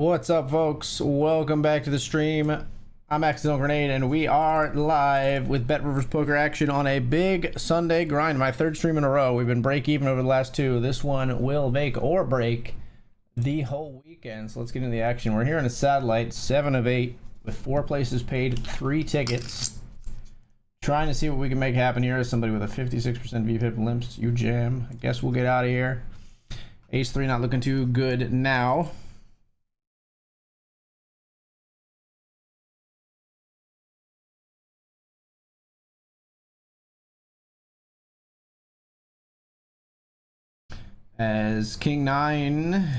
What's up, folks? Welcome back to the stream. I'm Accidental Grenade, and we are live with BetRivers Poker action on a big Sunday grind. My third stream in a row. We've been break even over the last two. This one will make or break the whole weekend. So let's get into the action. We're here in a satellite, 7 of 8, with 4 places paid, 3 tickets. Trying to see what we can make happen here as somebody with a 56% VPIP limps. You jam. I guess we'll get out of here. Ace 3 not looking too good now. As King 9.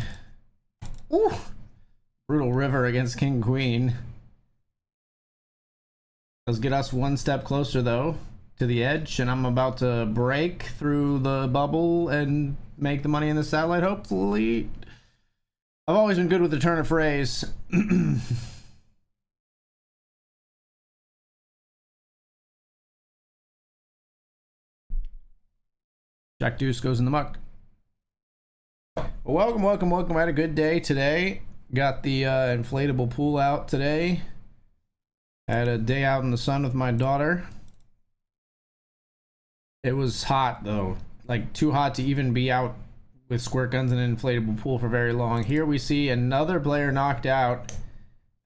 Ooh! Brutal river against King Queen. Does get us one step closer, though, to the edge, and I'm about to break through the bubble and make the money in the satellite, hopefully. I've always been good with the turn of phrase. Jack Deuce goes in the muck. Welcome. I had a good day today. Got the inflatable pool out today. Had a day out in the sun with my daughter. It was hot, though. Like, too hot to even be out with squirt guns in an inflatable pool for very long. Here we see another player knocked out.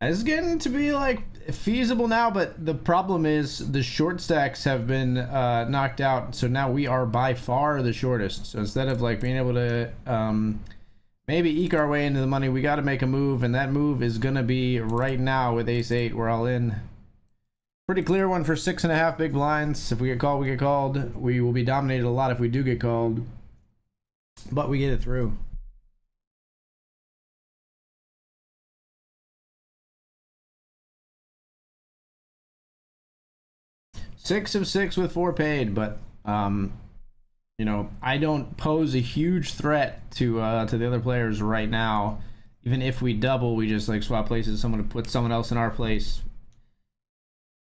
It's getting to be, like, feasible now, but the problem is the short stacks have been knocked out, so now we are by far the shortest. So instead of, like, being able to maybe eke our way into the money, we got to make a move, and that move is going to be right now with Ace 8. We're all in. Pretty clear one for 6.5 big blinds. If we get called, we get called. We will be dominated a lot if we do get called, but we get it through. Six of 6 with 4 paid, but you know, I don't pose a huge threat to the other players right now. Even if we double, we just like swap places with someone to put someone else in our place.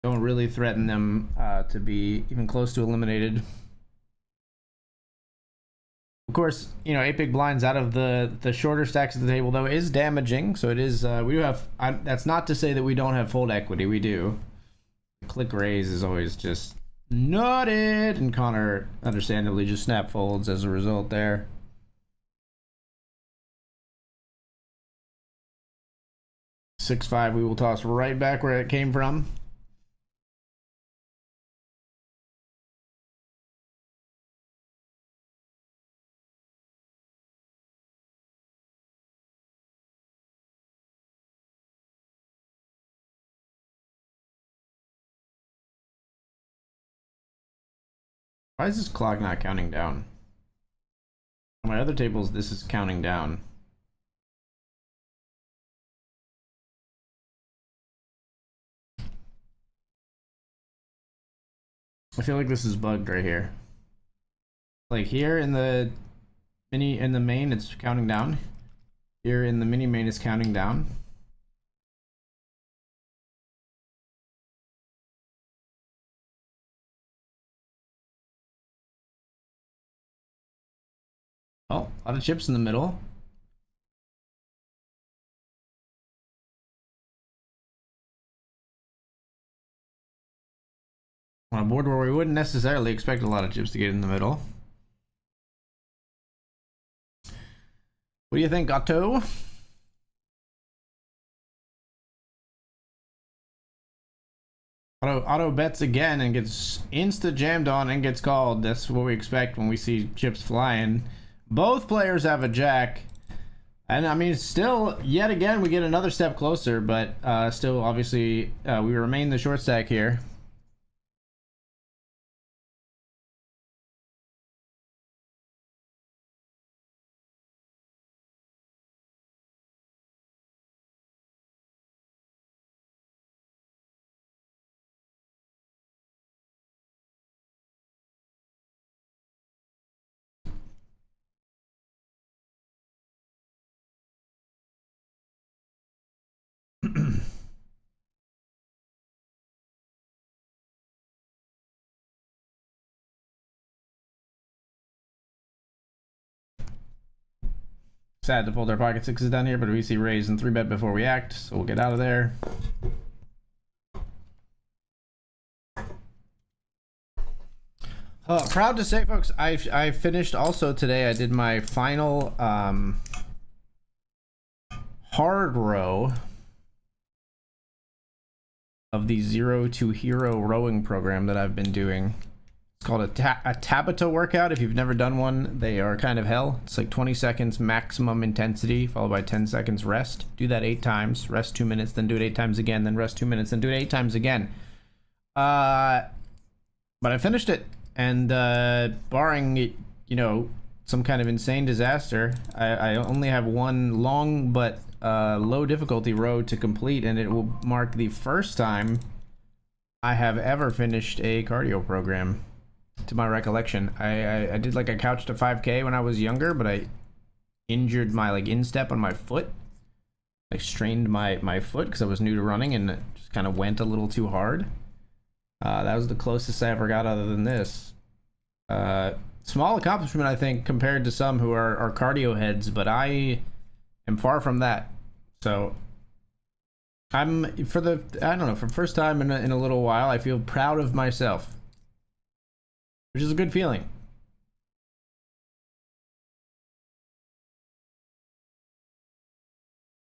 Don't really threaten them to be even close to eliminated. Of course, you know, 8 big blinds out of the shorter stacks of the table, though, is damaging. So it is, we do have, that's not to say that we don't have fold equity. We do. Click raise is always just nutted, and Connor understandably just snap folds as a result there. Six five, we will toss right back where it came from. Why is this clock not counting down? On my other tables, this is counting down. I feel like this is bugged right here. Like here in the main, it's counting down. Here in the mini main, it's counting down. Oh, a lot of chips in the middle. On a board where we wouldn't necessarily expect a lot of chips to get in the middle. What do you think, Otto? Otto bets again and gets insta jammed on and gets called. That's what we expect when we see chips flying. Both players have a jack. And I mean, still, yet again, we get another step closer, but still, obviously, we remain the short stack here. Sad to fold our pocket sixes down here, but we see raise and 3-bet before we act, so we'll get out of there. Proud to say, folks, I finished also today. I did my final hard row of the 0 to Hero rowing program that I've been doing. It's called a Tabata workout. If you've never done one, they are kind of hell. It's like 20 seconds maximum intensity, followed by 10 seconds rest. Do that 8 times, rest 2 minutes, then do it 8 times again, then rest 2 minutes, then do it 8 times again. But I finished it, and barring, you know, some kind of insane disaster, I only have one long but low difficulty row to complete, and it will mark the first time I have ever finished a cardio program, to my recollection. I did like a couch to 5K when I was younger, but I injured my like instep on my foot. I strained my foot because I was new to running, and it just kind of went a little too hard. That was the closest I ever got other than this. Small accomplishment, I think, compared to some who are cardio heads, but I am far from that. So I'm, for the first time in a little while, I feel proud of myself, which is a good feeling.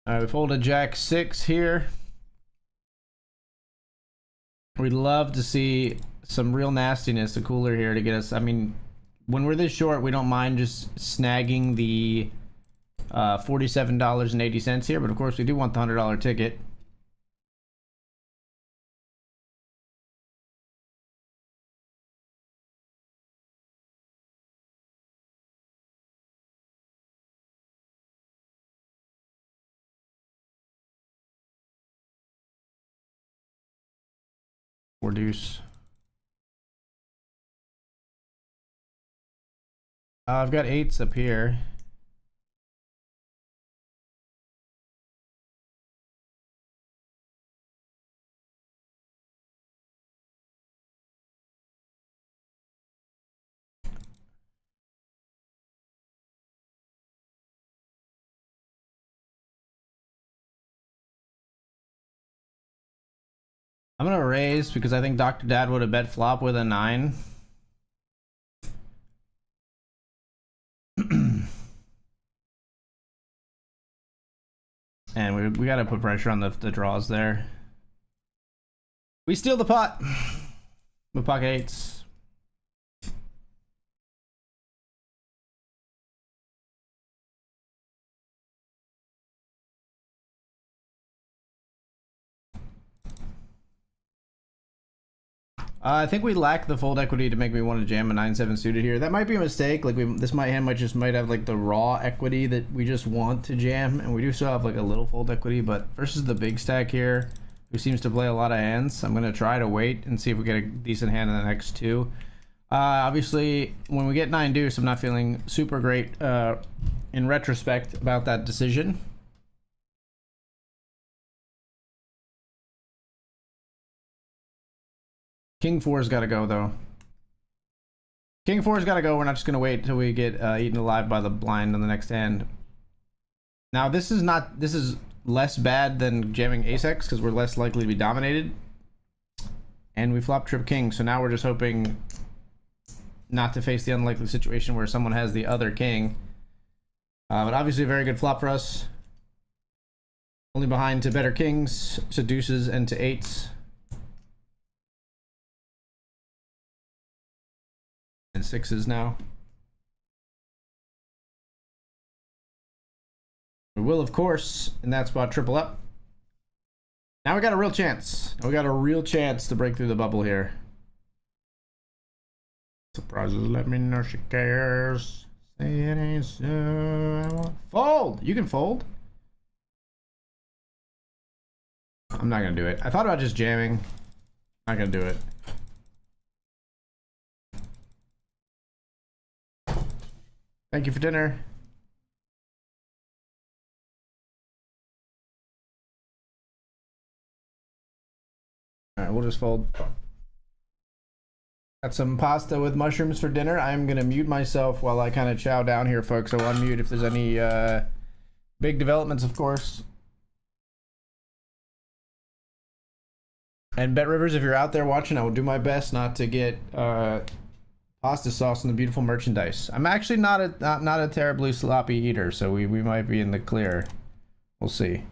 All right, we folded Jack 6 here. We'd love to see some real nastiness, a cooler here to get us. I mean, when we're this short, we don't mind just snagging the $47.80 here, but of course we do want the $100 ticket. Or deuce. I've got 8s up here. I'm gonna raise because I think Dr. Dad would have bet flop with a 9. And we gotta put pressure on the draws there. We steal the pot with pocket 8s. I think we lack the fold equity to make me want to jam a 9-7 suited here. That might be a mistake. Like this hand might have like the raw equity that we just want to jam, and we do still have like a little fold equity. But versus the big stack here, who seems to play a lot of hands, I'm gonna try to wait and see if we get a decent hand in the next 2. Obviously, when we get 9 deuce, I'm not feeling super great in retrospect about that decision. King 4's got to go, though. King 4's got to go. We're not just going to wait until we get eaten alive by the blind on the next hand. Now, this is less bad than jamming ace-x because we're less likely to be dominated. And we flop trip king, so now we're just hoping not to face the unlikely situation where someone has the other king. But obviously a very good flop for us. Only behind to better kings, to deuces, and to 8s. And 6s now. We will, of course, in that spot, triple up. Now we got a real chance. We got a real chance to break through the bubble here. Surprises, let me know she cares. Say it ain't so. I won't fold. You can fold. I'm not gonna do it. I thought about just jamming. Not gonna do it. Thank you for dinner. All right, we'll just fold. Got some pasta with mushrooms for dinner. I'm gonna mute myself while I kind of chow down here, folks. I'll unmute if there's any big developments, of course. And BetRivers, if you're out there watching, I will do my best not to get pasta sauce in the beautiful merchandise. I'm actually not a terribly sloppy eater, so we might be in the clear. We'll see.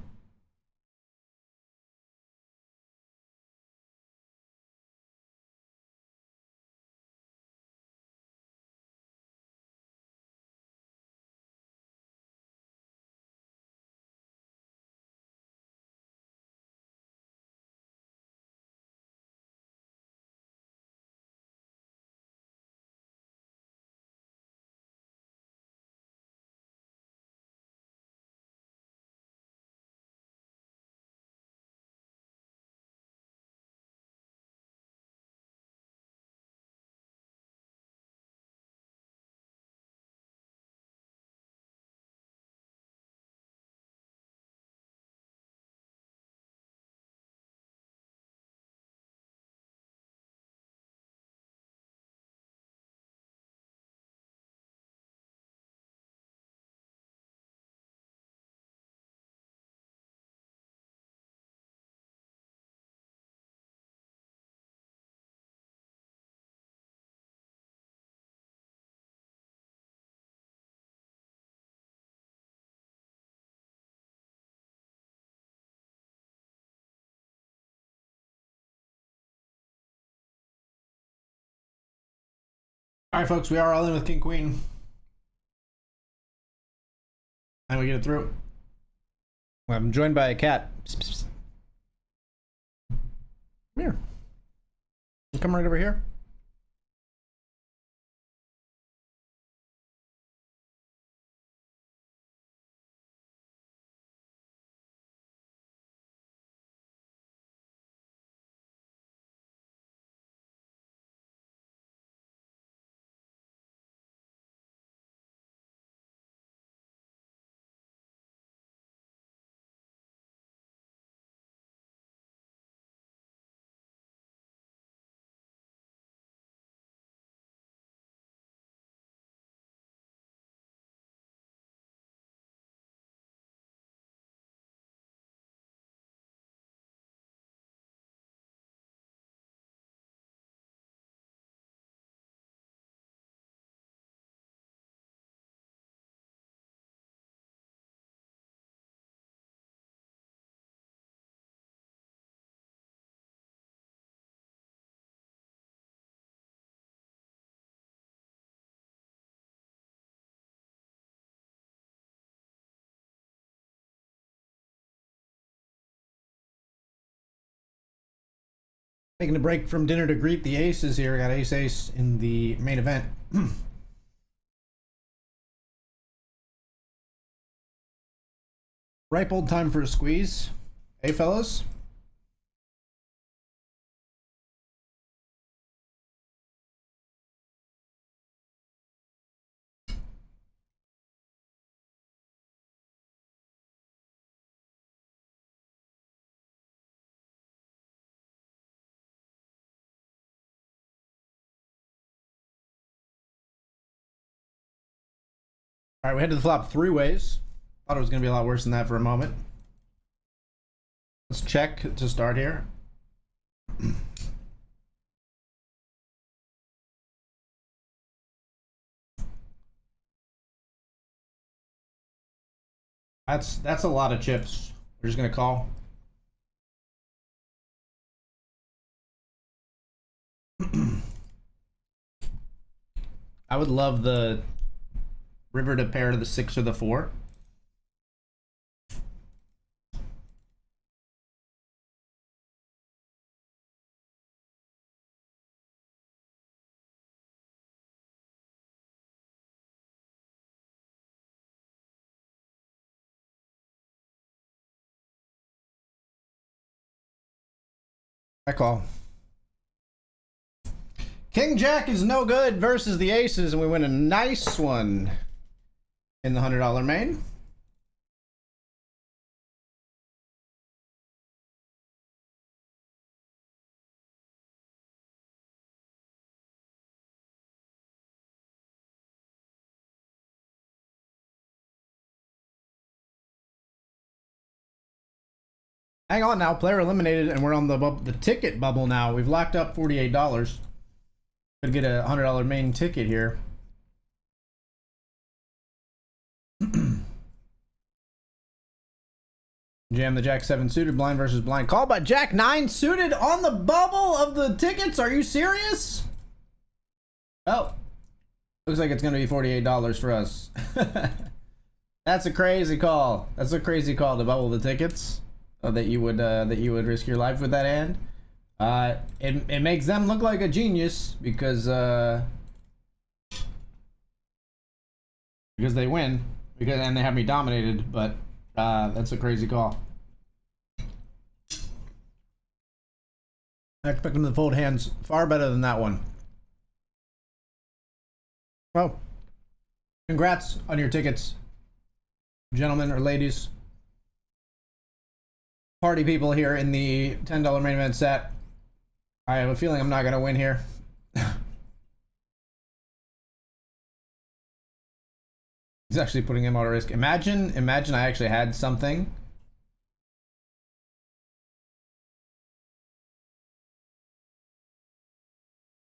All right, folks, we are all in with King Queen. And we get it through. I'm joined by a cat. Psst, psst, psst. Come here. Come right over here. Taking a break from dinner to greet the aces here. Got ace in the main event. Ripe old time for a squeeze. Hey, fellas. All right, we head to the flop three ways. Thought it was going to be a lot worse than that for a moment. Let's check to start here. That's a lot of chips. We're just going to call. I would love the river to pair to the 6 or the 4. I call. King Jack is no good versus the aces, and we win a nice one in the $100 main. Hang on now, player eliminated, and we're on the ticket bubble now. We've locked up $48. Gonna get a $100 main ticket here. Jam the Jack 7 suited, blind versus blind. Call by Jack 9 suited on the bubble of the tickets. Are you serious? Oh, looks like it's gonna be $48 for us. That's a crazy call. That's a crazy call to bubble the tickets. That you would risk your life with that hand. It makes them look like a genius because they win and they have me dominated. But that's a crazy call. I expect them to fold hands far better than that one. Well, congrats on your tickets, gentlemen or ladies. Party people here in the $10 main event set. I have a feeling I'm not going to win here. He's actually putting him at risk. Imagine I actually had something.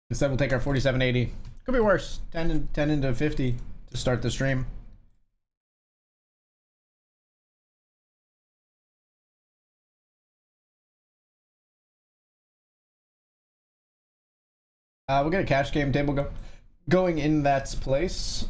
Instead, we'll take our 4780. Could be worse. 10 into 50 to start the stream. We'll get a cash game table going in that place.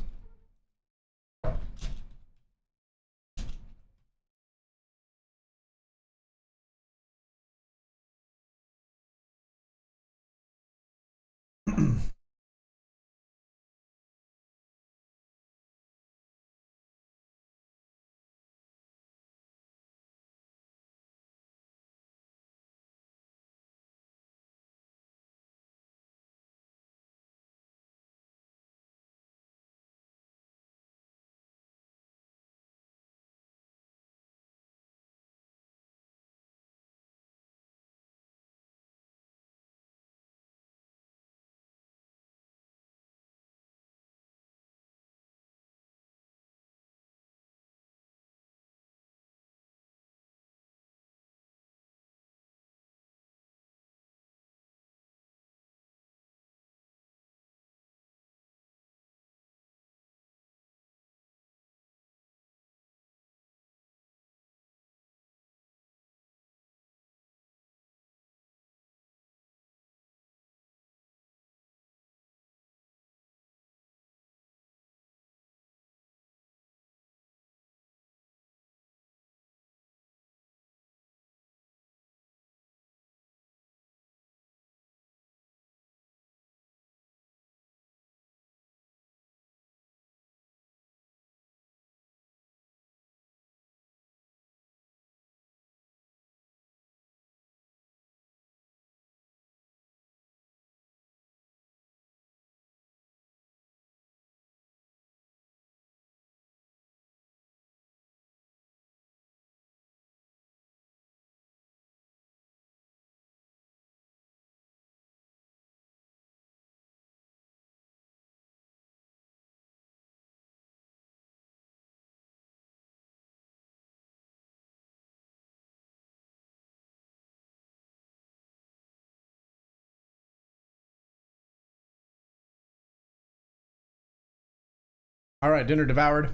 All right, dinner devoured.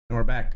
And we're back.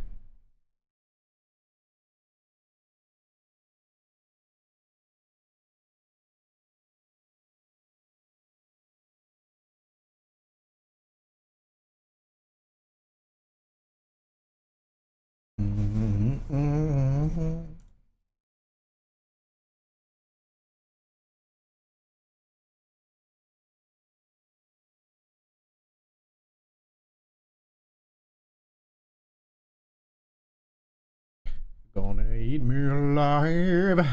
Gonna eat me alive.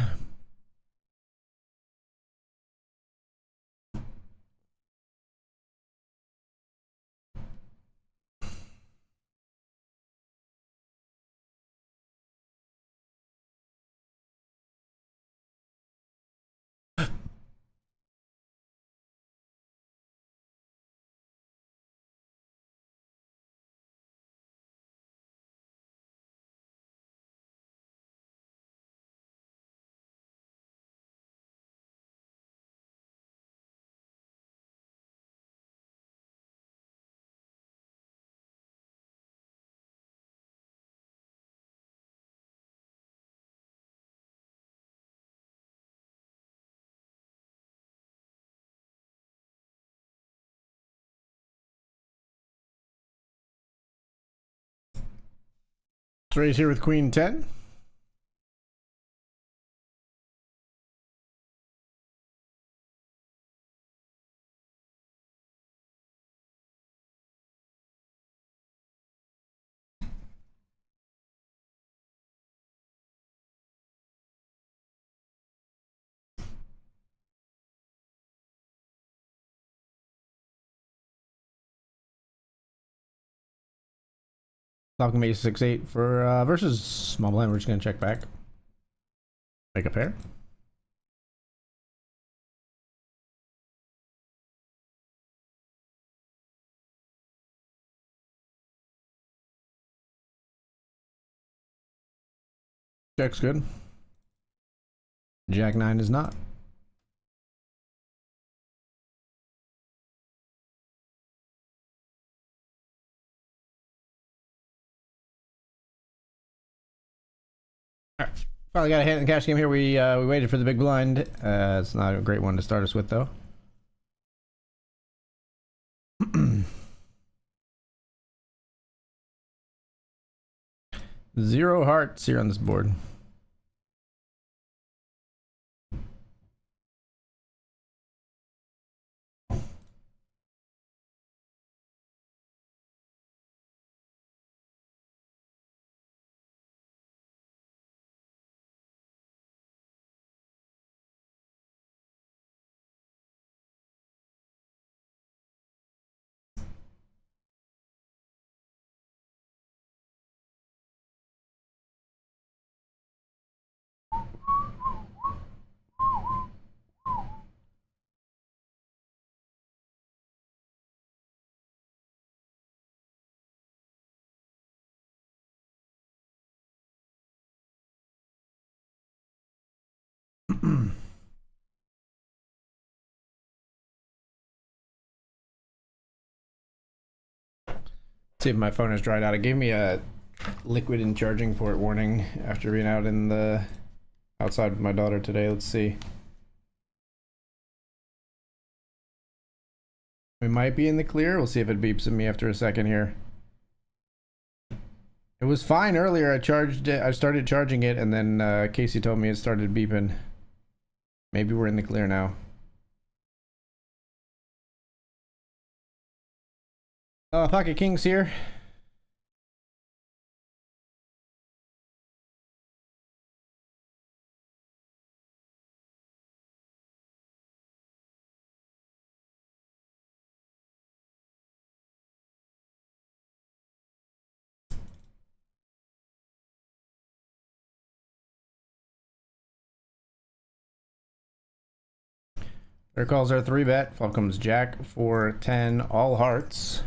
Raise here with Queen 10. Falcon Base 6-8 for versus small blind. We're just gonna check back. Make a pair. Check's good. Jack 9 is not. Alright. Finally got a hit in the cash game here. We waited for the big blind. It's not a great one to start us with though. Zero hearts here on this board. See if my phone has dried out. It gave me a liquid and charging port warning after being out in the outside with my daughter today. Let's see. We might be in the clear. We'll see if it beeps at me after a second here. It was fine earlier. I charged it. I started charging it, and then Casey told me it started beeping. Maybe we're in the clear now. Pocket Kings here. There calls our 3-bet. Flop comes Jack 4, 10, all hearts.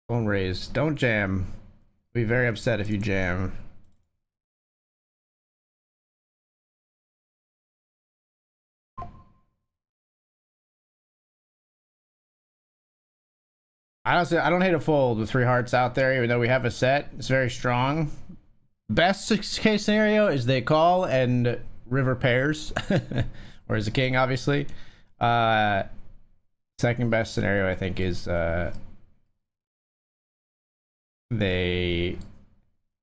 Phone raise. Don't jam. Be very upset if you jam. Honestly, I don't hate a fold with 3 hearts out there, even though we have a set. It's very strong. Best case scenario is they call and river pairs, or is a king, obviously. Second best scenario, I think, is they.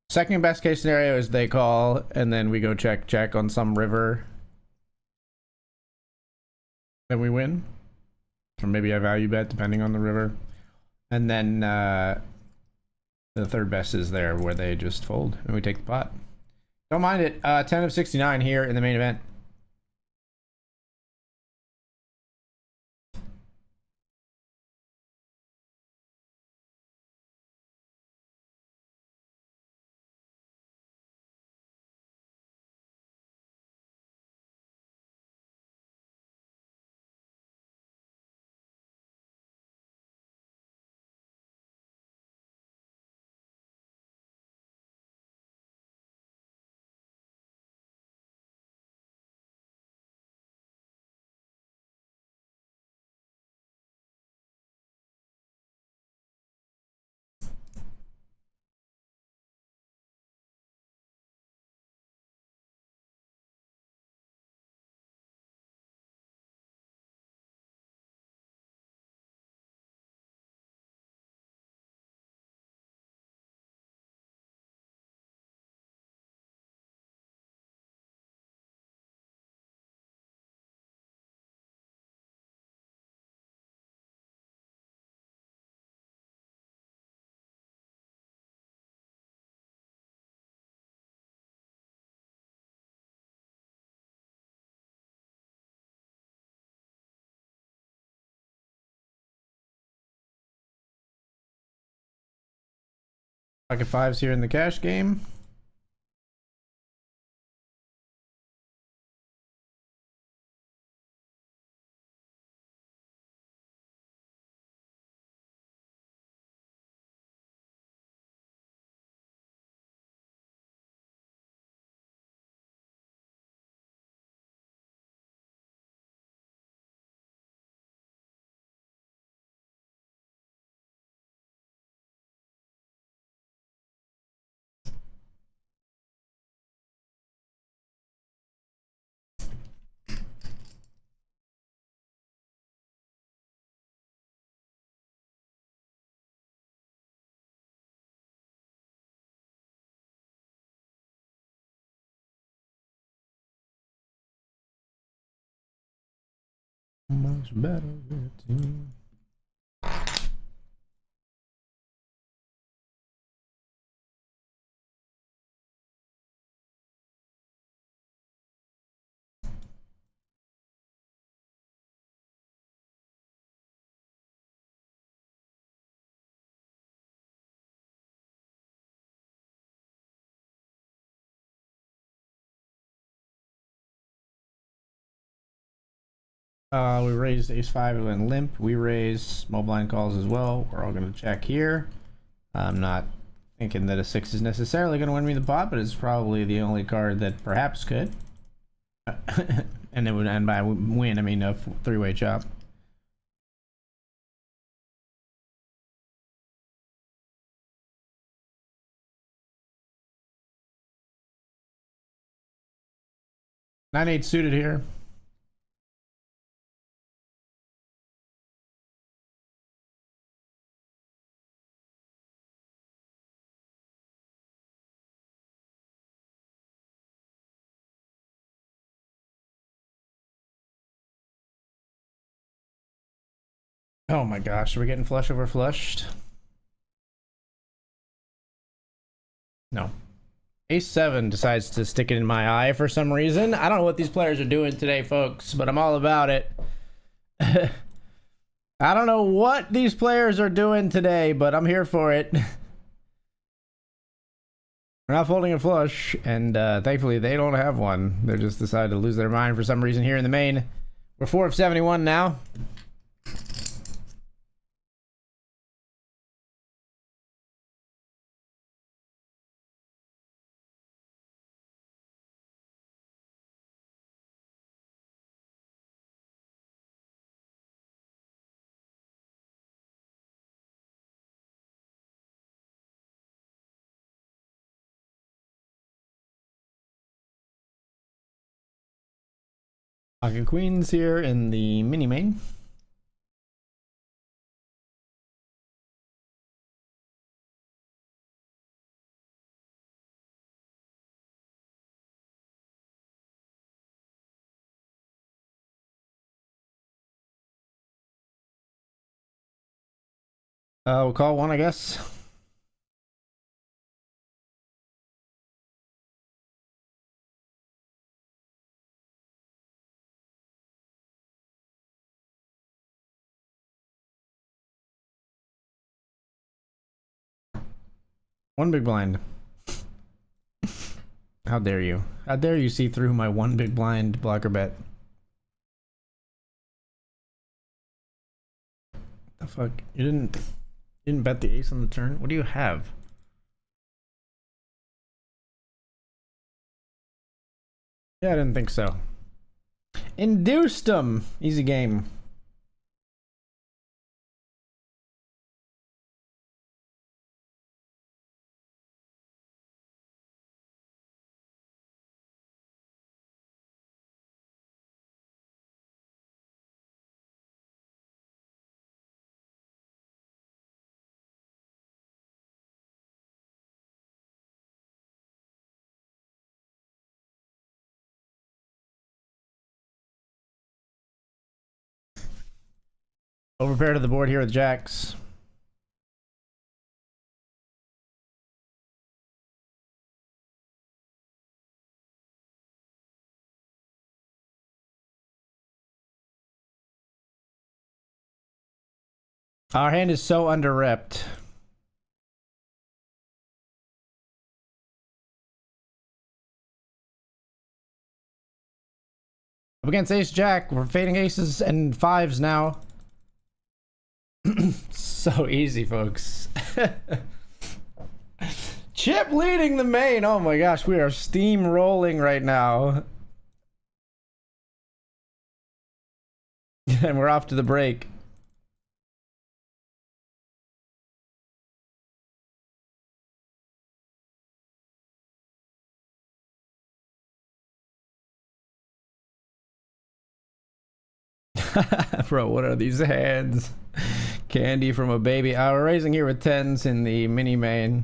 Second best case scenario is they call and then we go check on some river. Then we win. Or maybe I value bet depending on the river. And then the third best is there where they just fold and we take the pot. Don't mind it. 10 of 69 here in the main event. Pocket fives here in the cash game. Much better team. We raised ace five and limp. We raised small blind calls as well. We're all going to check here. I'm not thinking that a six is necessarily going to win me the pot, but it's probably the only card that perhaps could. And it would end by win. I mean, a three-way chop. Nine eight suited here. Oh my gosh, are we getting flush over flushed? No. Ace seven decides to stick it in my eye for some reason. I don't know what these players are doing today, folks, but I'm all about it. I don't know what these players are doing today, but I'm here for it. We're not folding a flush, and thankfully they don't have one. They just decided to lose their mind for some reason here in the main. We're 4 of 71 now. Pocket queens here in the mini main. We'll call one, I guess. One big blind. How dare you? How dare you see through my one big blind blocker bet? The fuck? You didn't bet the ace on the turn? What do you have? Yeah, I didn't think so. Induced him. Easy game. Overpair to the board here with jacks. Our hand is so under-repped. Up against Ace Jack. We're fading aces and fives now. So easy, folks. Chip leading the main. Oh my gosh, we are steamrolling right now. And we're off to the break. Bro, what are these hands? Candy from a baby. We're raising here with tens in the mini main.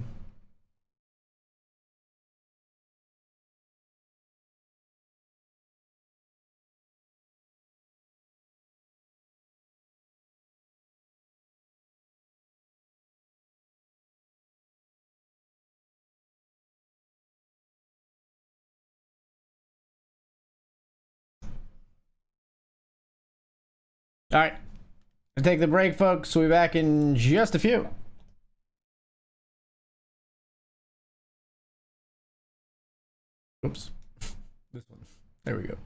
All right, I'll take the break, folks. We'll be back in just a few. Oops. This one. There we go.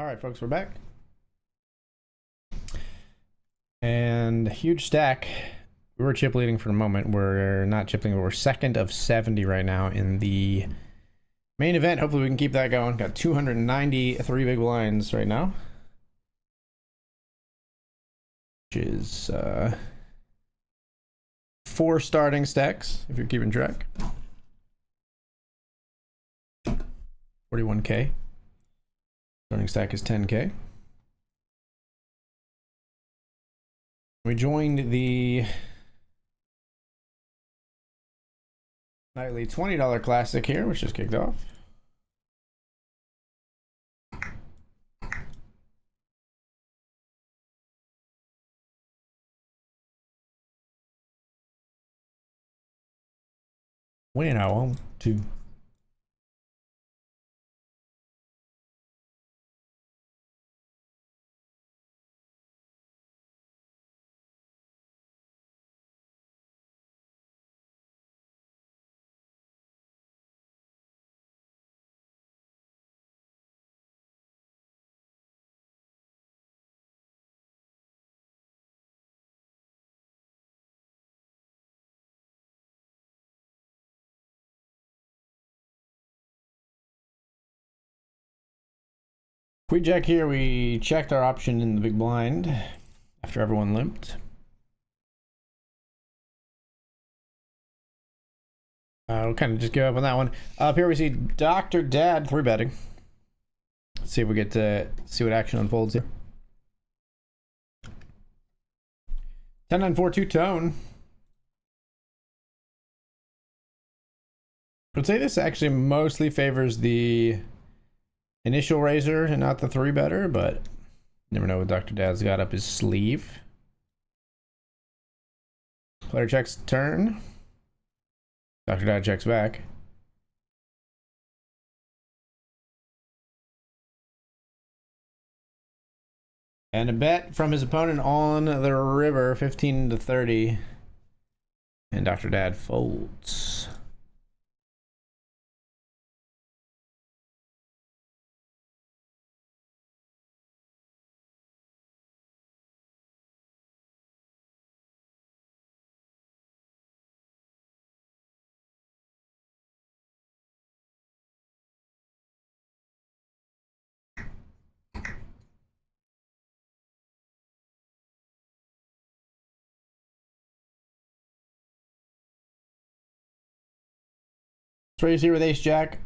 All right, folks, we're back. And huge stack. We were chip leading for a moment. We're not chip leading, but we're second of 70 right now in the main event. Hopefully we can keep that going. Got 293 big blinds right now. Which is 4 starting stacks, if you're keeping track. 41K. Starting stack is 10K. We joined the nightly $20 classic here, which just kicked off. When I want to. Queen Jack here, we checked our option in the big blind after everyone limped. We'll kind of just give up on that one. Up here we see Dr. Dad 3-betting. Let's see if we get to see what action unfolds here. 10-9-4-2 tone. I would say this actually mostly favors the initial raiser and not the 3-better, but never know what Dr. Dad's got up his sleeve. Player checks turn. Dr. Dad checks back. And a bet from his opponent on the river, 15-30. And Dr. Dad folds. Raise here with Ace Jack.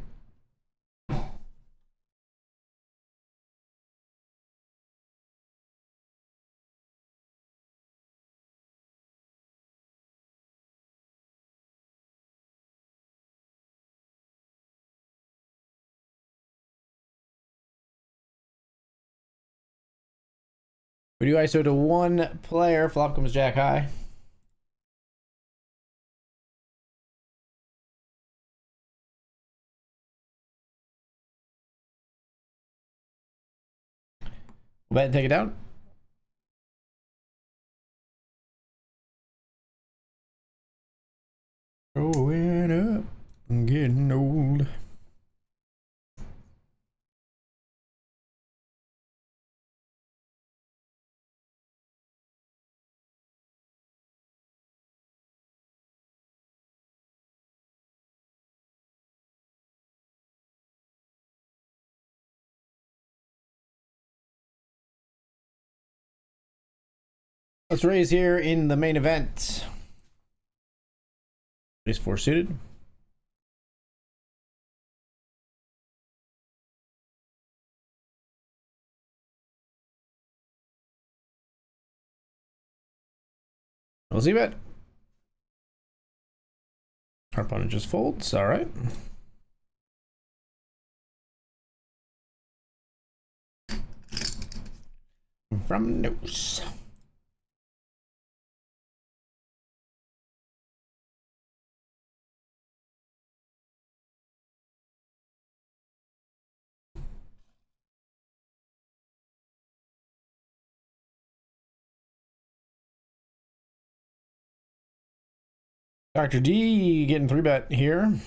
We do ISO to 1 player. Flop comes Jack high. Bet and take it down. Growing up and getting old. Let's raise here in the main event. Raise 4 suited. We'll see bet. Our opponent just folds. All right. From nose. Dr. D getting 3-bet here.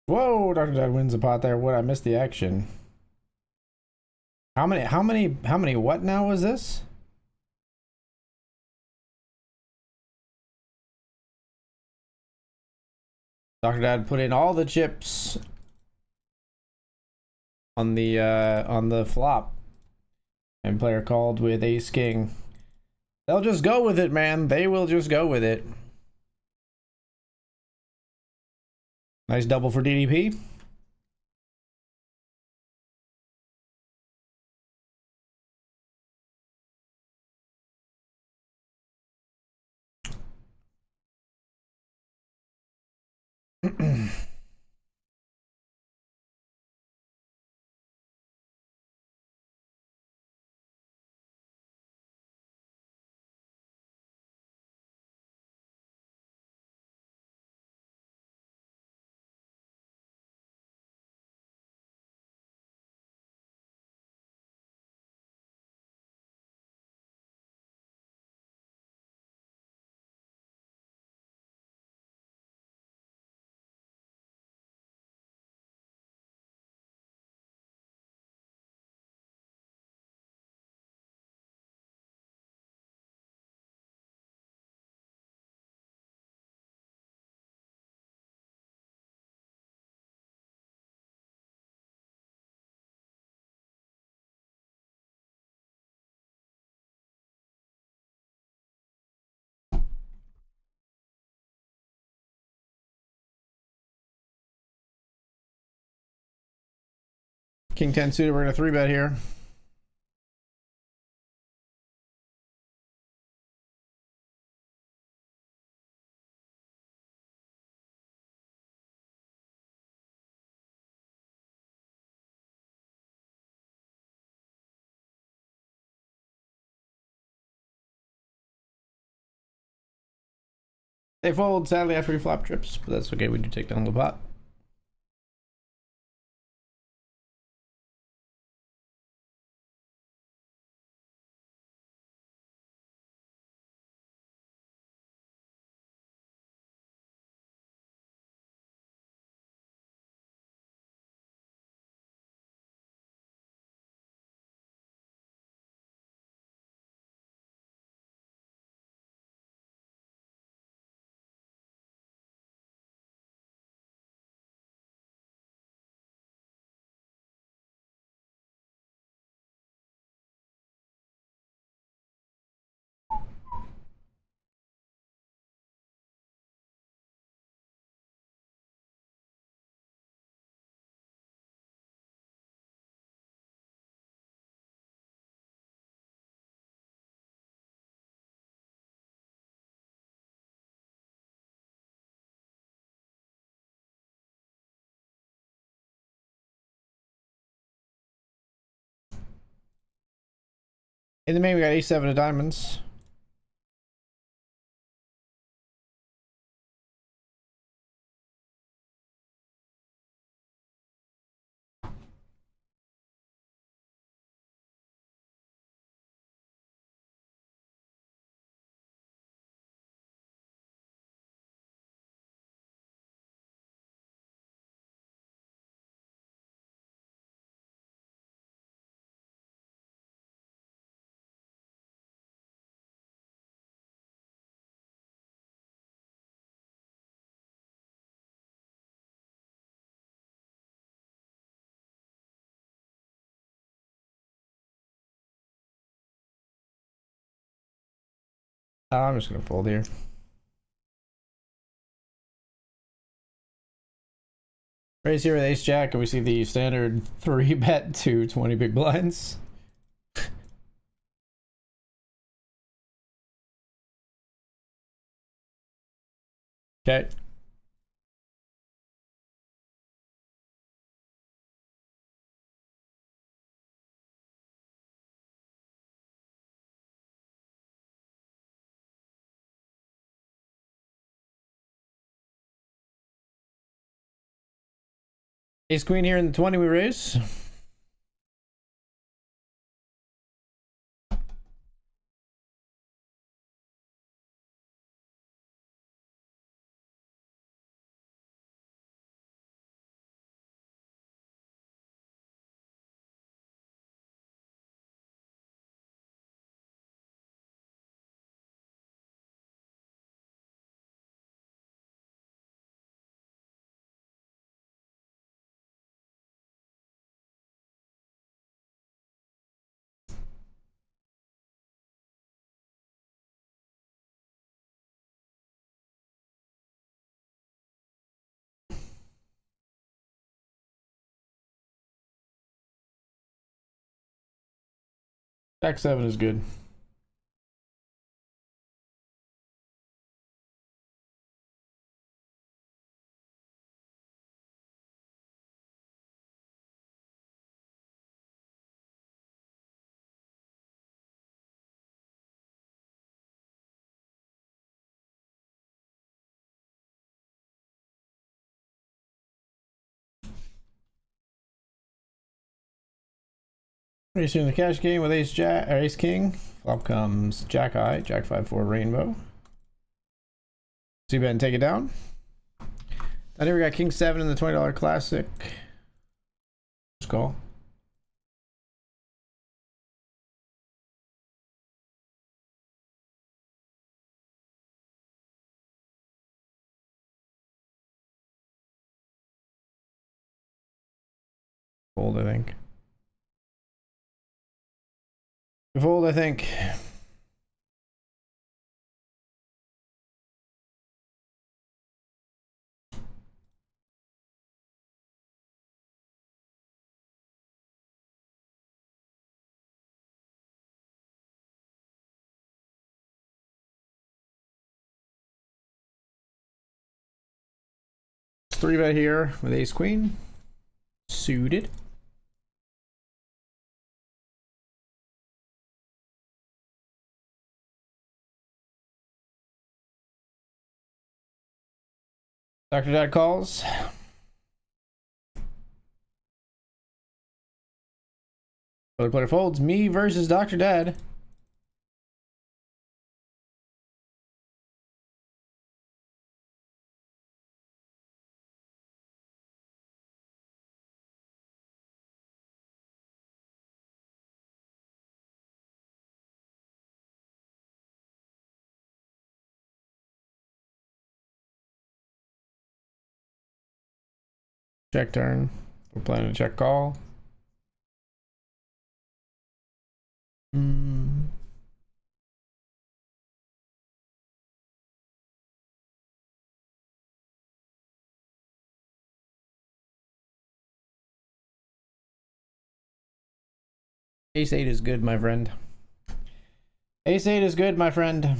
Whoa, Dr. Dad wins the pot there. What? I missed the action. How many what now was this? Dr. Dad put in all the chips on the flop. And player called with ace king. They'll just go with it, man. They will just go with it. Nice double for DDP. King 10 suited, we're gonna 3-bet here. They fold sadly after we flop trips, but that's okay, we do take down the pot. In the main, we got A7 of diamonds. I'm just gonna fold here. Raise here with ace jack, and we see the standard 3-bet to 20 big blinds. Okay. Ace queen here in the 20 we raise. Jack 7 is good. Pretty soon the cash game with Ace Jack or Ace King. Flop comes Jack High, Jack 5-4 Rainbow. See bet and take it down. I think we got King 7 in the $20 classic. Just call. Fold, I think. Fold, I think. Three bet here with Ace Queen. Suited. Dr. Dad calls. Other player folds. Me versus Dr. Dad. Check turn. We're planning to check call. Ace 8 is good, my friend. Ace 8 is good, my friend.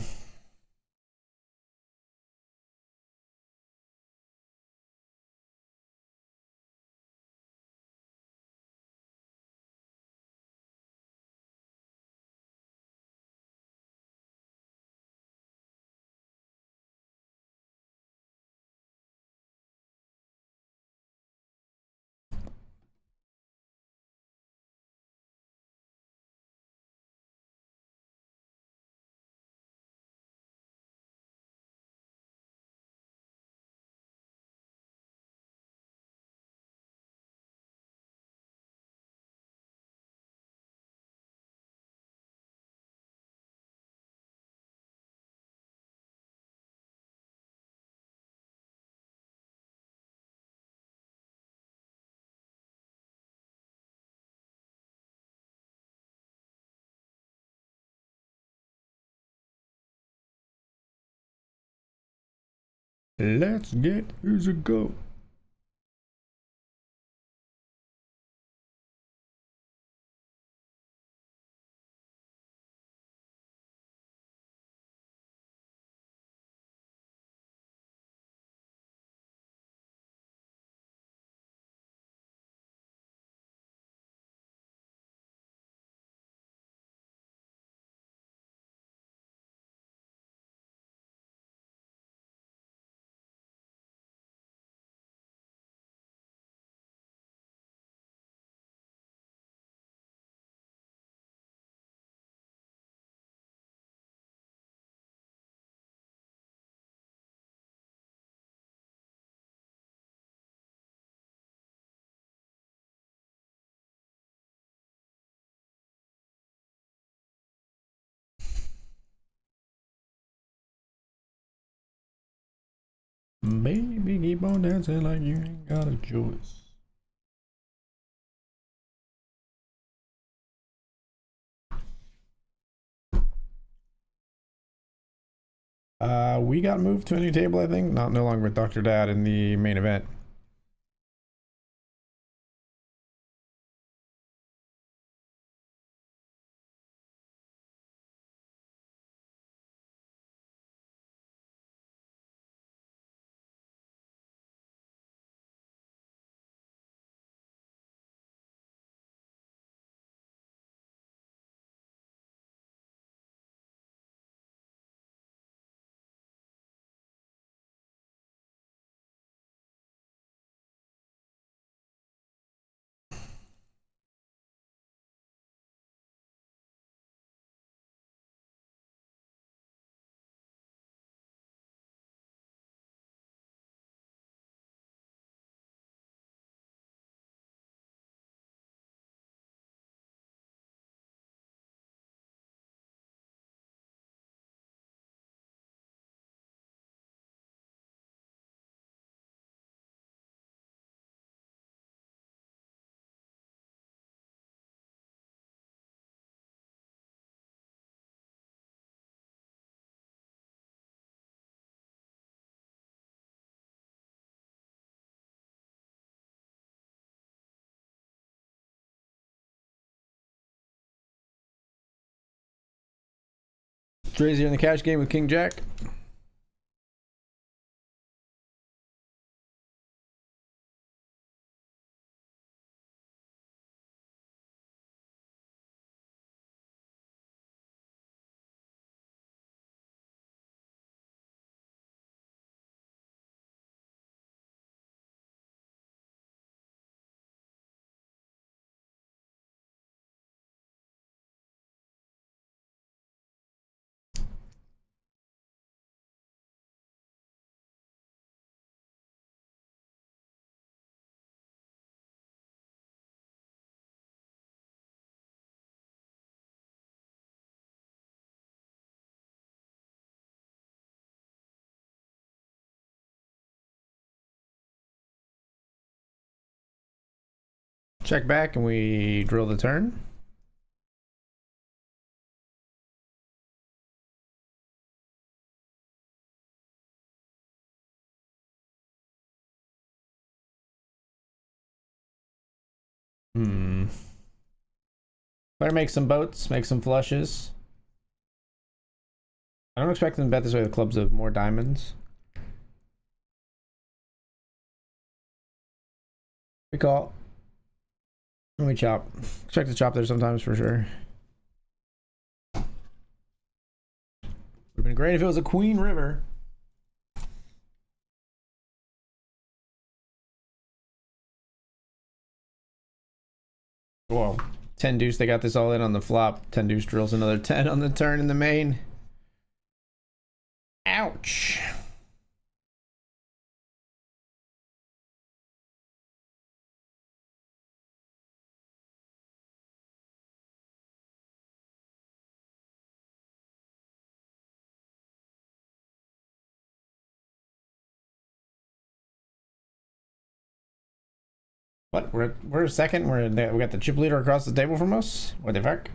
Let's get here's a go. Baby, keep on dancing like you ain't got a choice. We got moved to a new table, I think. No longer with Dr. Dad in the main event. Drazier in the cash game with King Jack. Check back and we drill the turn. Better make some boats, make some flushes. I don't expect them to bet this way with clubs of more diamonds. We call. And we chop. Expect to chop there sometimes for sure. Would have been great if it was a Queen River. Whoa. 10 deuce, they got this all in on the flop. 10 deuce drills another 10 on the turn in the main. Ouch. What? We're a second? We got the chip leader across the table from us? What the fuck?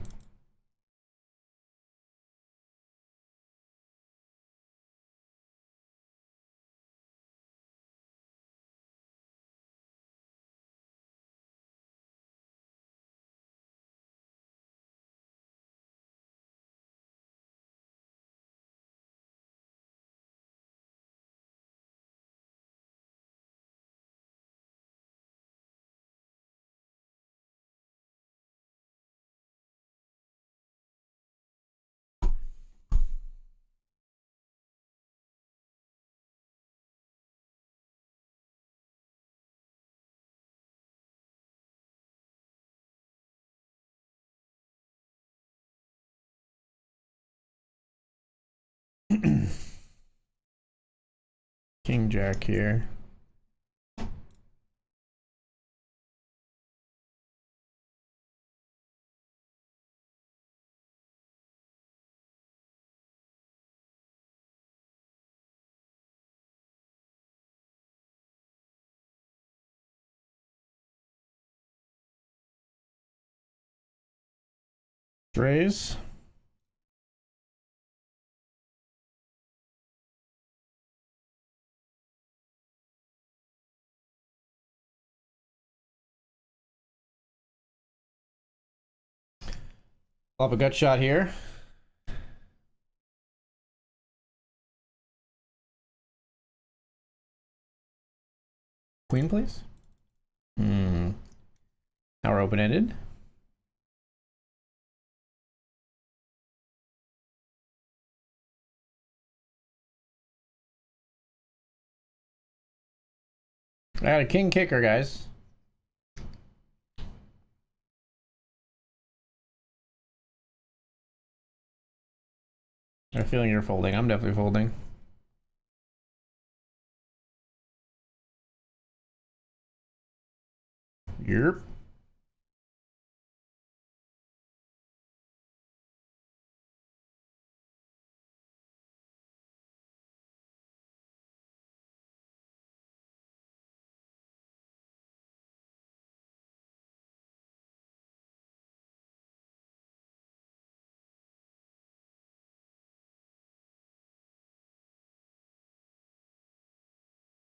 King Jack here. Raise. I'll have a gut shot here. Queen, please. Now we're open-ended. I got a king kicker, guys. I have a feeling you're folding. I'm definitely folding. Yep.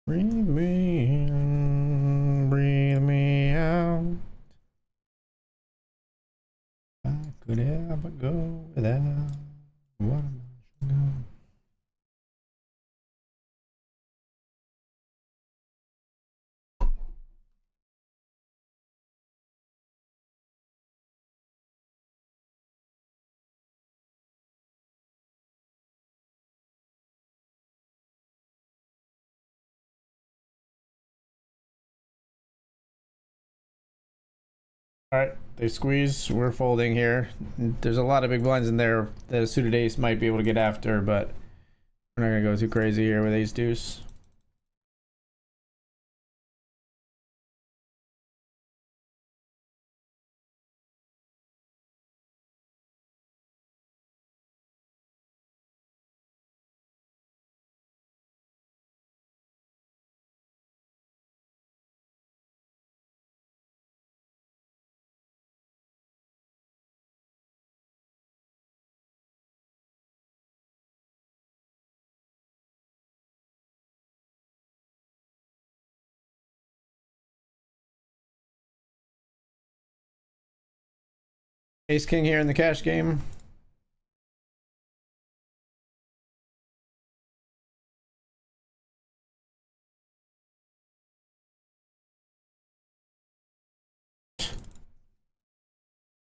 Breathe me in, breathe me out. I could ever go without. What am I All right, they squeeze. We're folding here. There's a lot of big blinds in there that a suited ace might be able to get after, but we're not gonna go too crazy here with ace deuce. Ace king here in the cash game.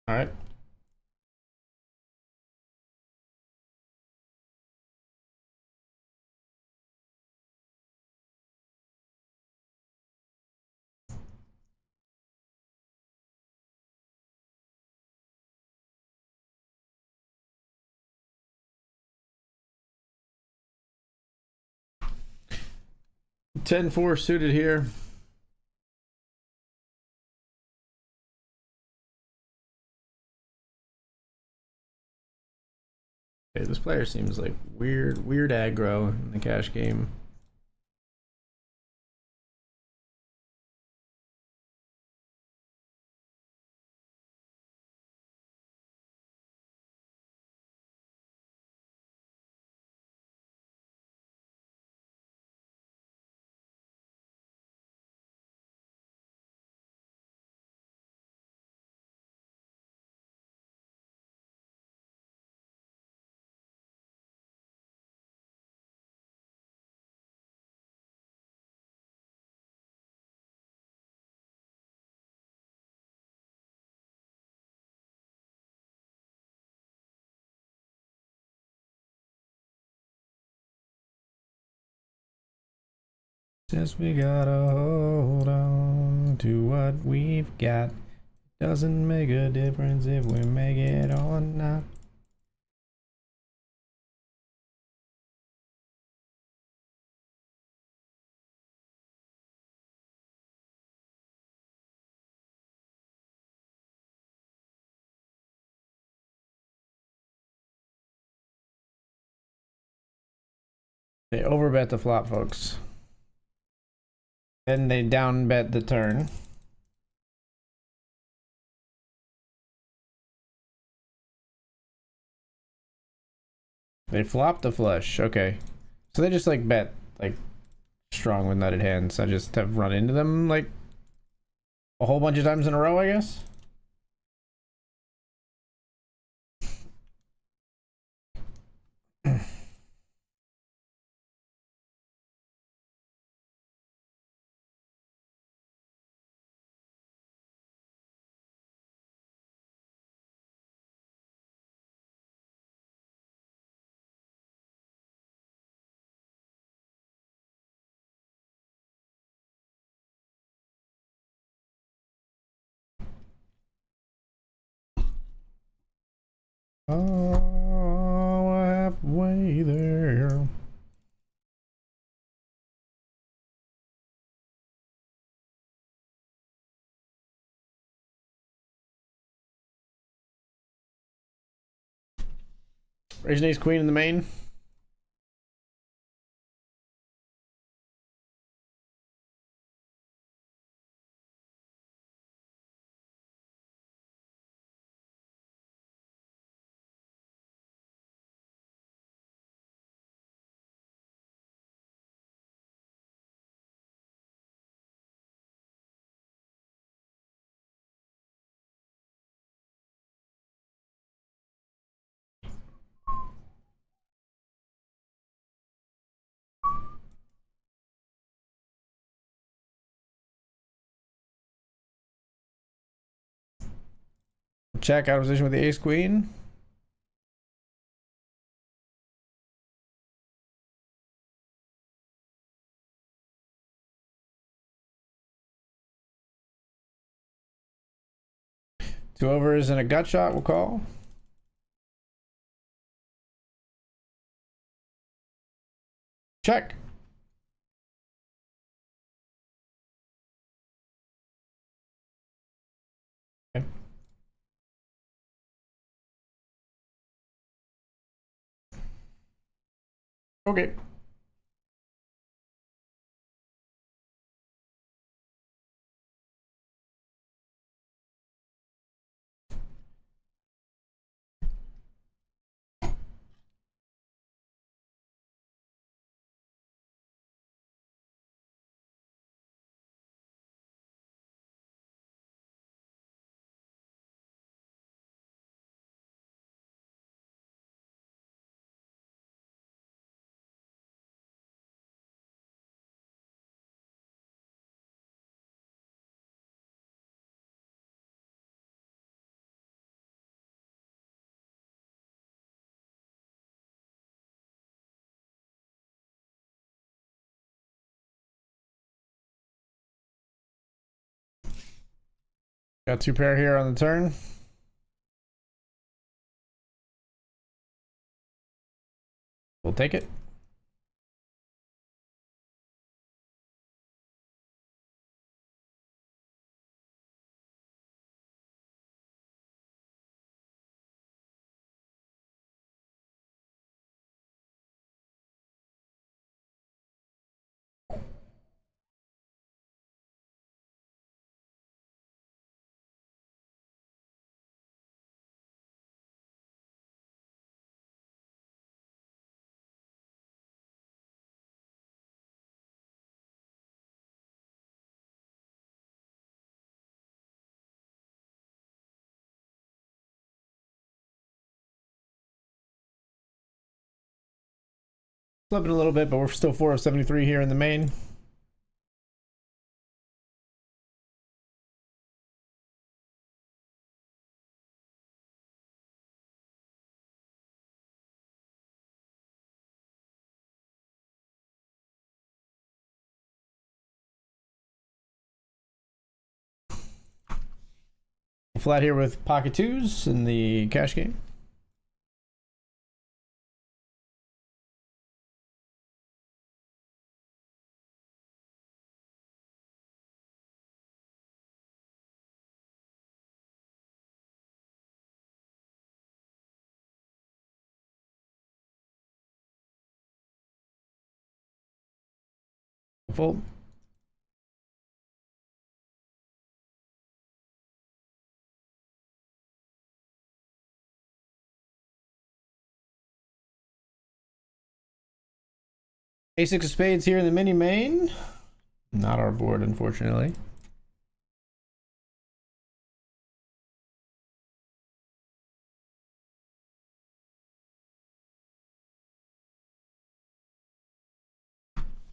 All right. Ten four suited here. Okay, this player seems like weird aggro in the cash game. Since we gotta hold on to what we've got, doesn't make a difference if we make it or not. They overbet the flop, folks. Then they down bet the turn. They flop the flush. Okay. So they just like bet like strong with nutted hands. I just have run into them like a whole bunch of times in a row, I guess. Oh, halfway there. Raising ace queen in the main. check out of position with the ace queen. Two overs and a gut shot, we'll call. Check. Okay. Okay. Got two pair here on the turn. We'll take it. Slipping a little bit, but we're still 4 of 73 here in the main. Flat here with pocket twos in the cash game. Fold. A6 of spades here in the mini main. Not our board, unfortunately.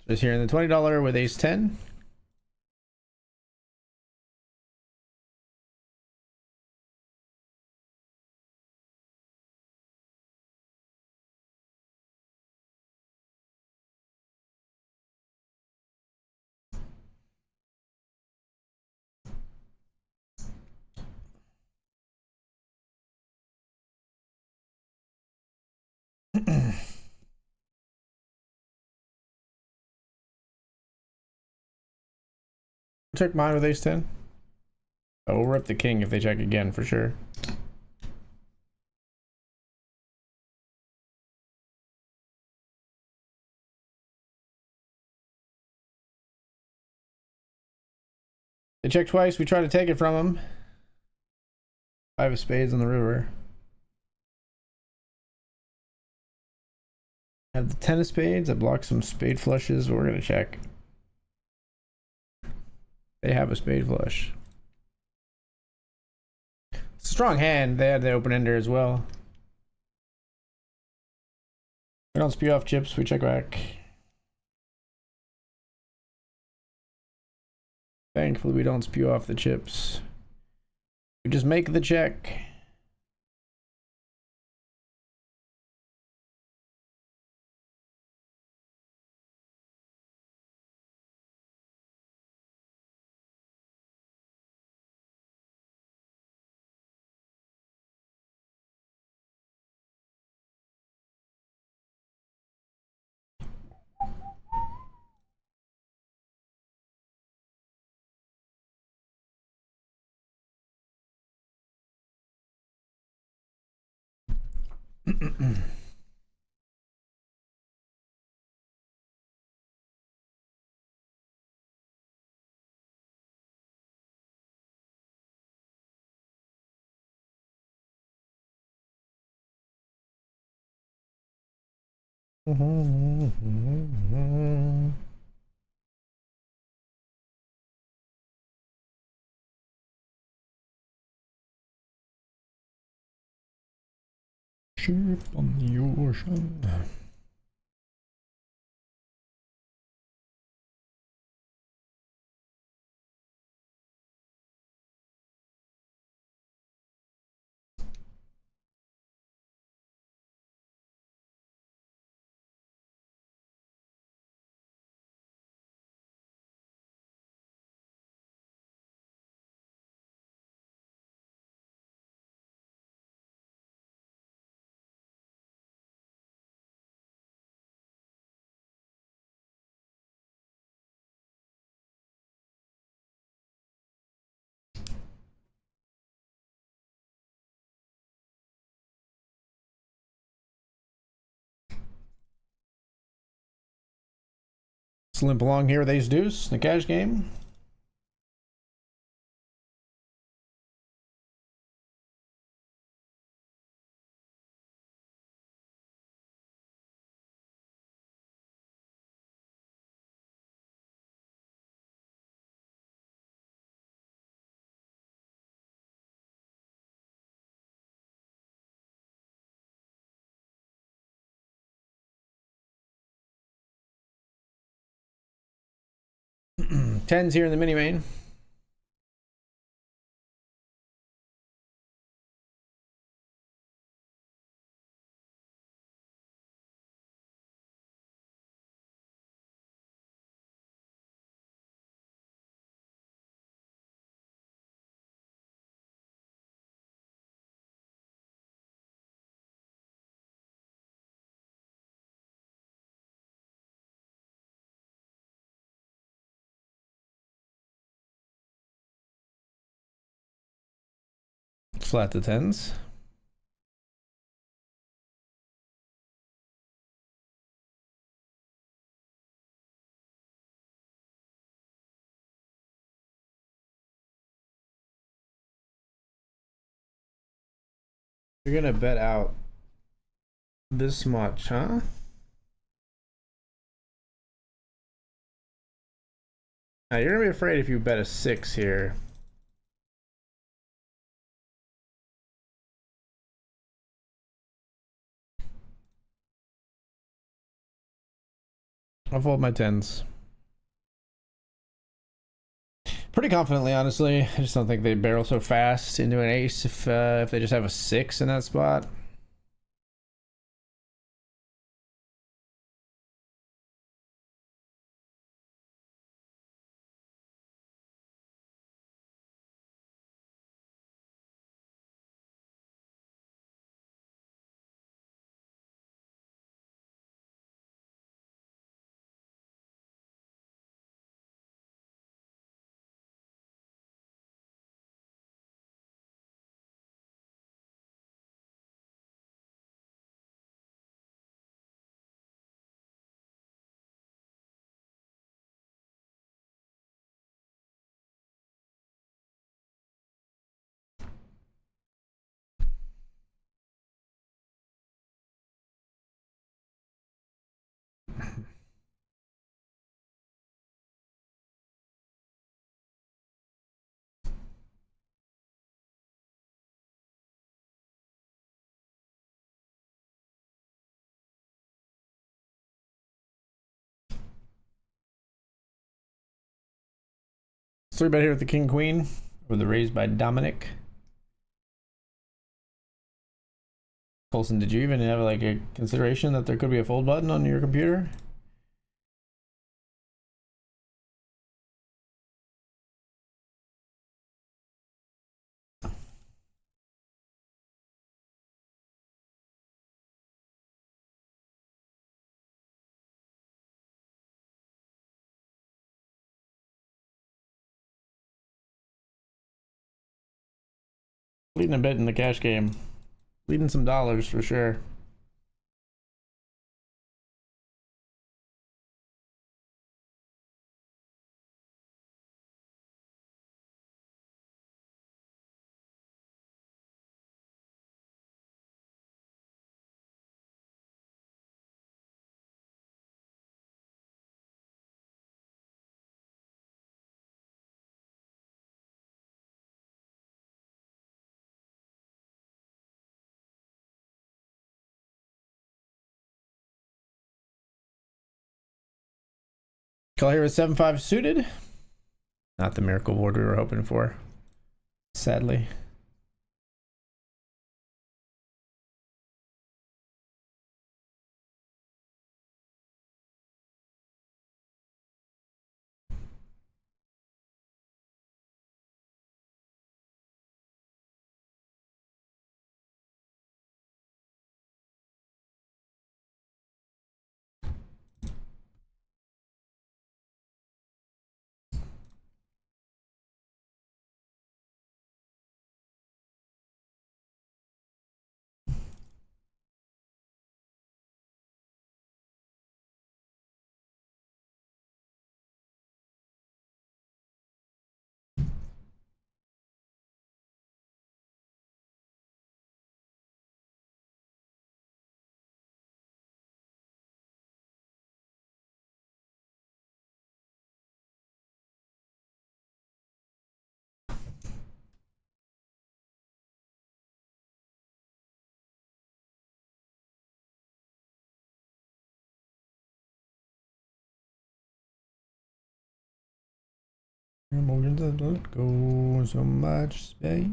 Just here in the $20 with ace 10. Check mine with ace 10. Oh, we'll rip the king if they check again for sure. They check twice. We try to take it from them. 5 of spades on the river. Have the 10 of spades. I block some spade flushes. But we're gonna check. They have a spade flush. It's a strong hand. They had the open ender as well. We don't spew off chips. We check back. Thankfully, we don't spew off the chips. We just make the check. Ship on the ocean. Limp along here with ace deuce in the cash game. Tens here in the mini main. Flat to tens. You're gonna bet out this much, huh? Now you're gonna be afraid if you bet a 6 here. I'll fold my tens. Pretty confidently, honestly. I just don't think they barrel so fast into an ace if they just have a 6 in that spot. Three bet here with the king queen, with the raise by Dominic. Colson, did you even have like a consideration that there could be a fold button on your computer? Leading a bit in the cash game. Leading some dollars for sure. Call here with 7-5 suited. Not the miracle board we were hoping for, sadly. Let go so much space.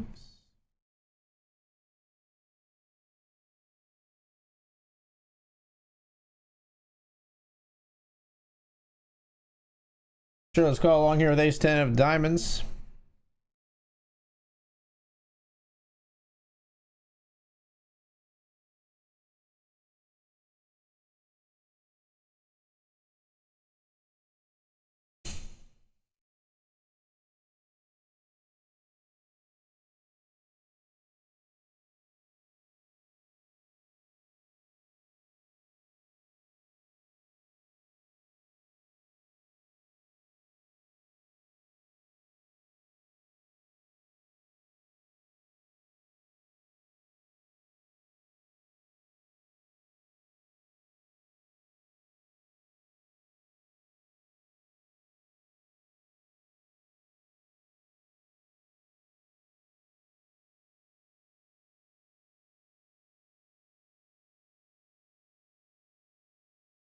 Sure, let's call along here with ace 10 of diamonds.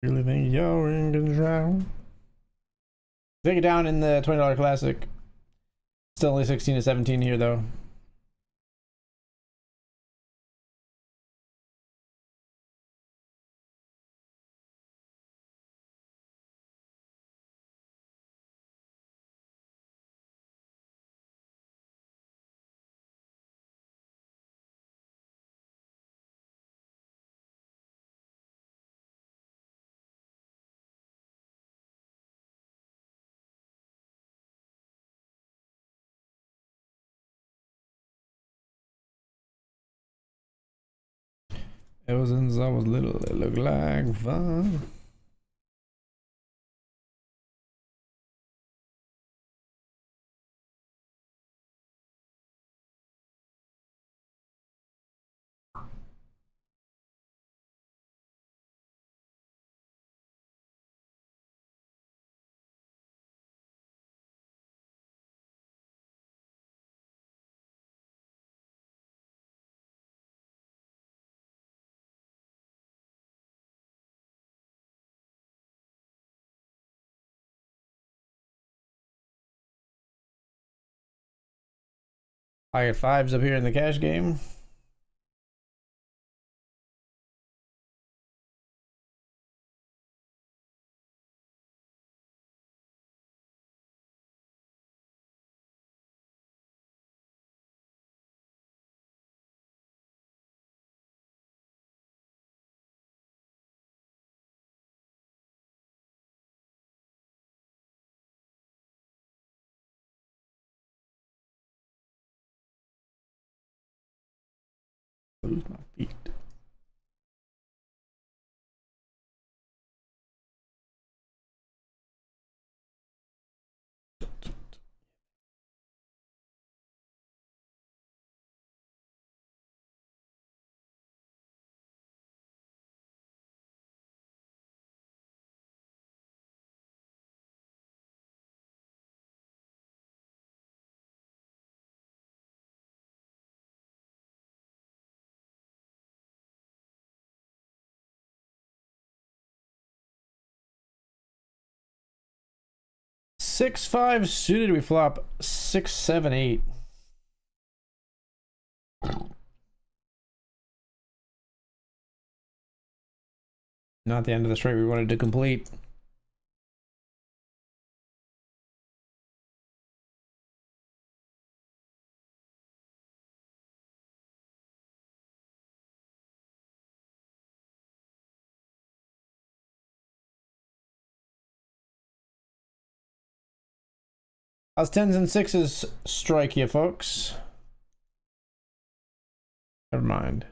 Really think you're in control? Take it down in the $20 classic. Still only 16 to 17 here though. Ever since I was little, it looked like fun. I got fives up here in the cash game. 6-5 suited. We flop 6-7-8. Not the end of the straight we wanted to complete. How's 10s and 6s strike you, folks? Never mind.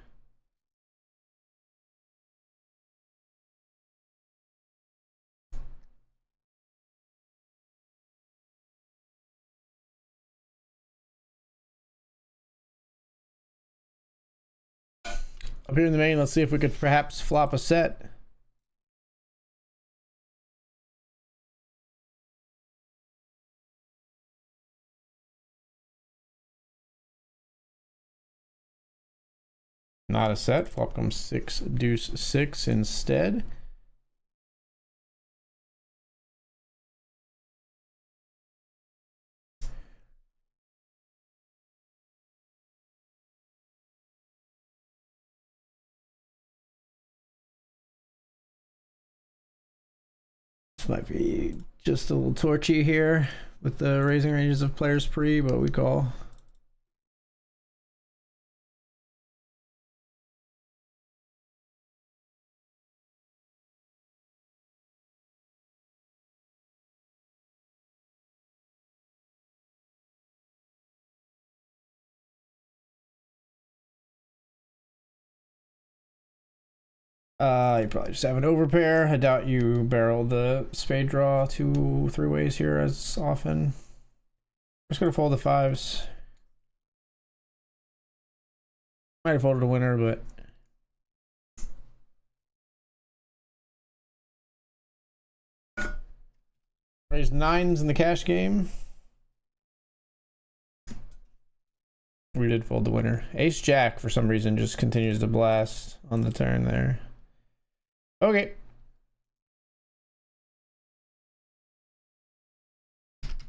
Up here in the main, let's see if we could perhaps flop a set. Not a set. Flop comes 6 deuce 6 instead. This might be just a little torchy here with the raising ranges of players pre, but we call. You probably just have an overpair. I doubt you barrel the spade draw 2-3 ways here as often. I'm just gonna fold the 5s. Might have folded a winner, but raised 9s in the cash game. We did fold the winner. Ace Jack for some reason just continues to blast on the turn there. Okay.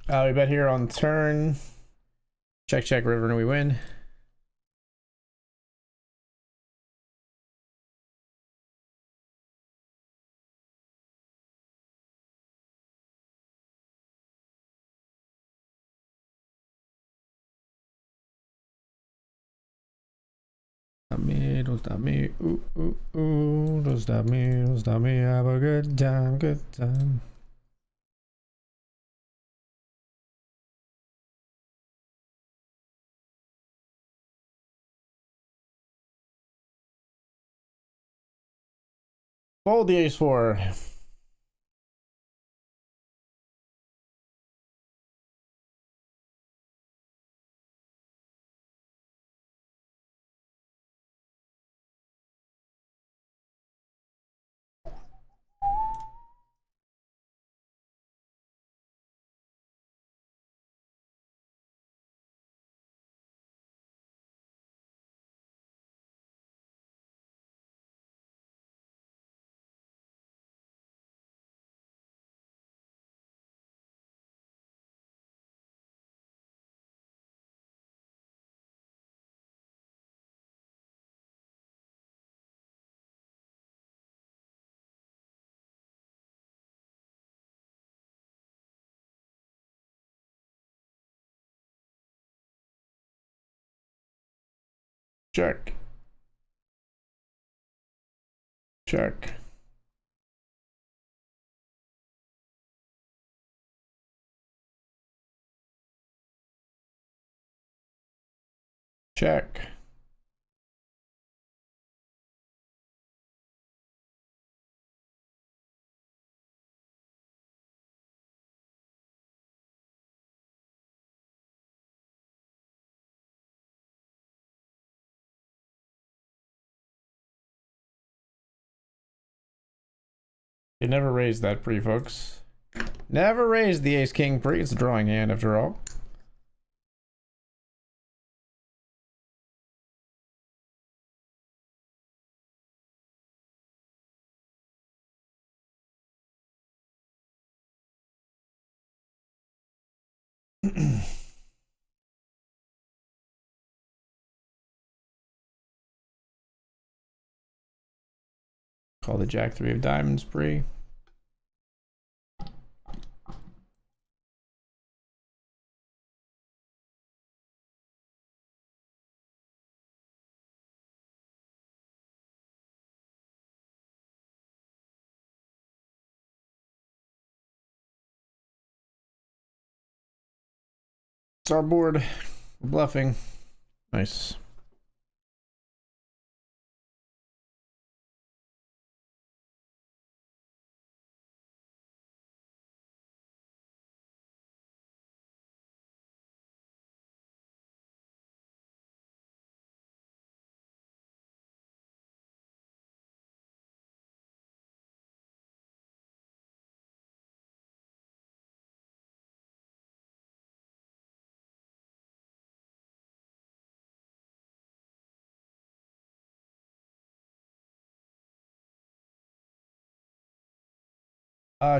We bet here on turn. Check, check, river, and we win. Don't stop me, ooh, ooh, ooh, don't stop me, have a good time, good time. Fold the ace 4. Check. Check. Check. You never raised that pre, folks. Never raised the ace king pre. It's a drawing hand after all. Call the Jack 3 of diamonds free. It's our board. We're bluffing. Nice.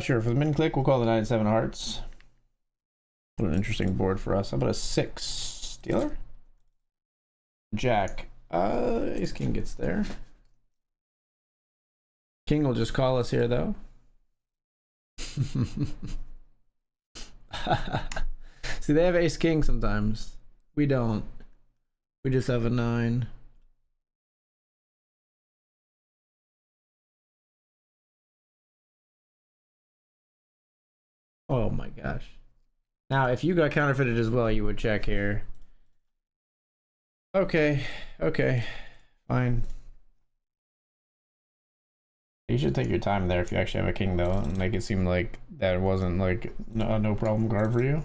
Sure. For the min click, we'll call the 9-7 hearts. What an interesting board for us. How about a 6 dealer? Jack. Ace king gets there. King will just call us here, though. See, they have ace king sometimes. We don't. We just have a 9. Oh my gosh. Now, if you got counterfeited as well, you would check here. Okay. Okay. Fine. You should take your time there if you actually have a king, though, and make it seem like that wasn't like no problem card for you.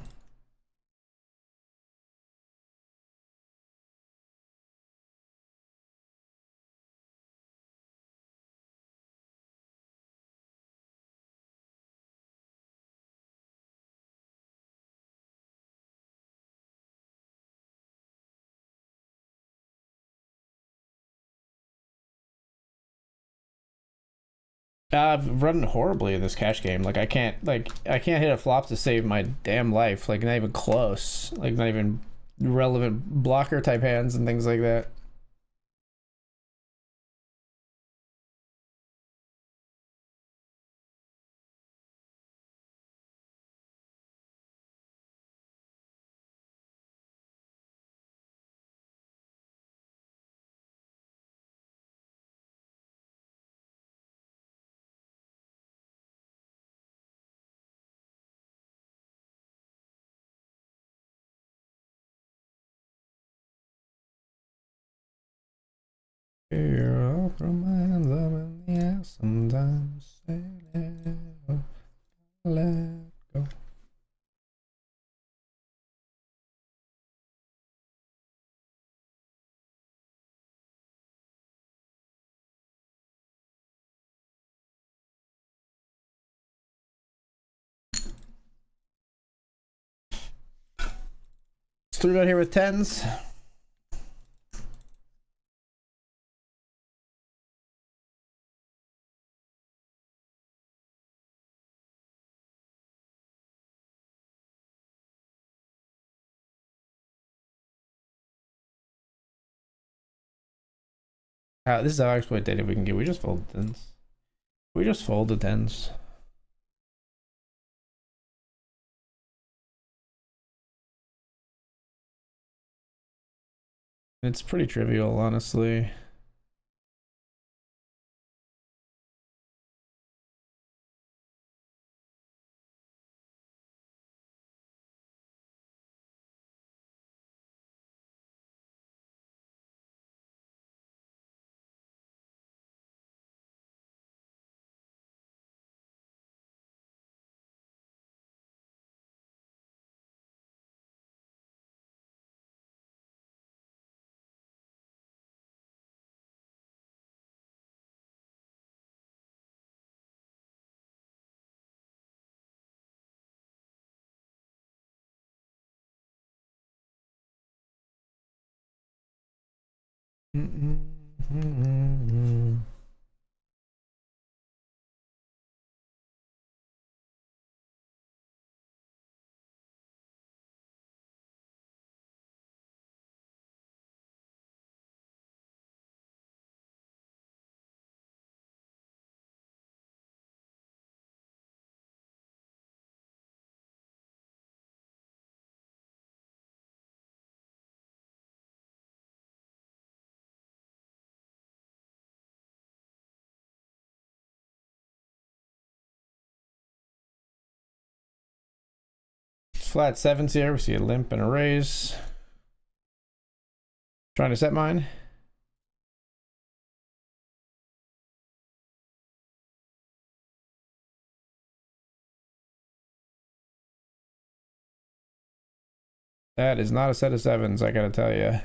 I've run horribly in this cash game. Like I can't hit a flop to save my damn life. Like not even close. Like not even relevant blocker type hands and things like that. Here, from my hands up in the air, sometimes say never let go. It's 3-bet here with 10s. This is how exploitative we can get. We just fold the 10s. We just fold the 10s. It's pretty trivial, honestly. flat sevens here. We see a limp and a raise. Trying to set mine. That is not a set of sevens, I gotta tell you.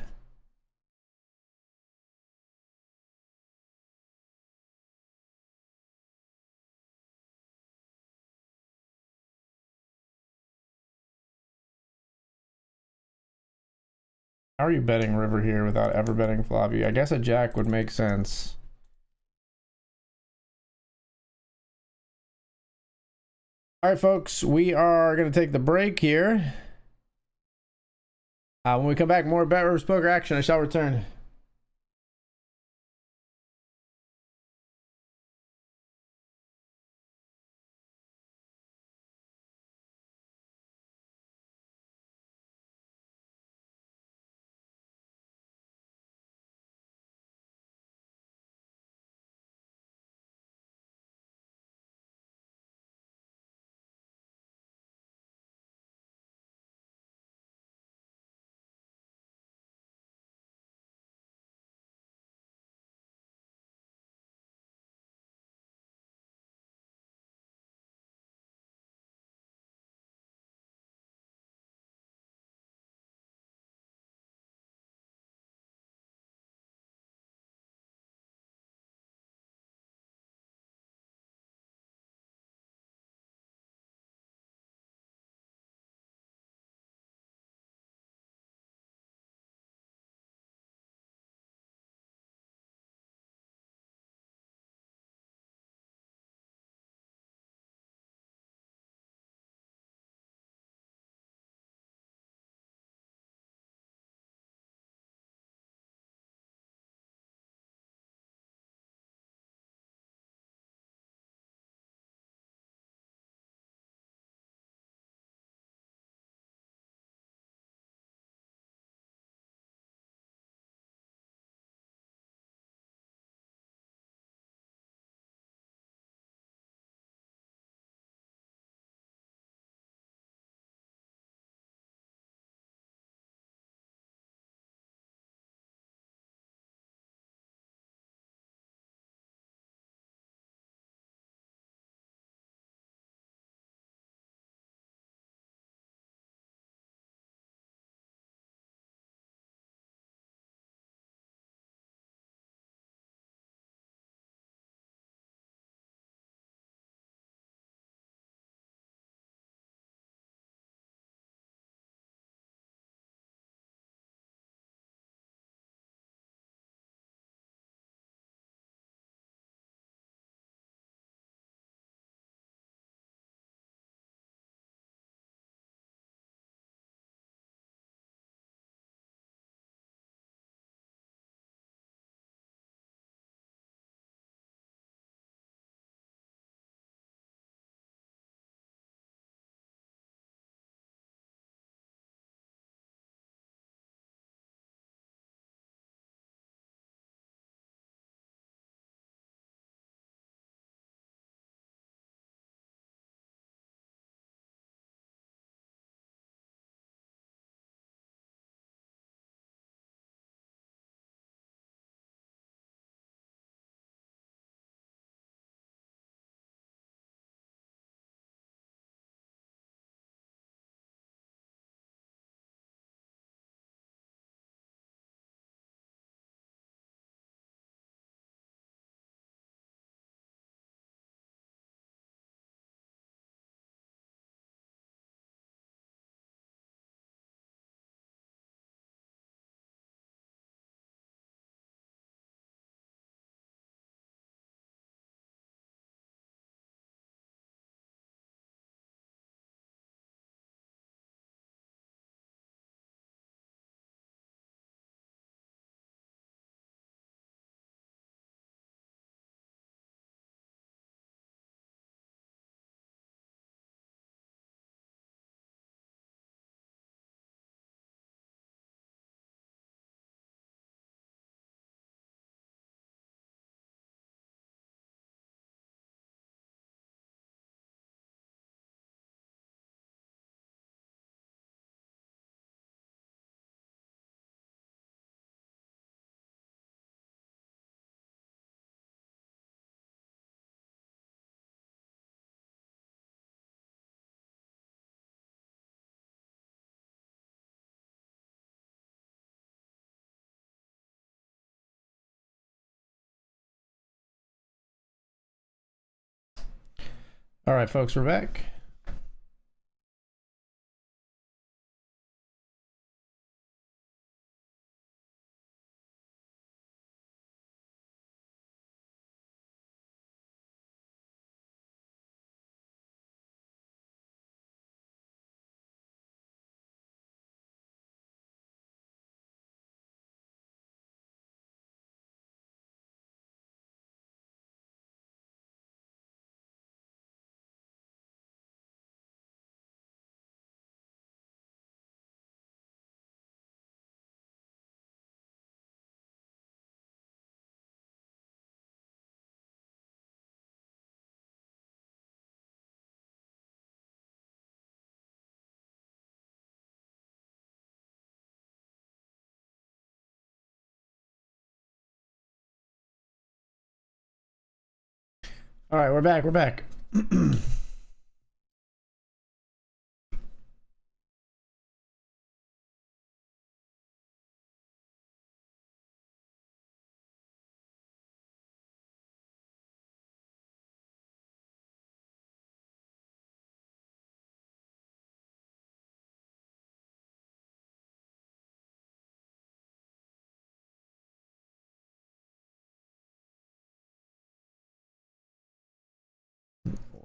How are you betting river here without ever betting floppy? I guess a jack would make sense. All right, folks, we are going to take the break here. When we come back, more BetRivers poker action. I shall return. All right, folks, we're back. All right, we're back. We're back.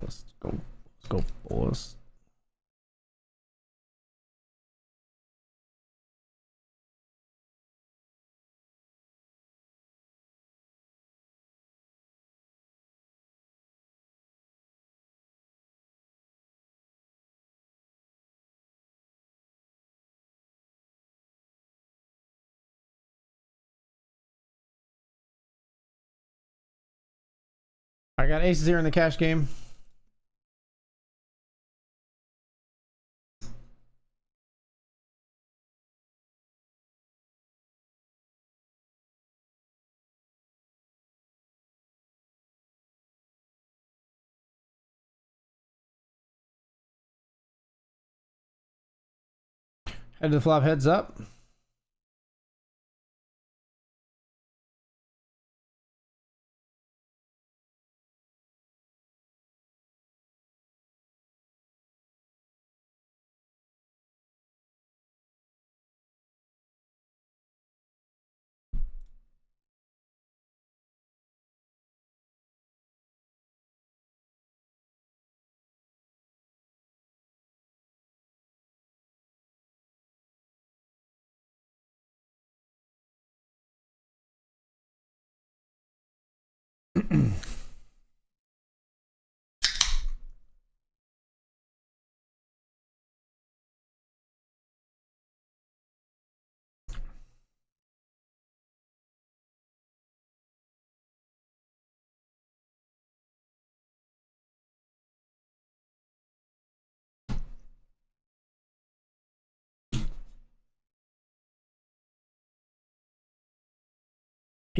Let's go. Let's go, boys. I got aces here in the cash game. Head to the flop, heads up.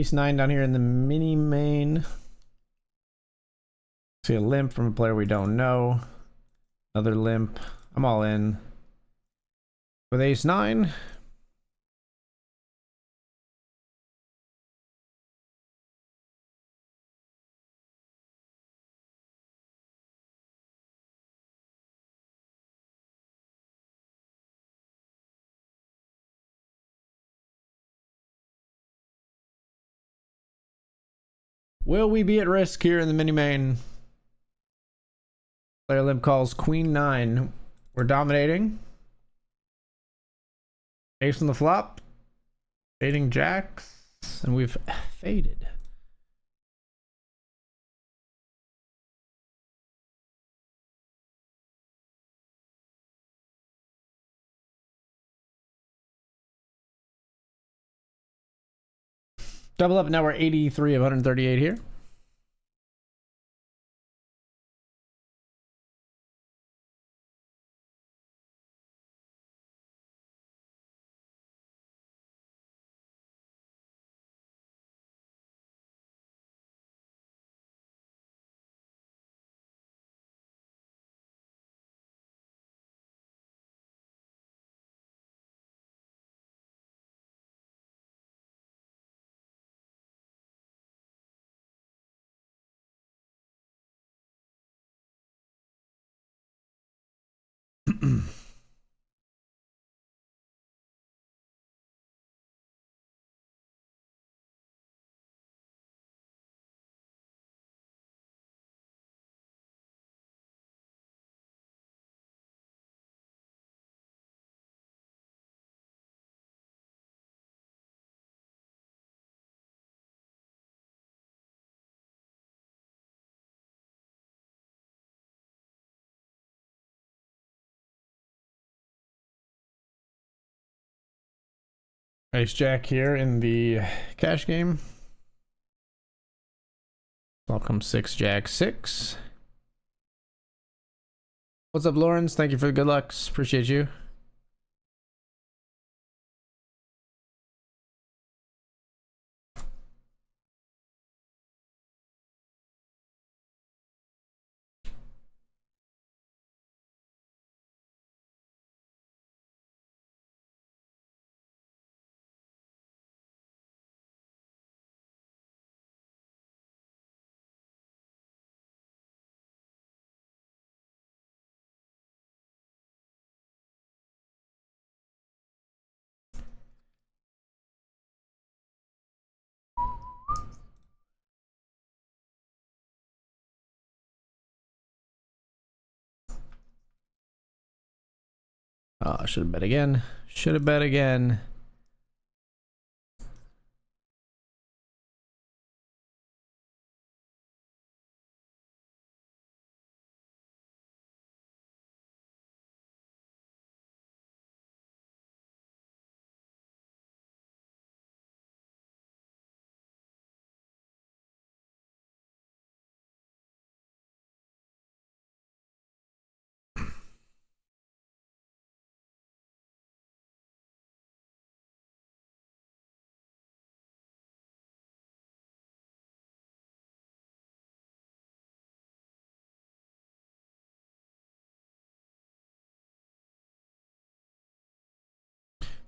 Ace 9 down here in the mini main. See a limp from a player we don't know. Another limp. I'm all in. With ace 9. Will we be at risk here in the mini main? Player limp calls queen 9. We're dominating. Ace on the flop. Fading jacks. And we've faded. Double up, now we're 83 of 138 here. Ace Jack here in the cash game. Welcome 6 Jack 6. What's up, Lawrence? Thank you for the good lucks. Appreciate you. Oh, I should have bet again. Should have bet again.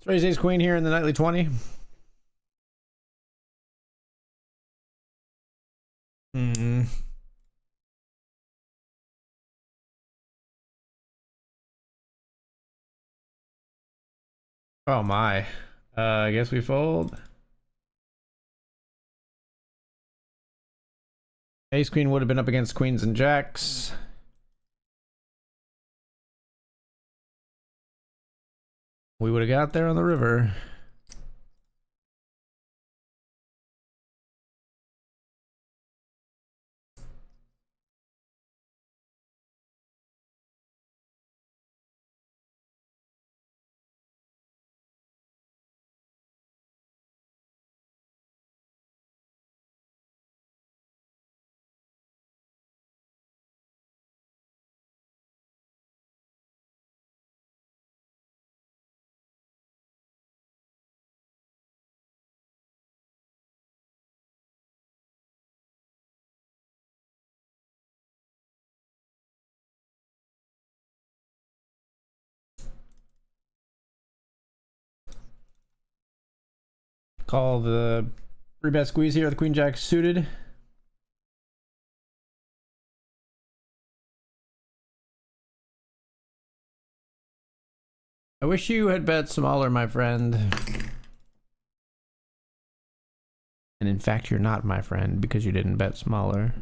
Let's raise ace queen here in the nightly 20. Oh my. I guess we fold. Ace queen would have been up against queens and jacks. We would have got there on the river. Call the 3-bet squeeze here. The queen jack suited. I wish you had bet smaller, my friend. And in fact, you're not my friend because you didn't bet smaller.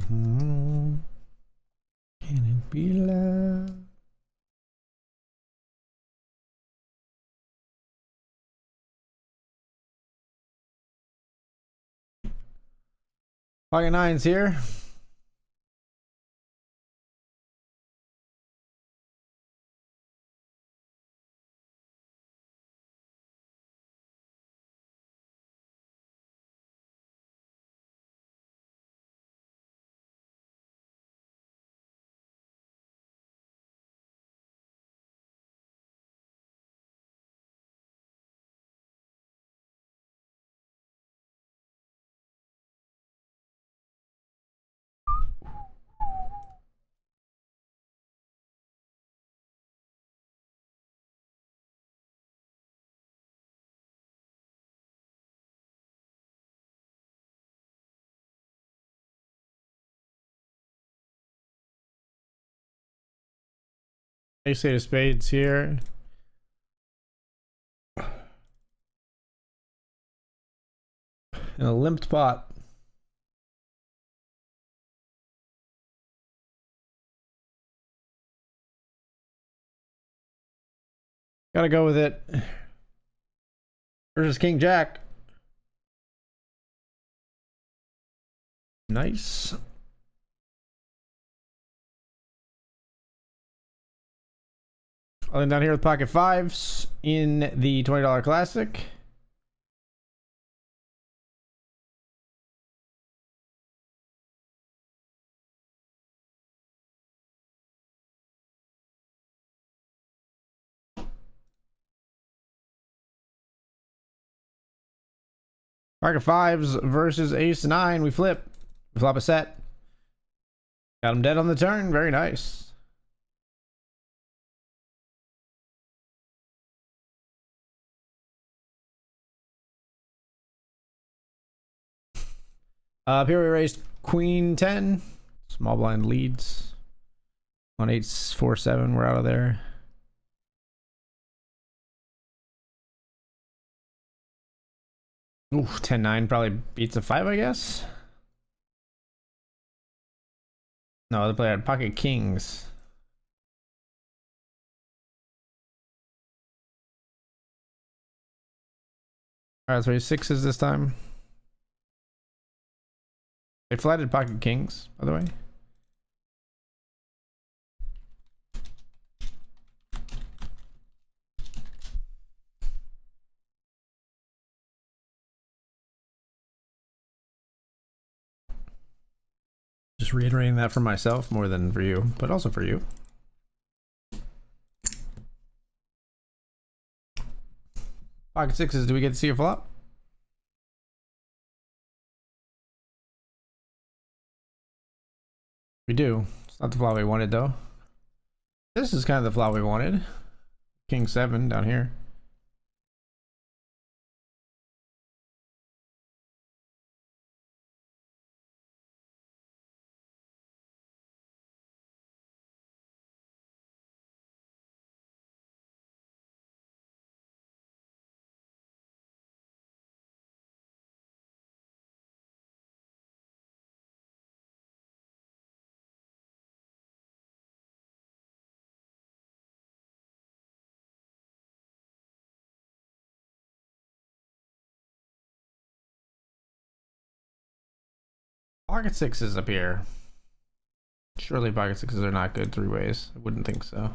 Can it be love? Pocket nines here. Ace of spades here. And a limped pot. Gotta go with it. Versus King Jack. Nice. I'll end down here with pocket fives in the $20 classic. Pocket fives versus ace nine. We flip. We flop a set. Got him dead on the turn. Very nice. Up here we raised queen 10. Small blind leads. 1-8-4-7. We're out of there. Ooh, 10-9 probably beats a 5, I guess. No, they play at pocket kings. Alright, so he's sixes this time. They flatted pocket kings, by the way. Just reiterating that for myself more than for you, but also for you. Pocket sixes, do we get to see a flop? We do. It's not the flop we wanted though. This is kind of the flop we wanted. King 7 down here. Pocket sixes up here. Surely pocket sixes are not good three ways. I wouldn't think so.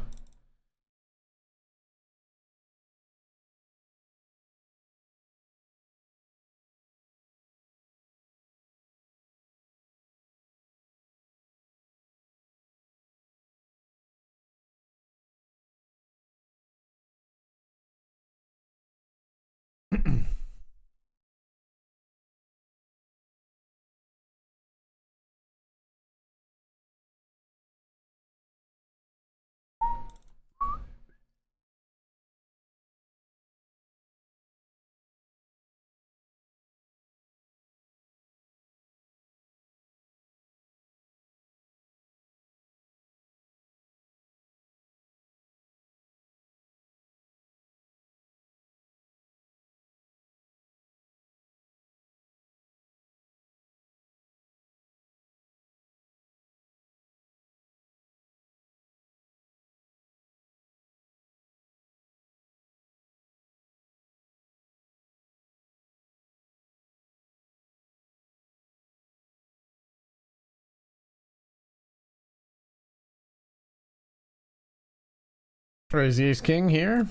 Crazy Ace King here.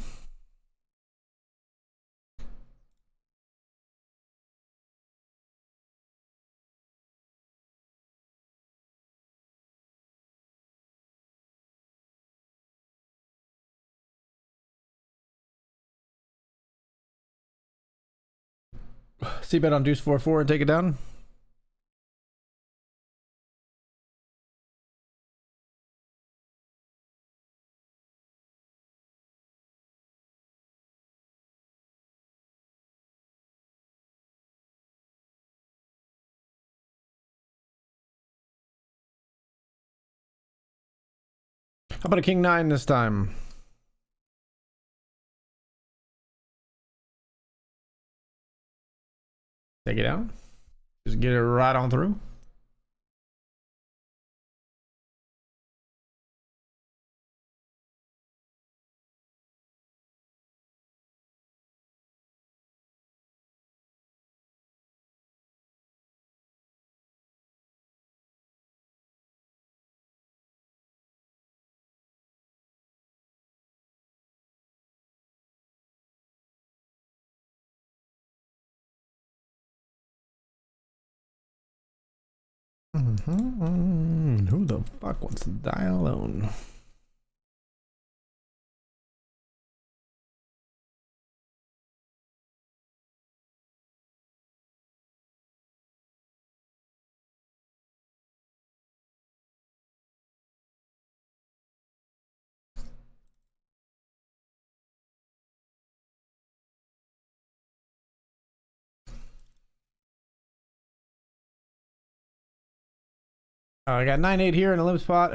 C-bet on deuce 4-4 and take it down. How about a king 9 this time? Take it down. Just get it right on through. Who the fuck wants to die alone? I got 9-8 here in a limp spot.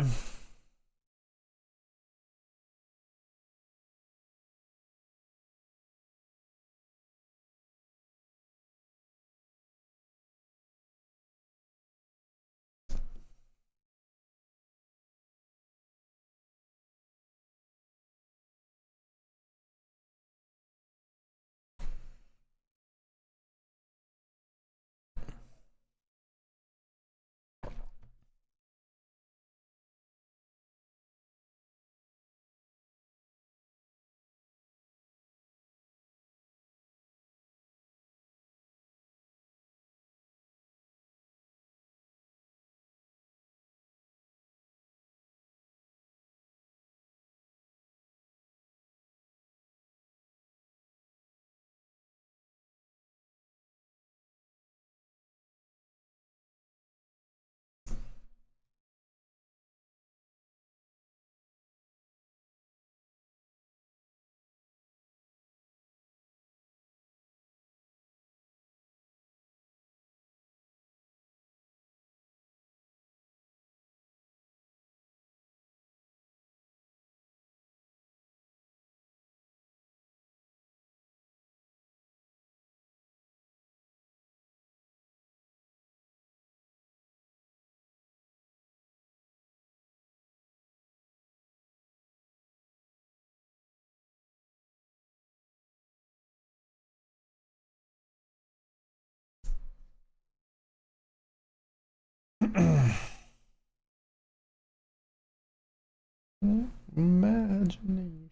Imagination.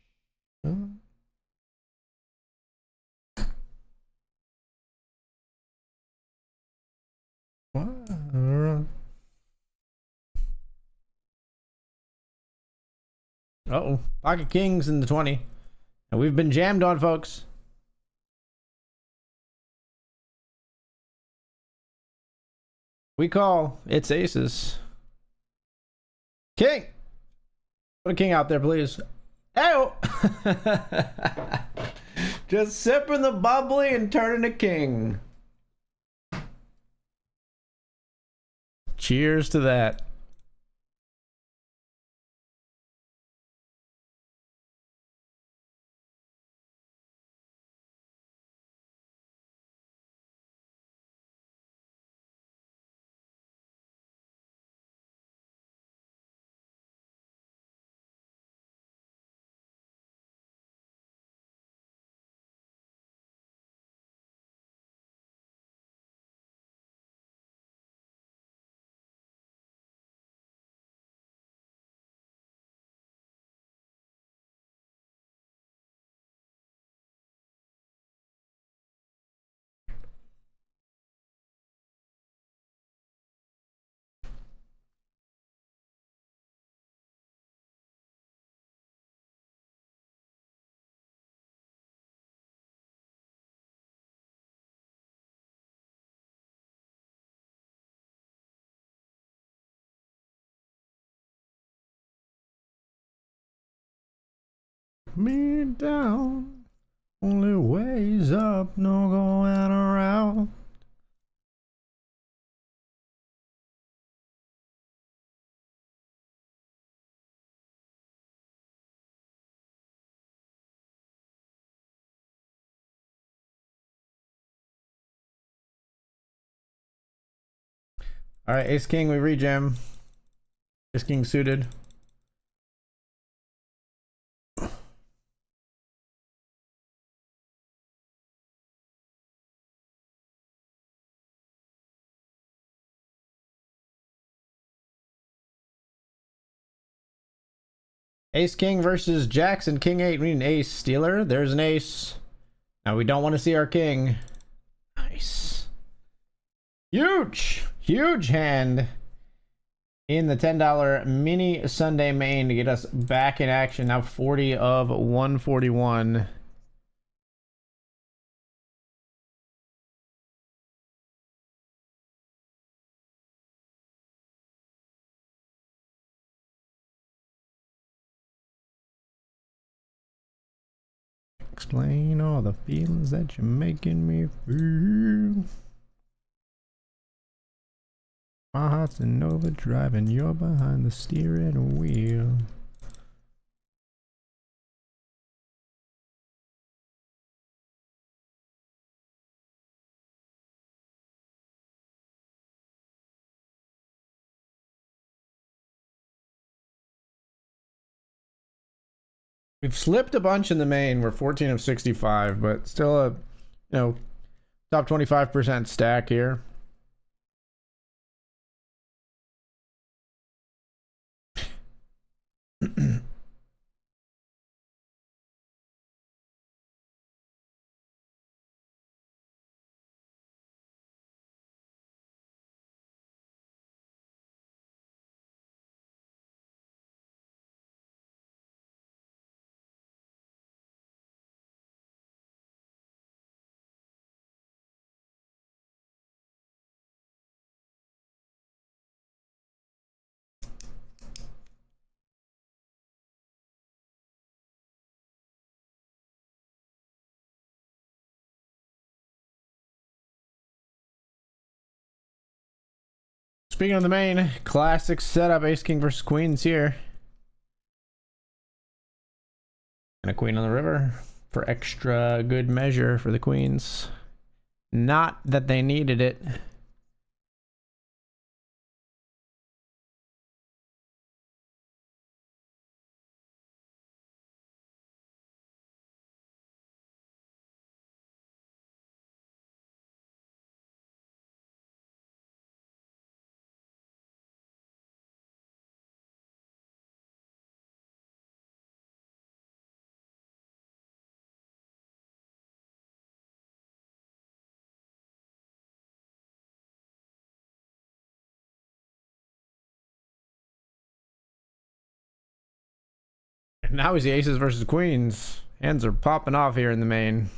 Uh-oh. Pocket kings in the 20. And we've been jammed on, folks. We call. It's aces. King. Put a king out there, please. Ew. Just sipping the bubbly and turning a king. Cheers to that. me down. Only ways up, no going around. All right, Ace King, we rejam. Ace King suited. Ace King versus Jackson. King 8. We need an ace. Stealer. There's an ace. Now we don't want to see our king. Nice. Huge. Huge hand in the $10 mini Sunday main to get us back in action. Now 40 of 141. Explain all the feelings that you're making me feel. My heart's in overdrive and you're behind the steering wheel. We've slipped a bunch in the main. We're 14 of 65, but still a, top 25% stack here. Speaking of the main, classic setup, Ace King versus Queens here. And a queen on the river for extra good measure for the Queens. Not that they needed it. Now we see aces versus queens. Hands are popping off here in the main.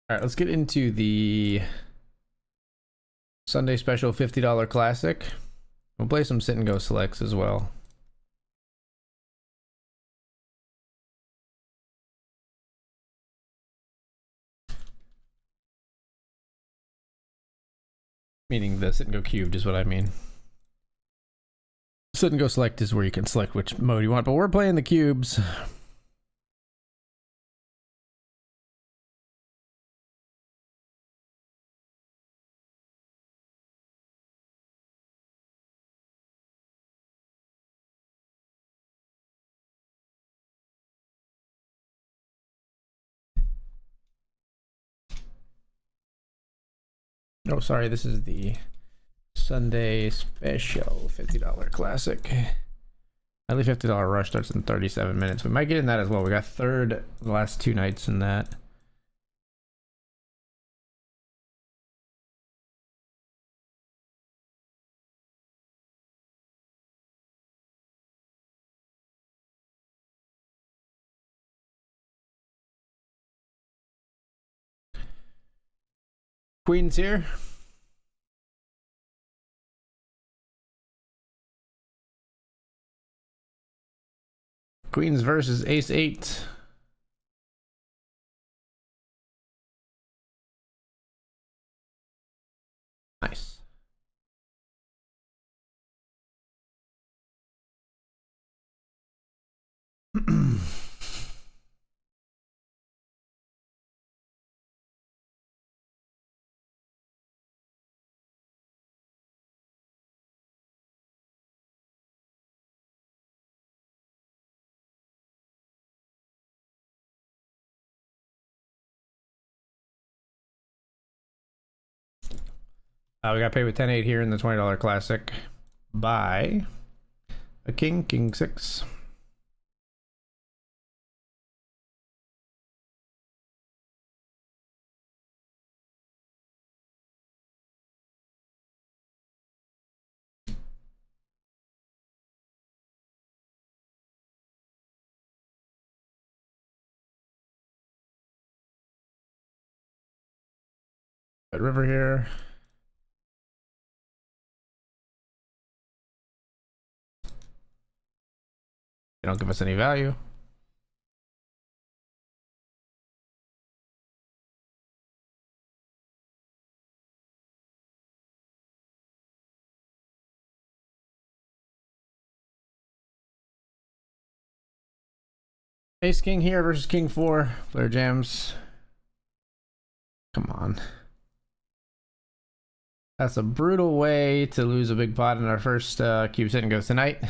All right, let's get into the Sunday special $50 classic. We'll play some sit and go selects as well. Meaning the sit and go cubed is what I mean. Sit and go select is where you can select which mode you want, but we're playing the cubes. Oh, sorry, this is the Sunday special $50 classic. At least $50 rush starts in 37 minutes. We might get in that as well. We got third the last 2 nights in that. Queen's here. Queens versus Ace 8. Nice. We got paid with 10-8 here in the $20 classic by a king 6. River here. They don't give us any value. Ace King here versus King 4. Player jams. Come on. That's a brutal way to lose a big pot in our first cube sit and go tonight.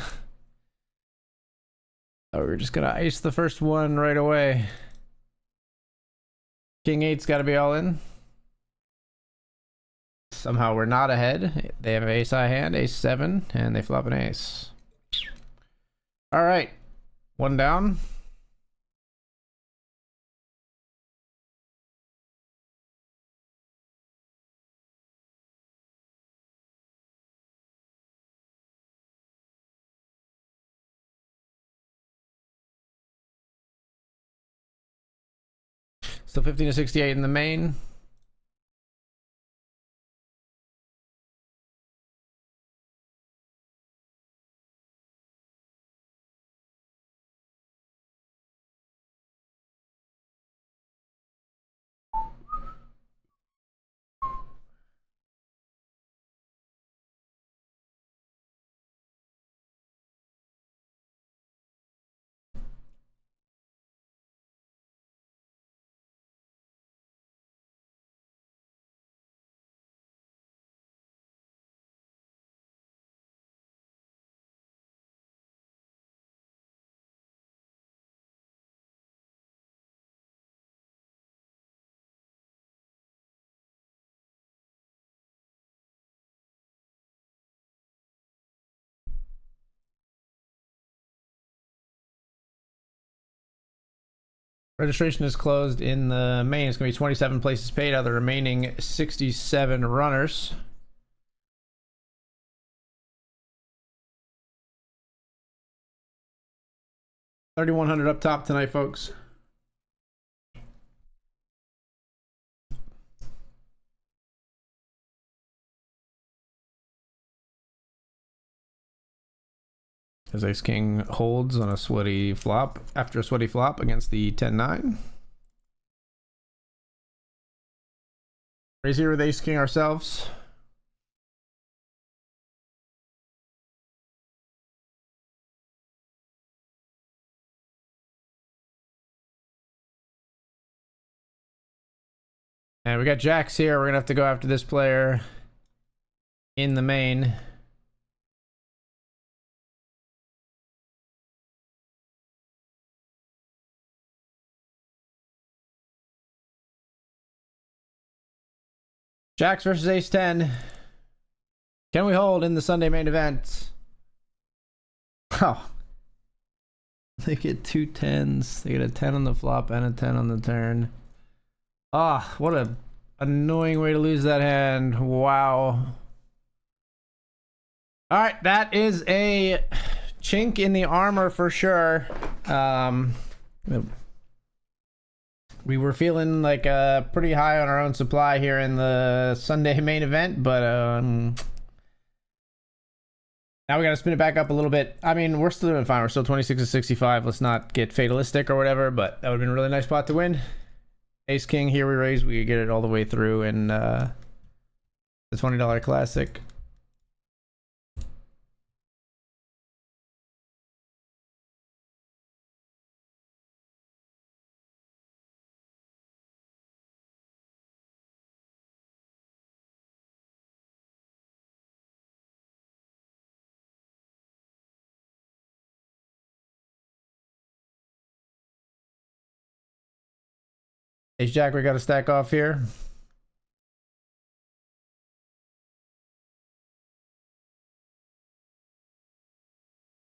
Oh, we're just gonna ice the first one right away. King 8's got to be all in. Somehow we're not ahead. They have an ace high hand, ace 7, and they flop an ace. All right, one down. Still 15 to 68 in the main. Registration is closed in the main. It's going to be 27 places paid out of the remaining 67 runners. $3,100 up top tonight, folks. As Ace King holds on a sweaty flop after a sweaty flop against the 10-9. Raise here with Ace King ourselves. And we got jacks here. We're gonna have to go after this player in the main. Jacks versus ace 10. Can we hold in the Sunday main event? Oh. They get 2 10s. They get a 10 on the flop and a 10 on the turn. Ah, what a annoying way to lose that hand. Wow. All right, that is a chink in the armor for sure. We were feeling like pretty high on our own supply here in the Sunday main event, but now we got to spin it back up a little bit. I mean, we're still doing fine. We're still 26 to 65. Let's not get fatalistic or whatever, but that would have been a really nice spot to win. Ace King, here we raise. We get it all the way through in the $20 classic. Ace Jack, we got to stack off here.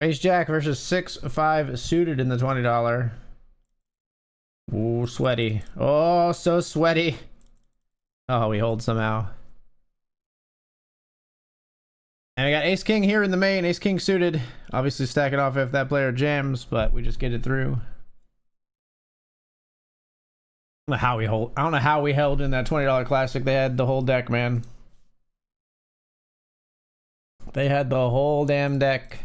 Ace Jack versus 6-5 suited in the $20. Ooh, sweaty. Oh, so sweaty. Oh, we hold somehow. And we got Ace King here in the main. Ace King suited. Obviously stacking off if that player jams, but we just get it through. I don't know how we hold. I don't know how we held in that $20 classic. They had the whole deck, man. They had the whole damn deck.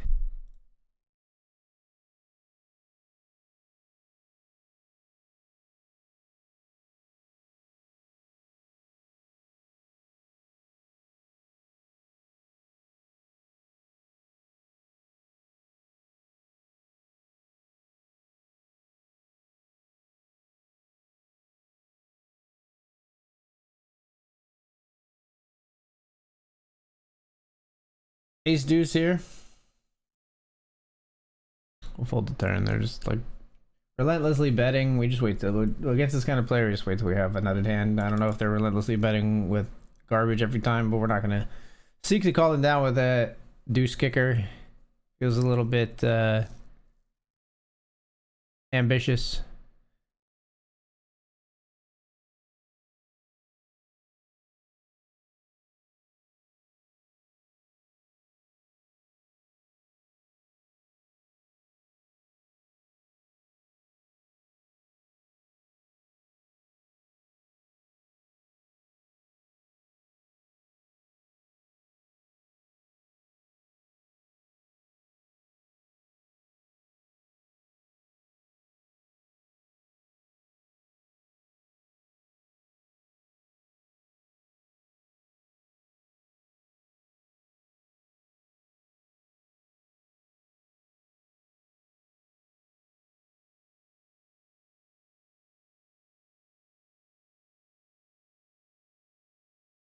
Ace deuce here. We'll fold the turn. They're just like relentlessly betting. We just wait till against this kind of player. We just wait till we have a nutted hand. I don't know if they're relentlessly betting with garbage every time, but we're not gonna seek to call them down with a deuce kicker. Feels a little bit ambitious.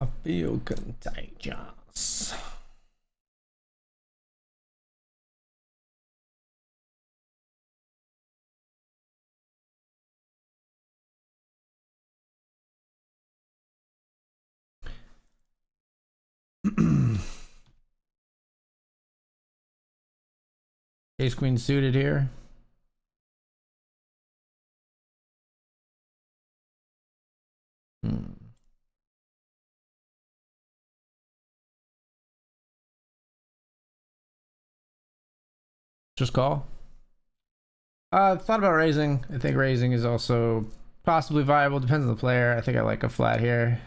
I feel contagious. Ace queen suited here. Just call. Thought about raising. I think raising is also possibly viable. Depends on the player. I think I like a flat here.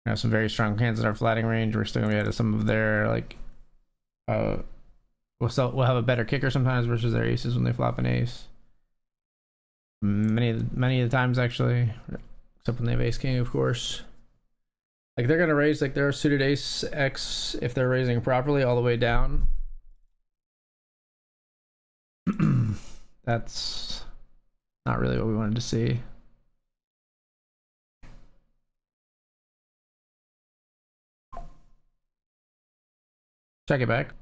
We have some very strong hands in our flatting range. We're still gonna be at some of their like. We'll have a better kicker sometimes versus their aces when they flop an ace. Many of the times actually, except when they have ace king, of course. Like they're gonna raise like their suited ace X if they're raising properly all the way down. That's not really what we wanted to see. Check it back.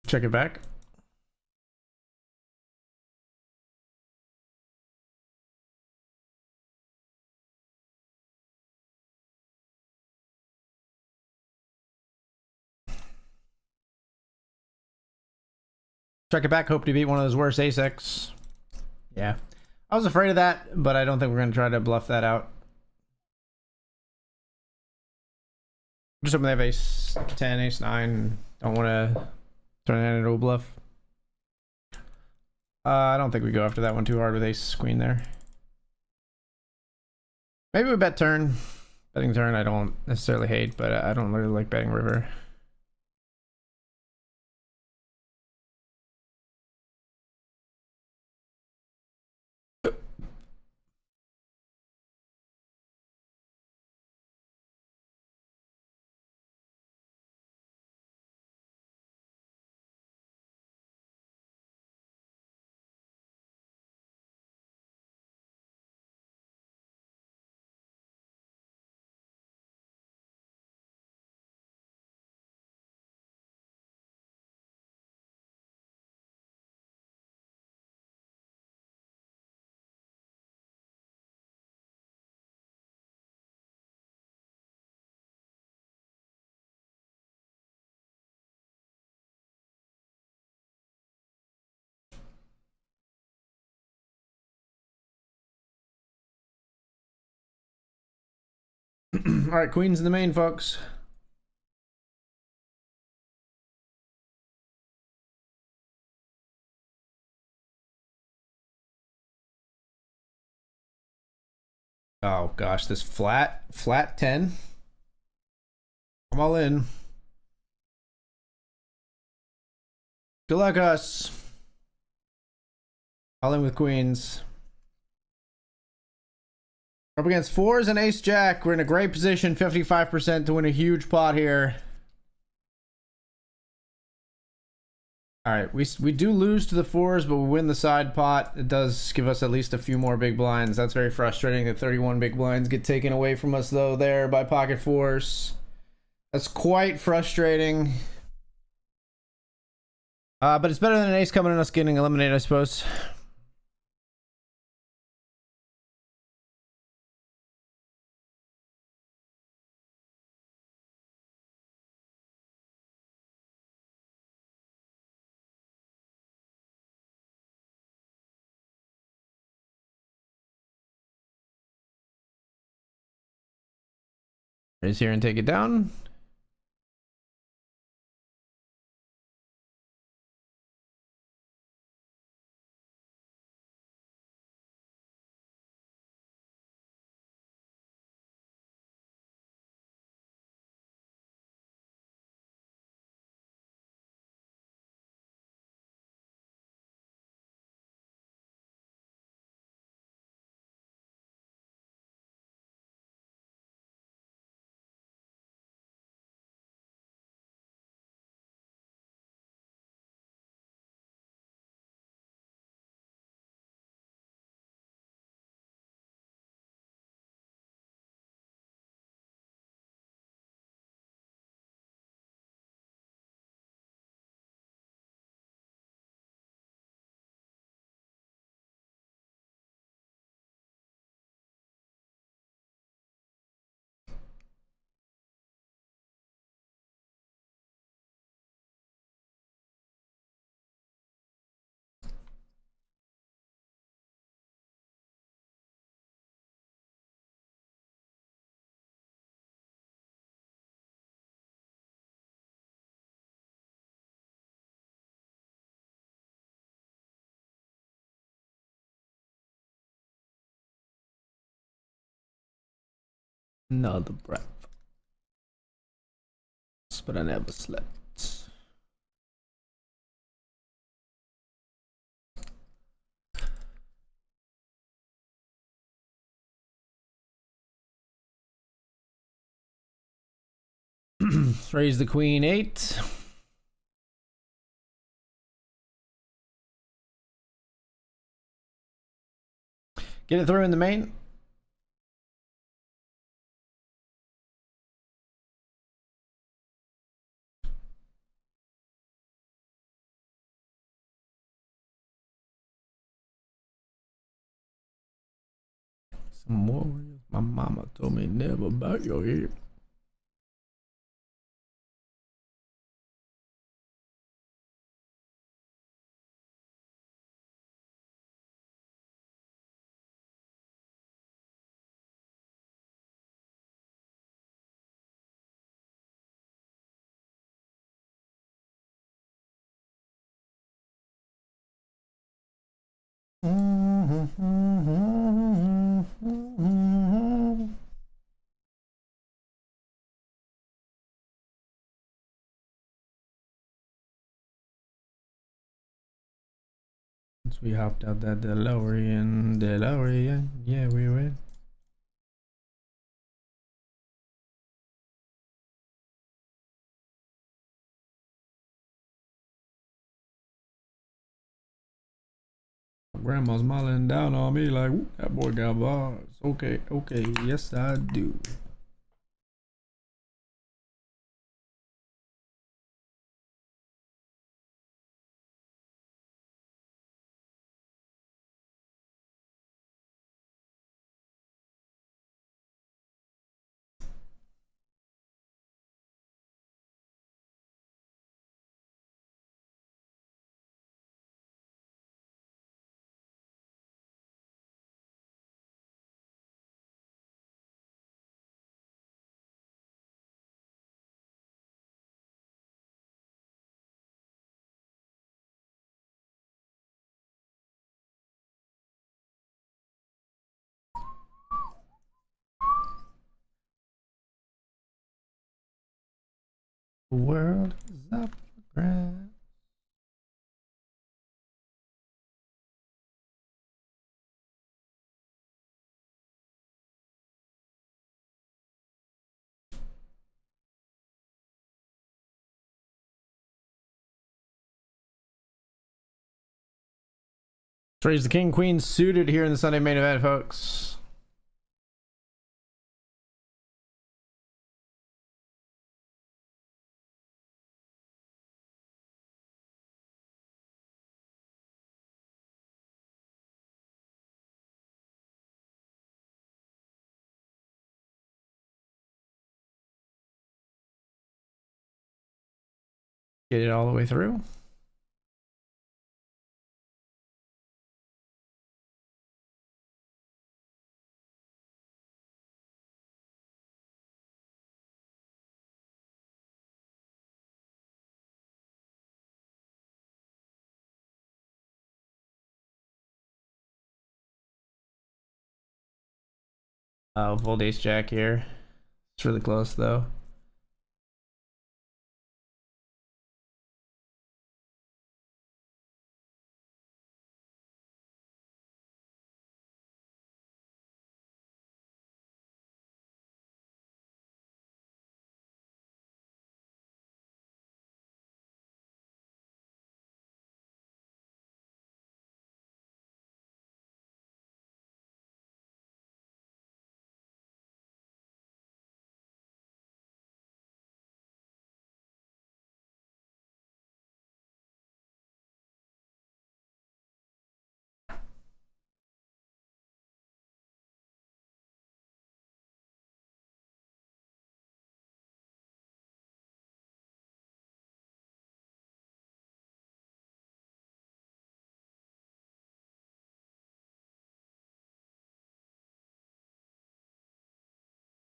Check it back. Check it back. Hope to beat one of those worst ASICs. Yeah. I was afraid of that, but I don't think we're going to try to bluff that out. Just hoping they have ace 10, ace 9. Don't want to turn that into a bluff. I don't think we go after that one too hard with ace queen there. Maybe we bet turn. Betting turn I don't necessarily hate, but I don't really like betting river. All right, queen's in the main, folks. Oh gosh, this flat 10. I'm all in. Good luck, us. All in with queens. Up against fours and ace jack. We're in a great position, 55% to win a huge pot here. All right, we do lose to the fours, but we win the side pot. It does give us at least a few more big blinds. That's very frustrating that 31 big blinds get taken away from us, though, there by pocket fours. That's quite frustrating. But it's better than an ace coming and us getting eliminated, I suppose. Raise here and take it down. Another breath. But I never slept. Let's raise the queen 8. Get it through in the main. Some warriors. My mama told me never bow your head. Once we hopped out that DeLorean, yeah, we win. Grandma's smiling down on me like, that boy got bars. Okay, okay, yes I do. The world is up for grabs. Raise the king queen suited here in the Sunday main event, folks. Get it all the way through. Full ace jack here. It's really close though.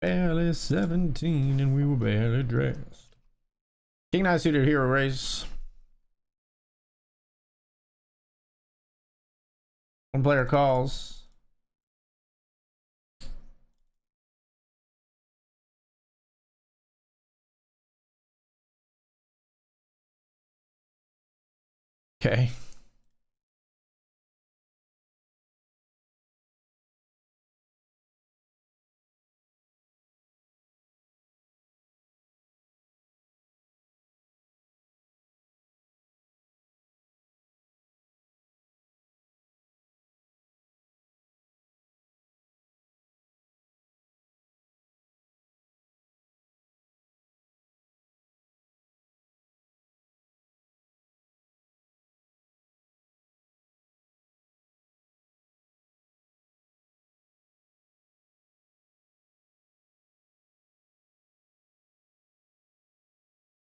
Barely 17 and we were barely dressed. King 9 suited hero raise. One player calls. Okay.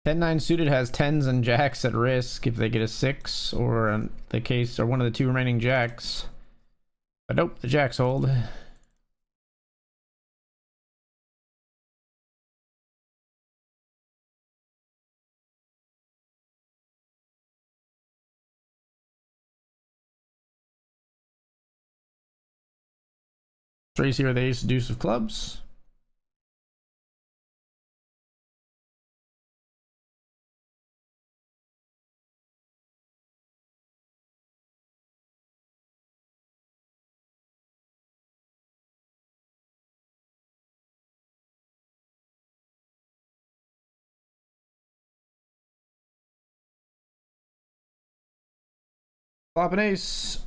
10-9 suited has tens and jacks at risk if they get a 6 or the case or one of the 2 remaining jacks. But nope, the jacks hold. Raise here with the ace deuce of clubs. Flop an ace.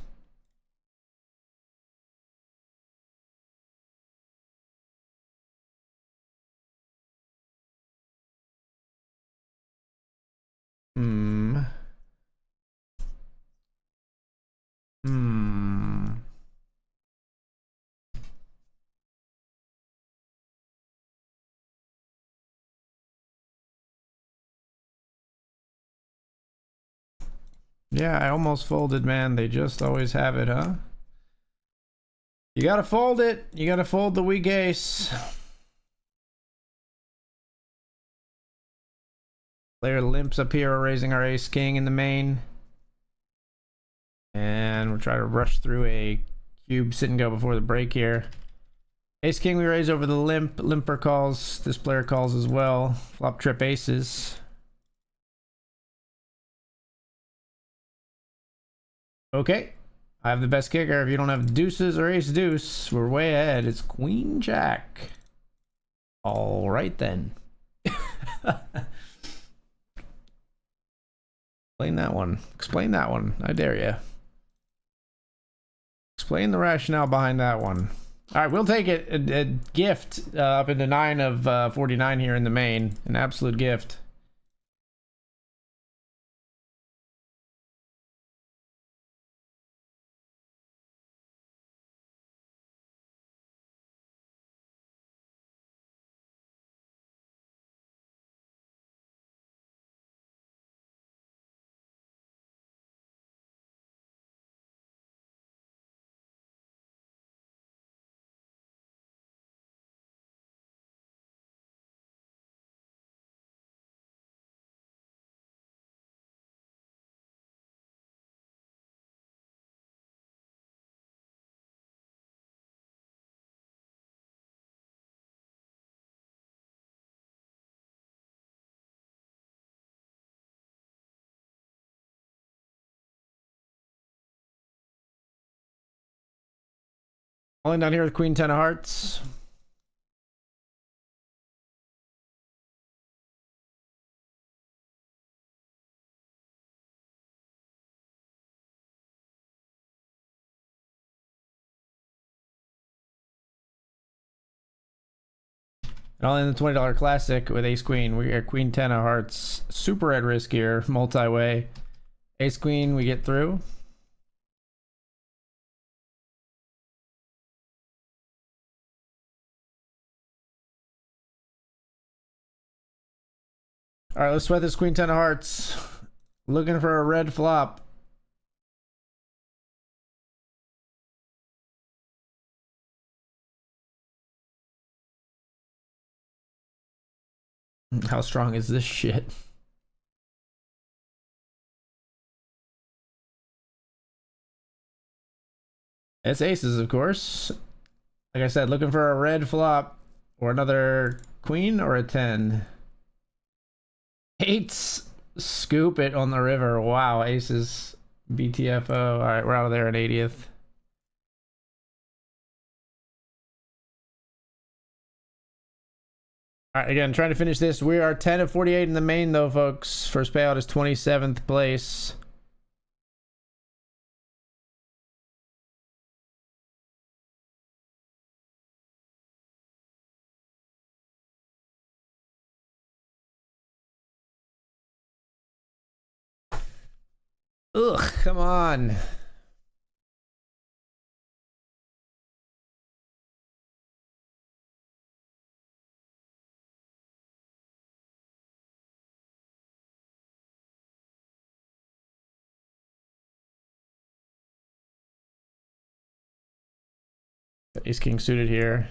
Yeah, I almost folded, man. They just always have it, huh? You gotta fold it. You gotta fold the weak ace. Player limps up here, raising our ace king in the main. And we'll try to rush through a cube sit and go before the break here. Ace king we raise over the limp. Limper calls. This player calls as well. Flop trip aces. Okay. I have the best kicker. If you don't have deuces or ace deuce, we're way ahead. It's queen jack. All right then. Explain that one. Explain that one. I dare you. Explain the rationale behind that one. All right, we'll take it. A gift up into 9 of 49 here in the main. An absolute gift. Falling down here with queen 10 of hearts. And all in the $20 classic with ace queen. We are queen 10 of hearts. Super at risk here. Multi-way. Ace queen, we get through. All right, let's sweat this queen 10 of hearts. Looking for a red flop. How strong is this shit? It's aces, of course. Like I said, looking for a red flop or another queen or a 10. Eights, scoop it on the river. Wow, aces, BTFO. All right, we're out of there at 80th. All right, again, trying to finish this. We are 10 of 48 in the main, though, folks. First payout is 27th place. Ugh, come on. Ace king suited here.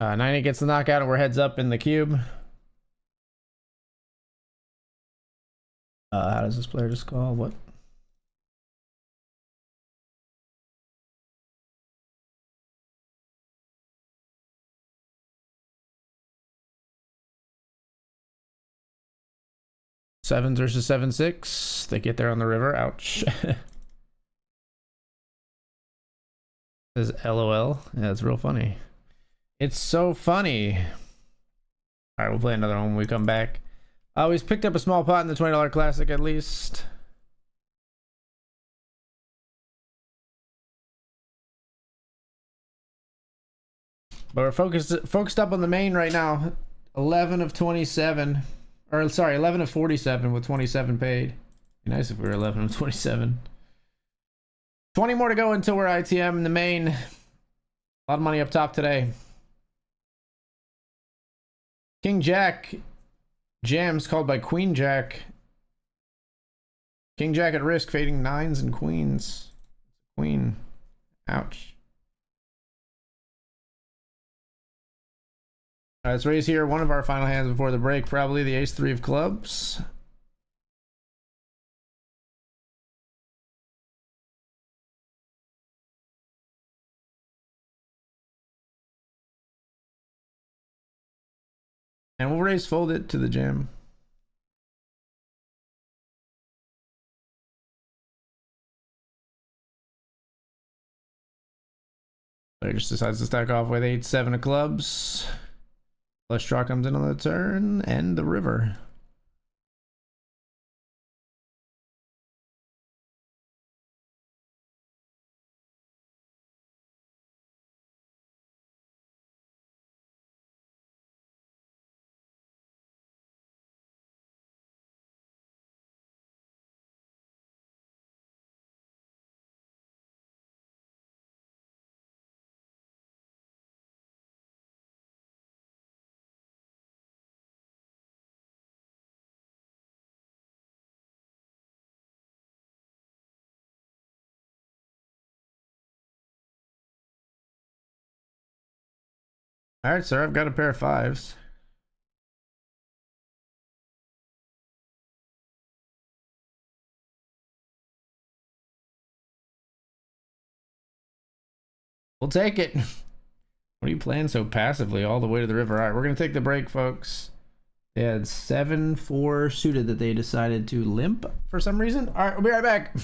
9-8 gets the knockout, and we're heads up in the cube. How does this player just call? What? Sevens versus 7-6. They get there on the river. Ouch. Says LOL. Yeah, it's real funny. It's so funny. All right, we'll play another one when we come back. He's picked up a small pot in the $20 classic at least. But we're focused up on the main right now. 11 of 27. Or sorry, 11 of 47 with 27 paid. Be nice if we were 11 of 27. 20 more to go until we're ITM in the main. A lot of money up top today. King Jack jams called by Queen Jack. King Jack at risk, fading 9s and queens. Queen. Ouch. All right, let's raise here one of our final hands before the break. Probably the ace-3 of clubs. And we'll raise fold it to the jam. Player just decides to stack off with 8-7 of clubs. Flush draw comes in on the turn, and the river. All right, sir, I've got a pair of 5s. We'll take it. What are you playing so passively all the way to the river? All right, we're going to take the break, folks. They had 7-4 suited that they decided to limp for some reason. All right, we'll be right back.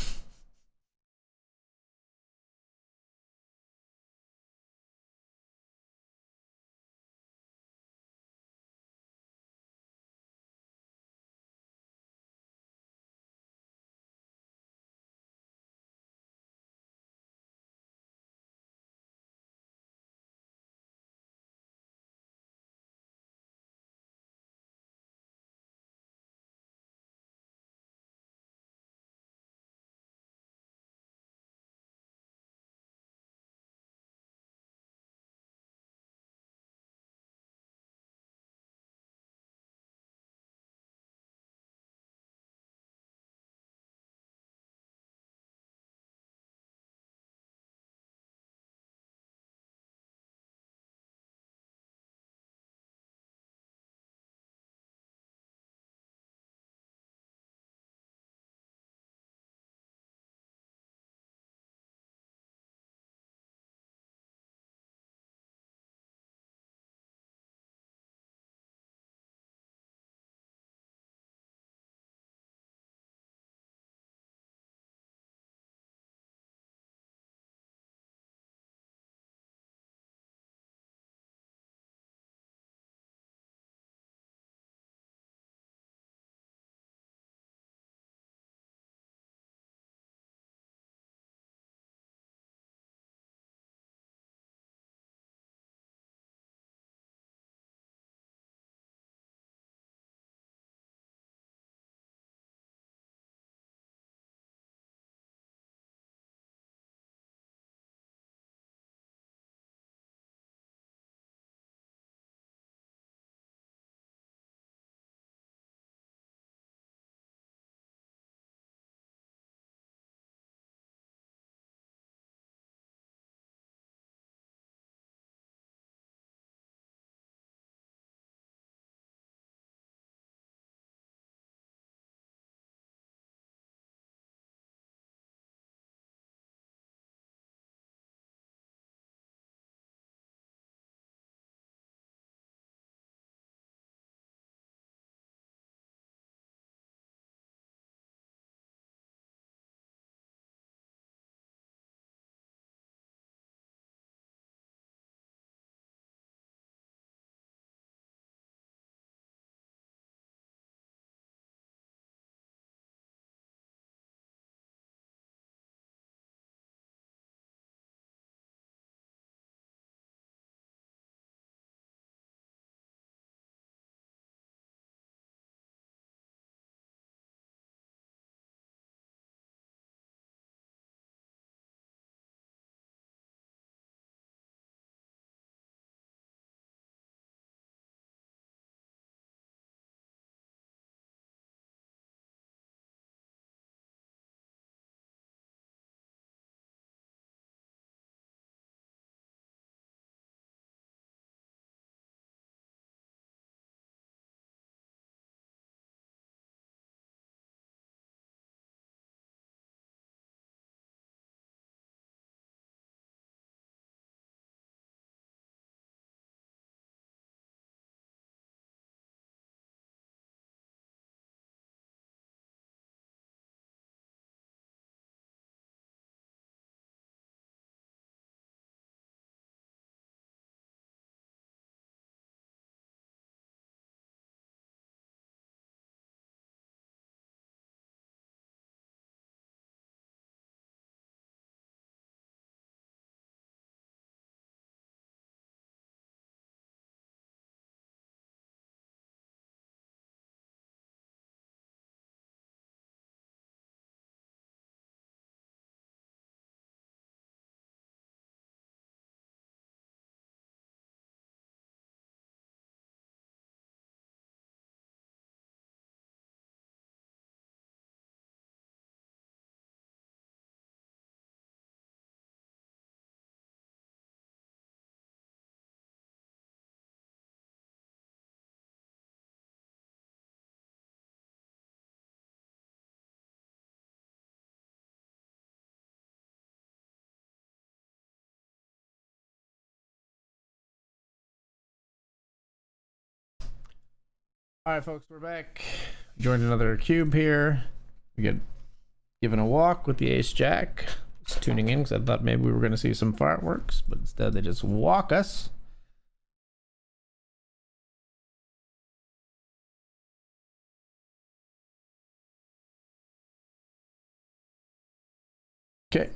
All right, folks, we're back. Joined another cube here. We get given a walk with the ace jack. Just tuning in because I thought maybe we were going to see some fireworks, but instead they just walk us. Okay.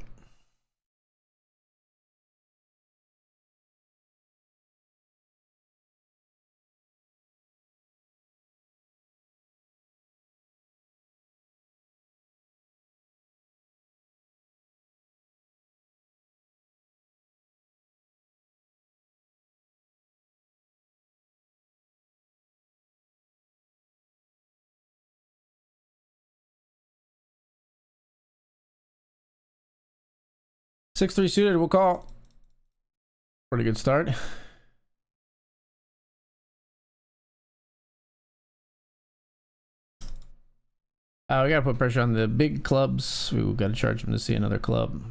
Six three suited, we'll call. Pretty good start. We gotta put pressure on the big clubs. We gotta charge them to see another club.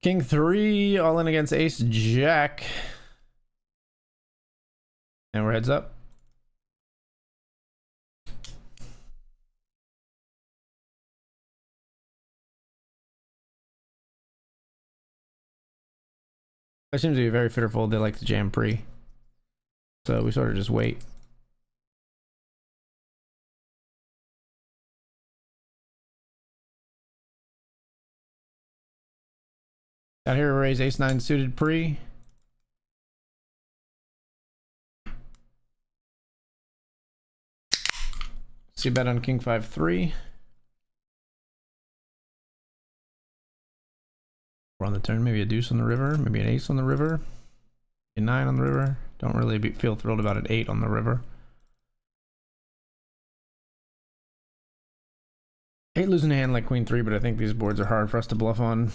King 3, all in against ace jack. And we're heads up. That seems to be very fitterful. They like to jam pre. So we sort of just wait. Down here we raise ace 9 suited pre. See bet on king 5 3. We're on the turn, maybe a deuce on the river, maybe an ace on the river, a 9 on the river. Don't really feel thrilled about an 8 on the river. 8 losing a hand like queen 3, but I think these boards are hard for us to bluff on.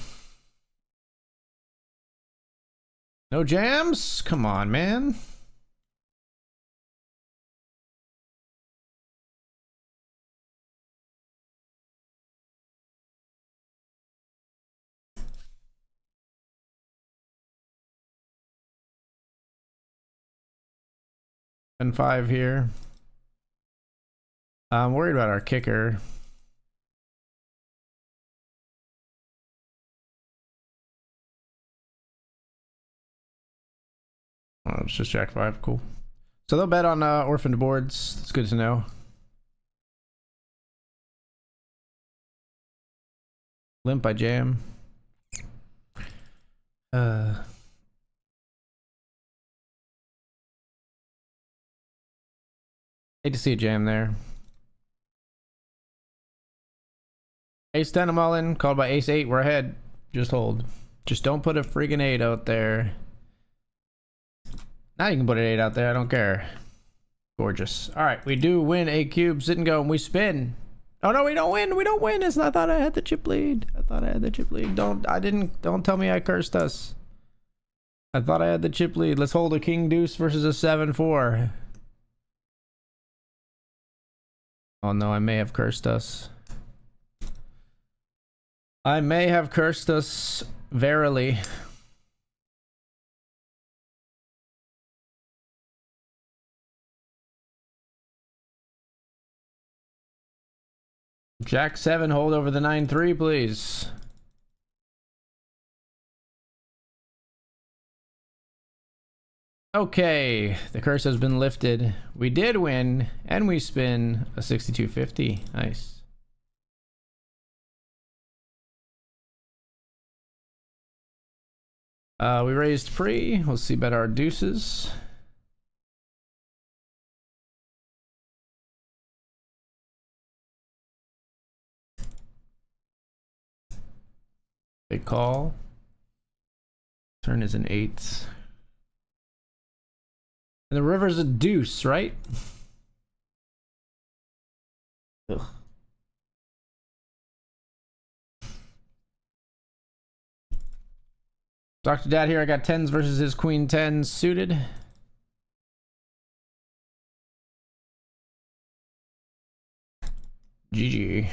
No jams? Come on, man. And 5 here. I'm worried about our kicker. Oh, it's just jack 5, cool. So they'll bet on orphaned boards. It's good to know. Limp by jam. Hate to see a jam there. Ace 10, I'm all in. Called by ace 8, we're ahead. Just hold. Just don't put a friggin' 8 out there. Now you can put an 8 out there, I don't care. Gorgeous. Alright, we do win a cube. Sit and go, and we spin. Oh no, we don't win. We don't win. I thought I had the chip lead. I thought I had the chip lead. Don't tell me I cursed us. I thought I had the chip lead. Let's hold a king deuce versus a 7-4. Oh no, I may have cursed us. I may have cursed us, verily. Jack 7, hold over the 9-3, please. Okay, the curse has been lifted. We did win, and we spin a 6250. Nice. We raised pre. We'll see bet our deuces. They call. Turn is an 8. And the river's a deuce, right? Ugh. Dr. Dad here, I got 10s versus his queen 10 suited. GG.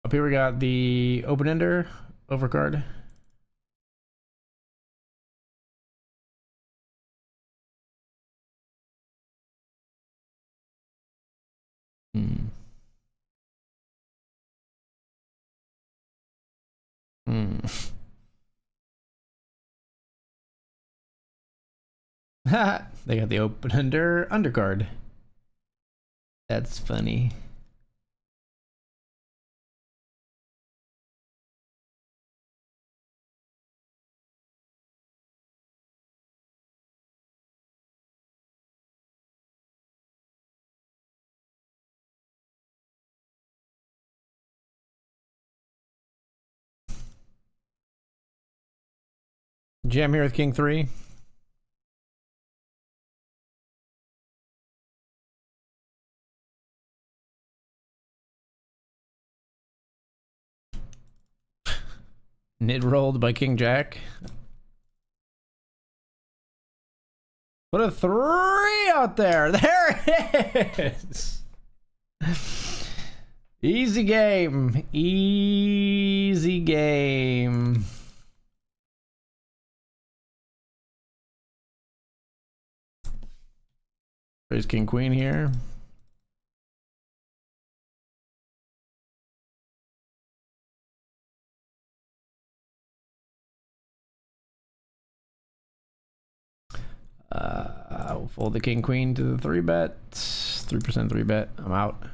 Up here we got the open-ender overcard. Hmm. They got the open-ender undercard. That's funny. Jam here with King 3. Nid rolled by King Jack. Put a 3 out there. There it is. Easy game. Easy game. There's King Queen here. We'll fold the King Queen to the 3-bet. 3% 3-bet. I'm out.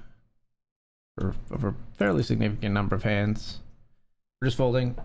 For a fairly significant number of hands. We're just folding.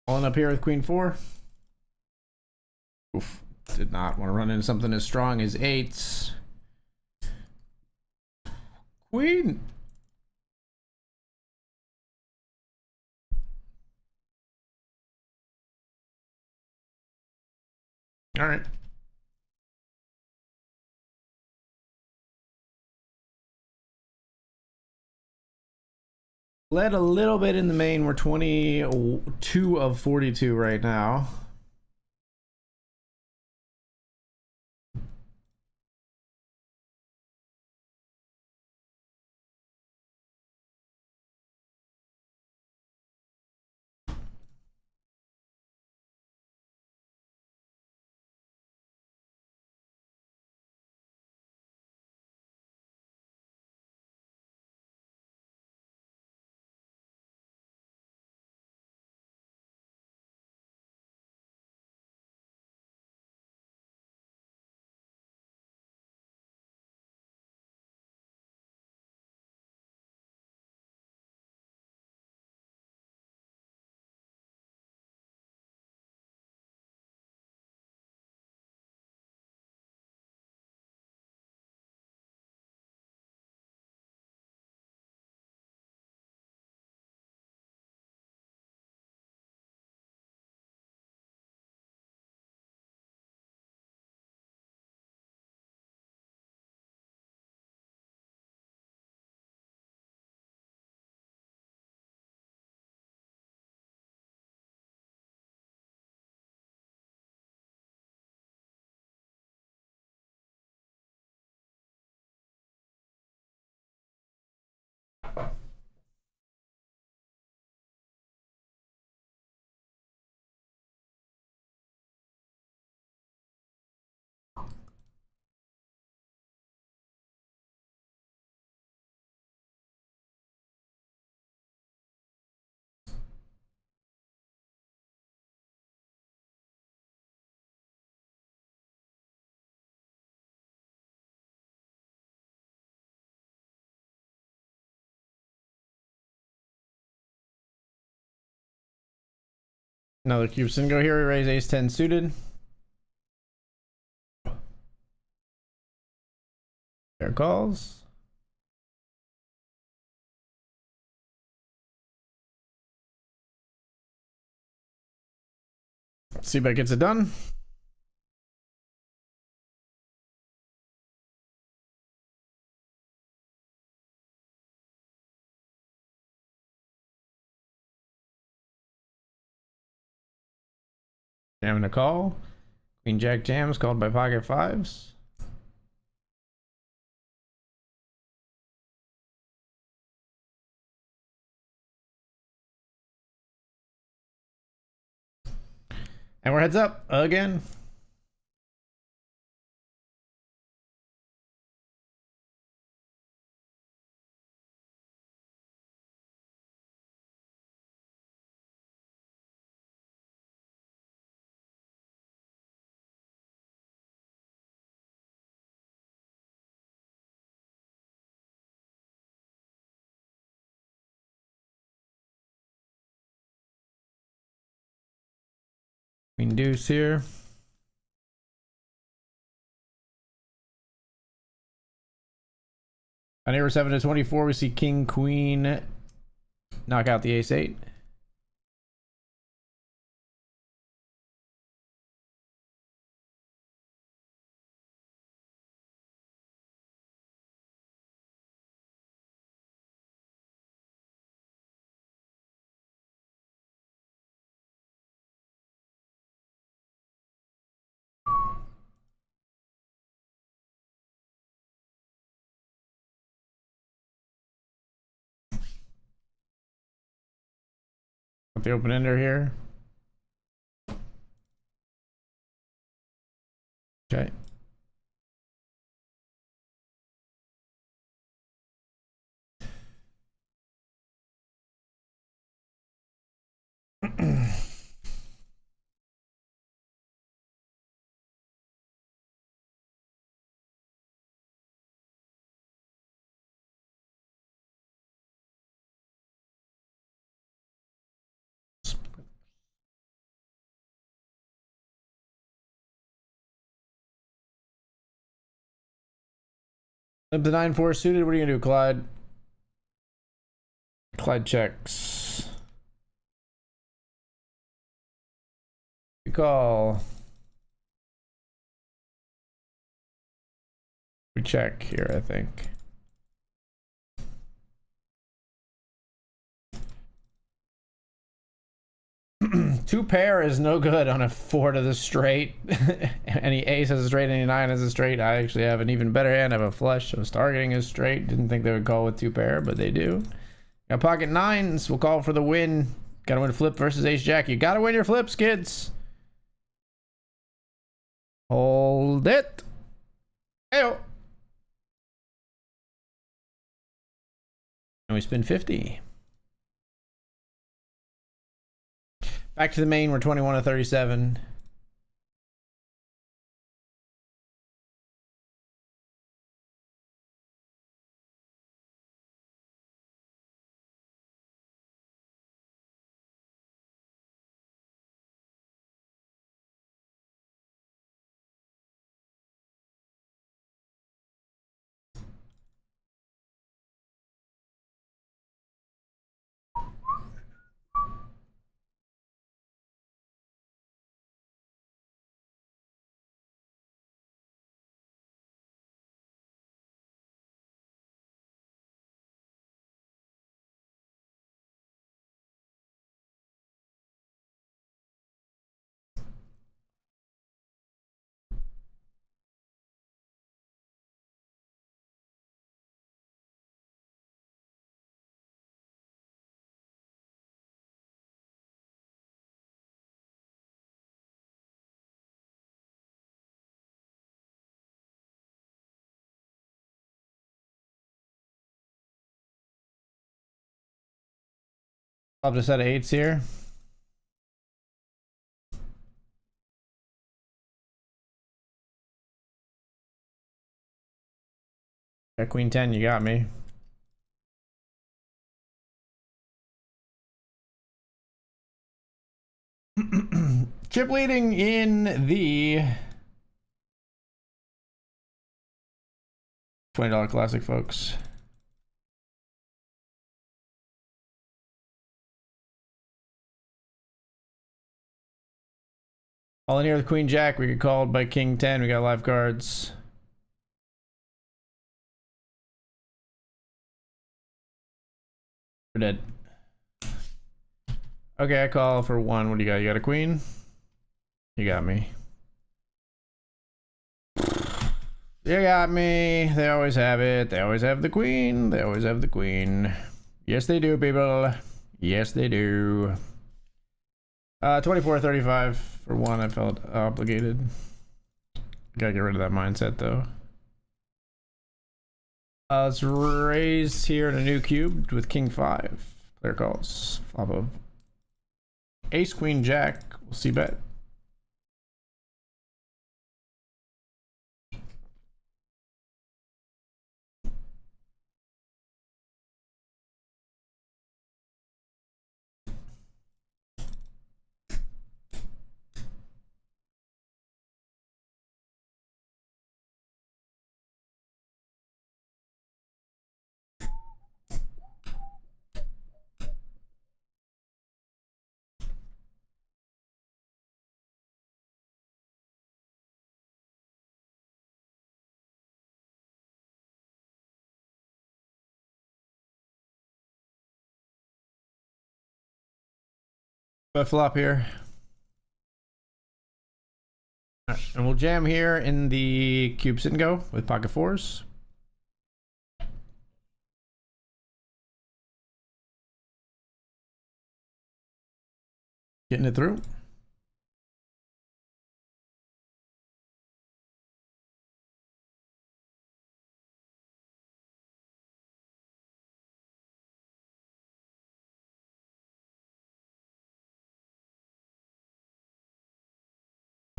Calling up here with Queen 4. Oof. Did not want to run into something as strong as 8s. Queen. All right. Led a little bit in the main. We're 22 of 42 right now. Another cube single here. We raise ace 10 suited. Fair calls. C-bet gets it done. Jamming a call. Queen Jack jams called by pocket fives. And we're heads up again. Queen deuce here. On neighbor 7 to 24, we see king, queen, knock out the ace 8. The open ender here. Okay. Limp the 9-4 suited. What are you gonna do, Clyde? Clyde checks. You call. We check here, I think. Two pair is no good on a 4 to the straight. Any ace has a straight, any 9 has a straight. I actually have an even better hand. I have a flush. I was targeting a straight. Didn't think they would call with two pair, but they do. Got pocket 9s. We'll call for the win. Gotta win flip versus ace jack. You gotta win your flips, kids. Hold it. Heyo. And we spin 50. Back to the main, we're 21 to 37. I'll just set of 8s here. Got queen 10, you got me. Chip leading in the $20 classic, folks. All in here with Queen Jack. We get called by King 10. We got live cards. We're dead. Okay, I call for 1. What do you got? You got a queen? You got me. You got me. They always have it. They always have the queen. They always have the queen. Yes, they do, people. Yes, they do. 24.35 for 1. I felt obligated. Gotta get rid of that mindset, though. Let's raise here in a new cube with King 5. Player calls. Flop of Ace, Queen, Jack. We'll see bet. Flop here. Right, and we'll jam here in the cube sit and go with pocket 4s. Getting it through.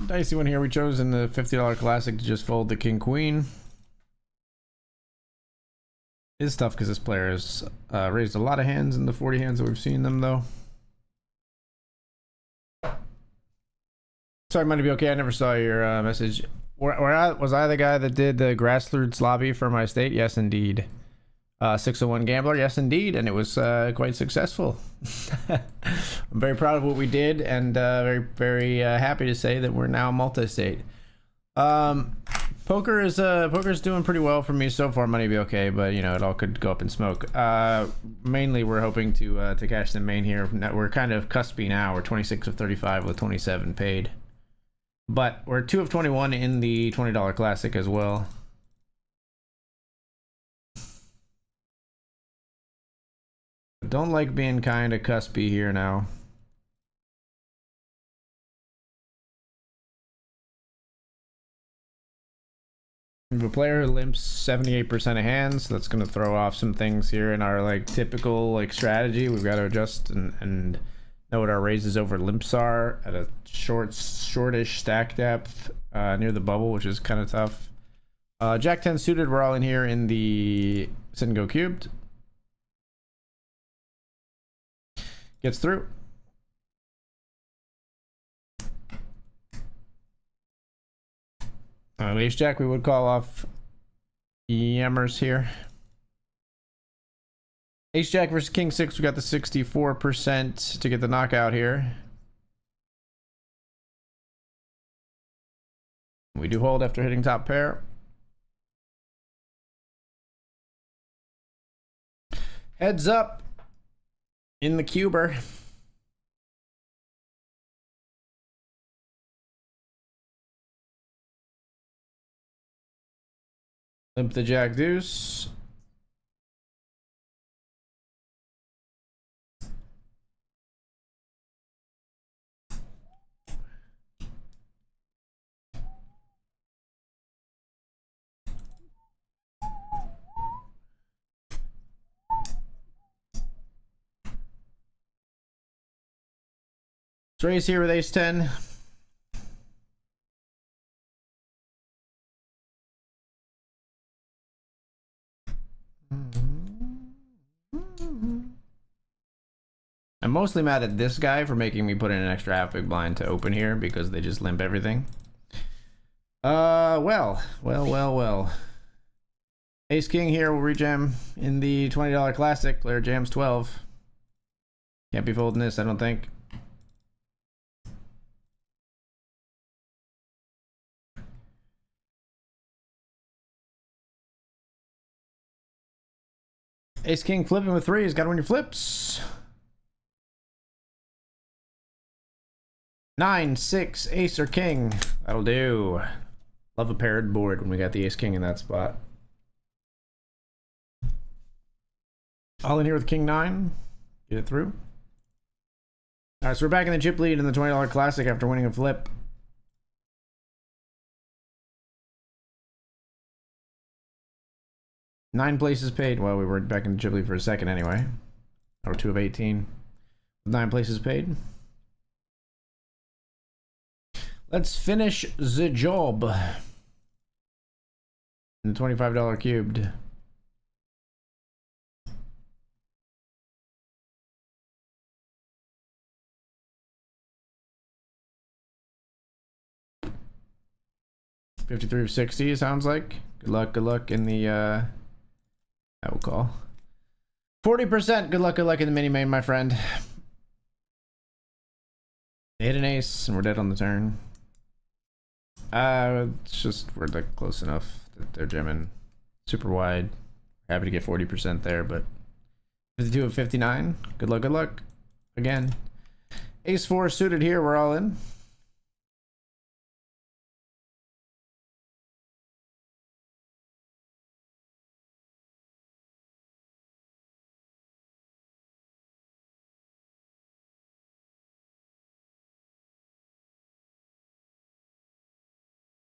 Dicey one here. We chose in the $50 classic to just fold the king queen. It's tough because this player has raised a lot of hands in the 40 hands that we've seen them, though. Sorry, might be okay. I never saw your message. Was I the guy that did the grassroots lobby for my state? Yes, indeed. 601 Gambler, yes, indeed, and it was quite successful. I'm very proud of what we did, and very happy to say that we're now multi-state. Poker's doing pretty well for me so far. Money be okay, but you know it all could go up in smoke. Mainly, we're hoping to cash the main here. We're kind of cuspy now. We're 26 of 35 with 27 paid, but we're 2 of 21 in the $20 classic as well. Don't like being kind of cuspy here now. We have a player who limps 78% of hands, so that's going to throw off some things here in our like typical like strategy. We've got to adjust and know what our raises over limps are at a shortish stack depth near the bubble, which is kind of tough. Jack 10 suited, we're all in here in the sit and go cubed. Gets through. Ace Jack, we would call off Yammers here. Ace Jack versus King 6, we got the 64% to get the knockout here. We do hold after hitting top pair. Heads up in the cuber. Limp the Jack deuce. Let's raise here with ace 10. I'm mostly mad at this guy for making me put in an extra half big blind to open here because they just limp everything. Well. Ace King here will rejam in the $20 classic. Player jams 12. Can't be folding this, I don't think. Ace King flipping with 3. He's got to win your flips. 9, 6, Ace or King. That'll do. Love a paired board when we got the Ace King in that spot. All in here with King 9. Get it through. Alright, so we're back in the chip lead in the $20 classic after winning a flip. Nine places paid. Well, we were back in the chip lead for a second anyway. Or 2 of 18. 9 places paid. Let's finish the job. In the $25 cubed. $53 of 60 sounds like. Good luck in the I will call. 40%, good luck in the mini main, my friend. They hit an ace and we're dead on the turn. It's just we're like close enough that they're jamming super wide. Happy to get 40% there, but 52 of 59. Good luck. Again. Ace 4 suited here, we're all in.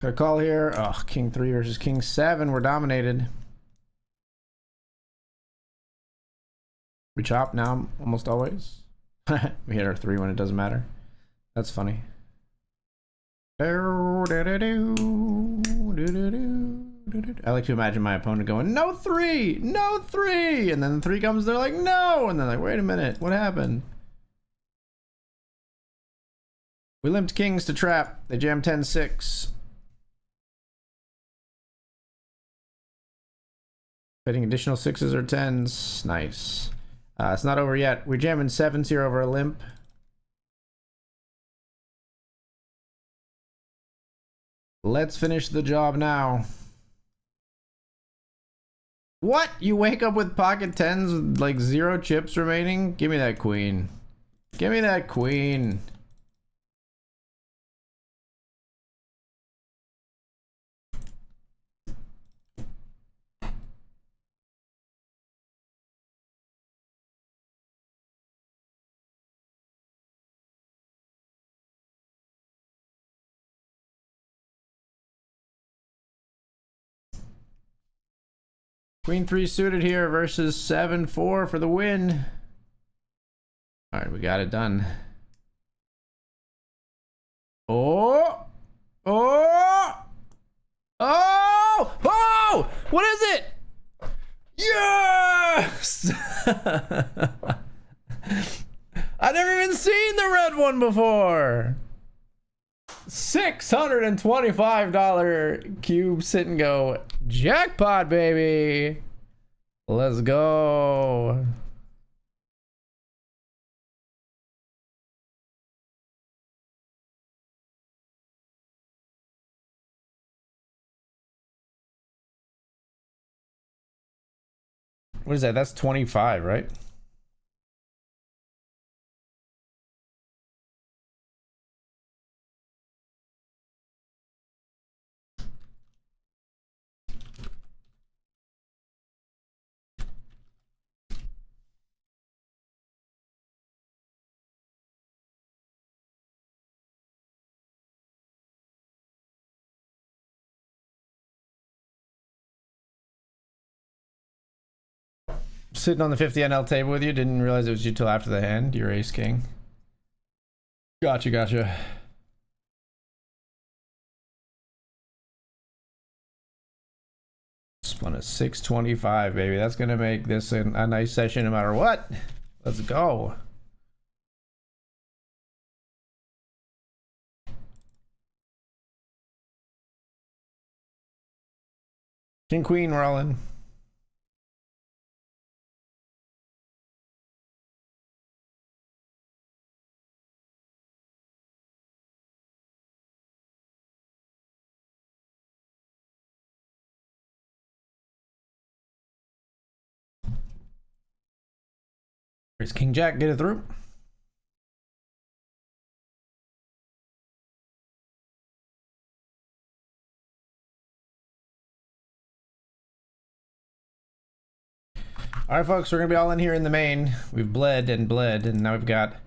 Got a call here. Oh, King 3 versus King 7. We're dominated. We chop now almost always. We hit our 3 when it doesn't matter. That's funny. I like to imagine my opponent going, no 3! No 3! And then the 3 comes, they're like, no! And they're like, wait a minute, what happened? We limped kings to trap. They jammed 10-6. Betting additional 6s or 10s. Nice. It's not over yet. We're jamming 7s here over a limp. Let's finish the job now. What? You wake up with pocket 10s with like 0 chips remaining? Give me that queen. Give me that queen. Queen 3 suited here versus 7-4 for the win. All right, we got it done. Oh! Oh! Oh! Oh! What is it? Yes! I've never even seen the red one before. $625 cube sit and go jackpot, baby. Let's go. What is that? That's 25, right? Sitting on the 50 NL table with you. Didn't realize it was you till after the hand. You're ace king. Gotcha. Spun a 625, baby. That's gonna make this a nice session no matter what. Let's go. King queen, we're all in. Here's King Jack, get it through. All right, folks, we're gonna be all in here in the main. We've bled, and now we've got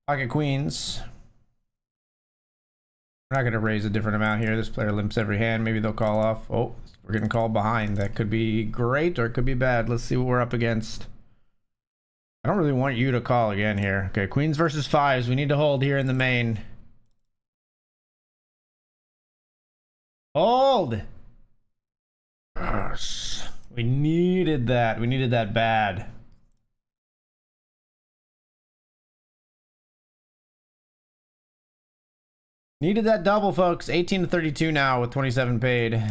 pocket queens. We're not gonna raise a different amount here. This player limps every hand. Maybe they'll call off. Oh, we're getting called behind. That could be great or it could be bad. Let's see what we're up against. I don't really want you to call again here. Okay, queens versus fives. We need to hold here in the main. Hold! Gosh, we needed that. We needed that bad. Needed that double, folks. 18 to 32 now with 27 paid.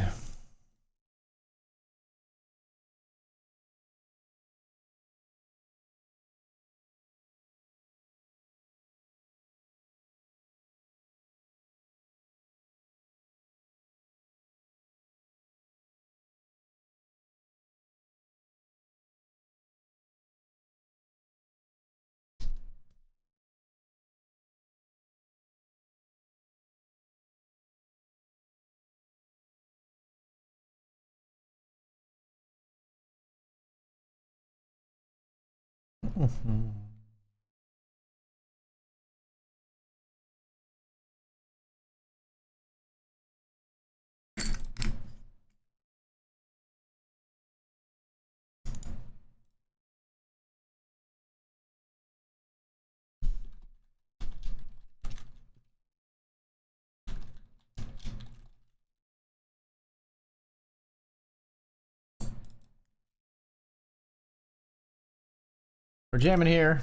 We're jamming here.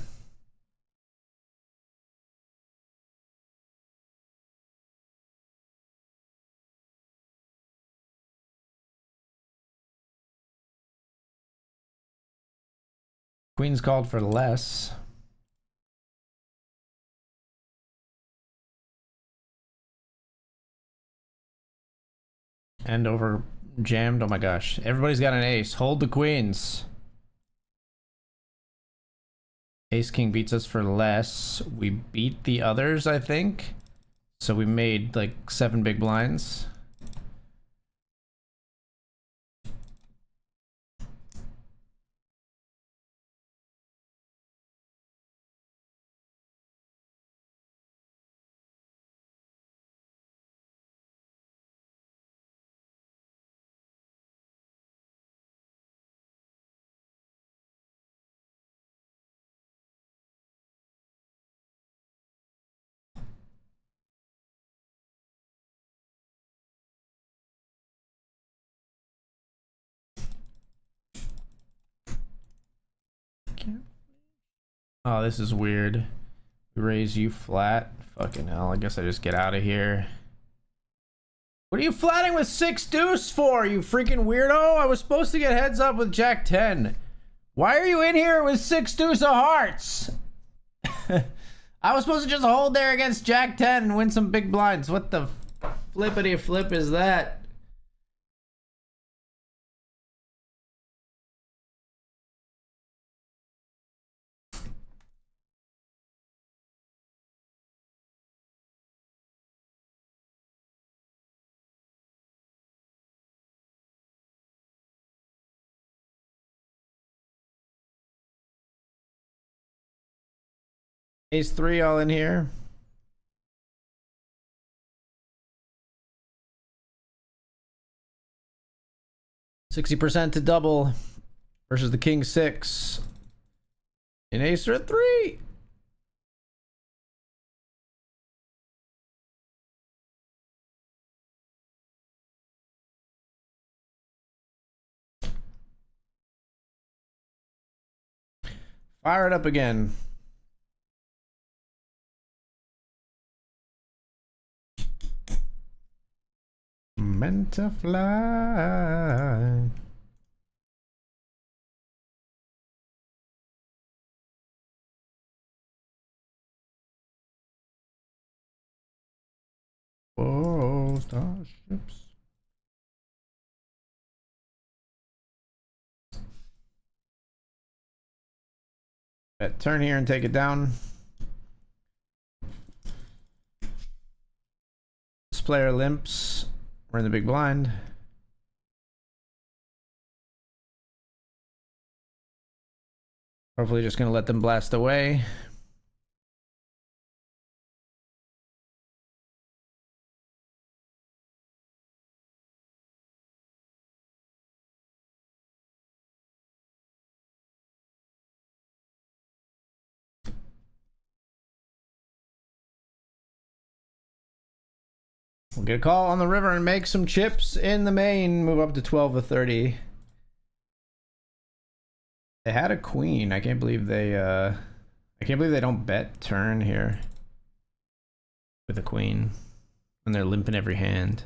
Queen's called for less. And over jammed. Oh my gosh. Everybody's got an ace. Hold the queens. Ace King beats us for less. We beat the others, I think. So we made like 7 big blinds. Oh, this is weird. Raise you flat. Fucking hell, I guess I just get out of here. What are you flatting with 6 deuce for, you freaking weirdo? I was supposed to get heads up with Jack 10. Why are you in here with 6 deuce of hearts? I was supposed to just hold there against Jack 10 and win some big blinds. What the flippity flip is that? Ace 3 all in here. %60 to double versus the King 6. An ace or a 3. Fire it up again. Meant to fly. Whoa, starships. Bet turn here and take it down. This player limps. We're in the big blind. Hopefully just gonna let them blast away. We'll get a call on the river and make some chips in the main. Move up to 12 to 30. They had a queen. I can't believe they don't bet turn here with a queen when they're limping every hand.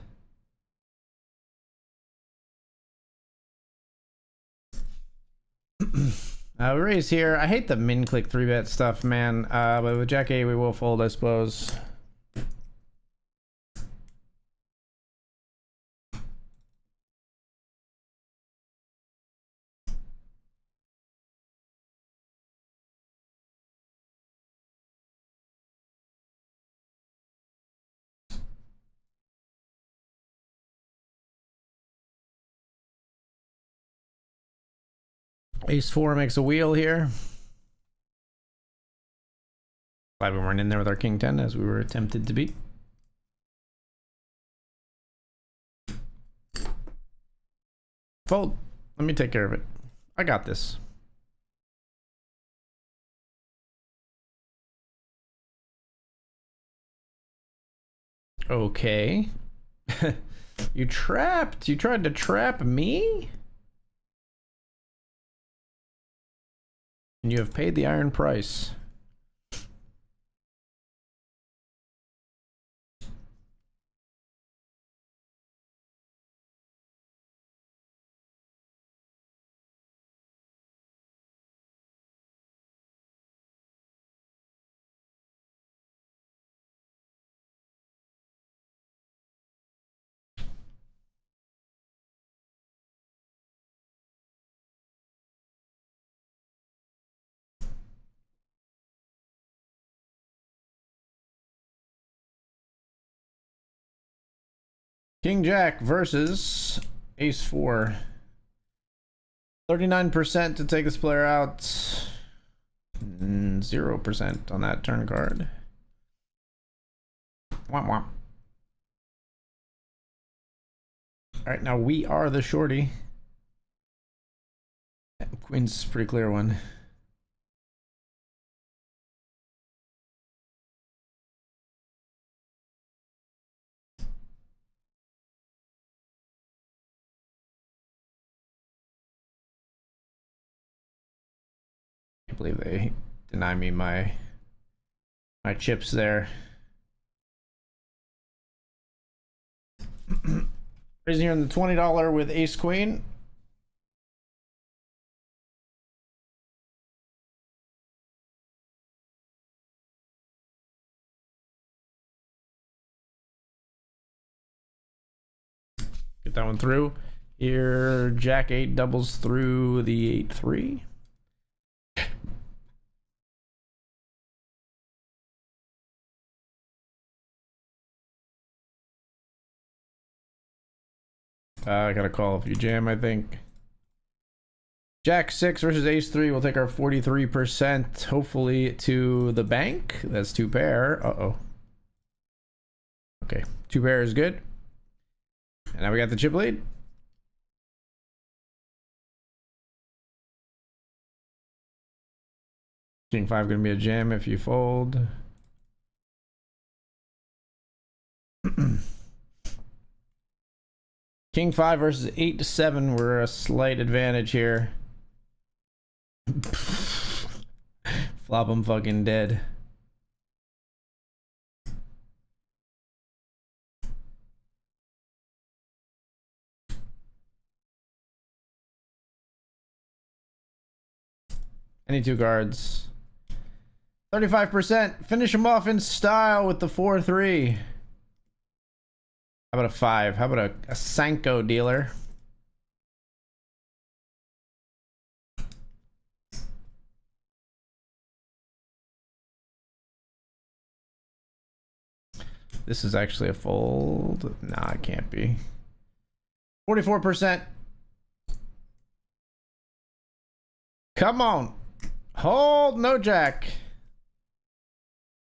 We raise here. I hate the min click 3-bet stuff, man. But with Jack 8 we will fold, I suppose. Ace 4 makes a wheel here. Glad we weren't in there with our King 10 as we were tempted to be. Fold. Let me take care of it. I got this. Okay. You trapped. You tried to trap me? And you have paid the iron price. King Jack versus Ace 4. 39% to take this player out. 0% on that turn card. Womp womp. Alright, now we are the shorty. Queen's a pretty clear one. I believe they deny me my chips there. Raising here in the $20 with Ace Queen. Get that one through. Here, Jack 8 doubles through the 8-3. I got a call if you jam, I think. Jack 6 versus Ace 3. We'll take our 43%, hopefully, to the bank. That's 2 pair. Uh-oh. Okay, 2 pair is good. And now we got the chip lead. King 5 gonna be a jam if you fold. King 5 versus 8-7. We're a slight advantage here. Flop him fucking dead. Any 2 guards. 35%. Finish him off in style with the 4-3. How about a 5? How about a Sanko dealer? This is actually a fold. Nah, it can't be. 44%. Come on. Hold, no jack.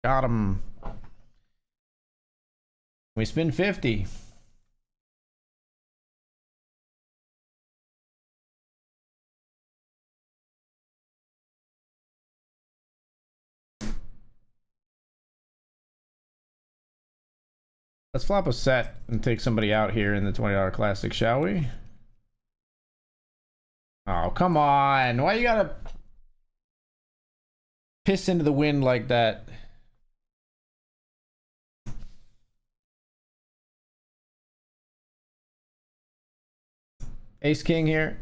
Got him. We spin 50. Let's flop a set and take somebody out here in the $20 classic, shall we? Oh, come on. Why you gotta piss into the wind like that? Ace King here.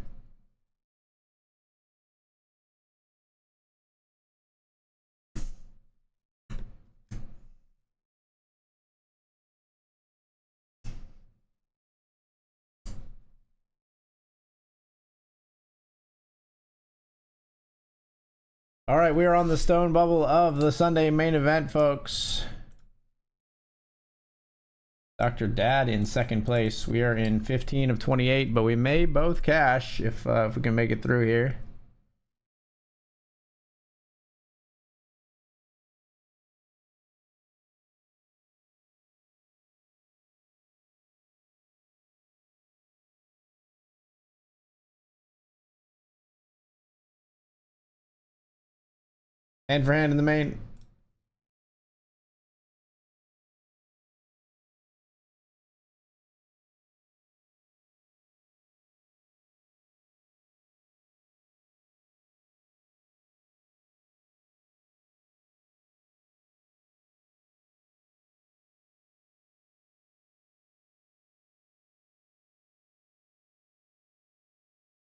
All right, we are on the stone bubble of the Sunday main event, folks. Dr. Dad in second place. We are in 15 of 28, but we may both cash if we can make it through here. Hand for hand in the main.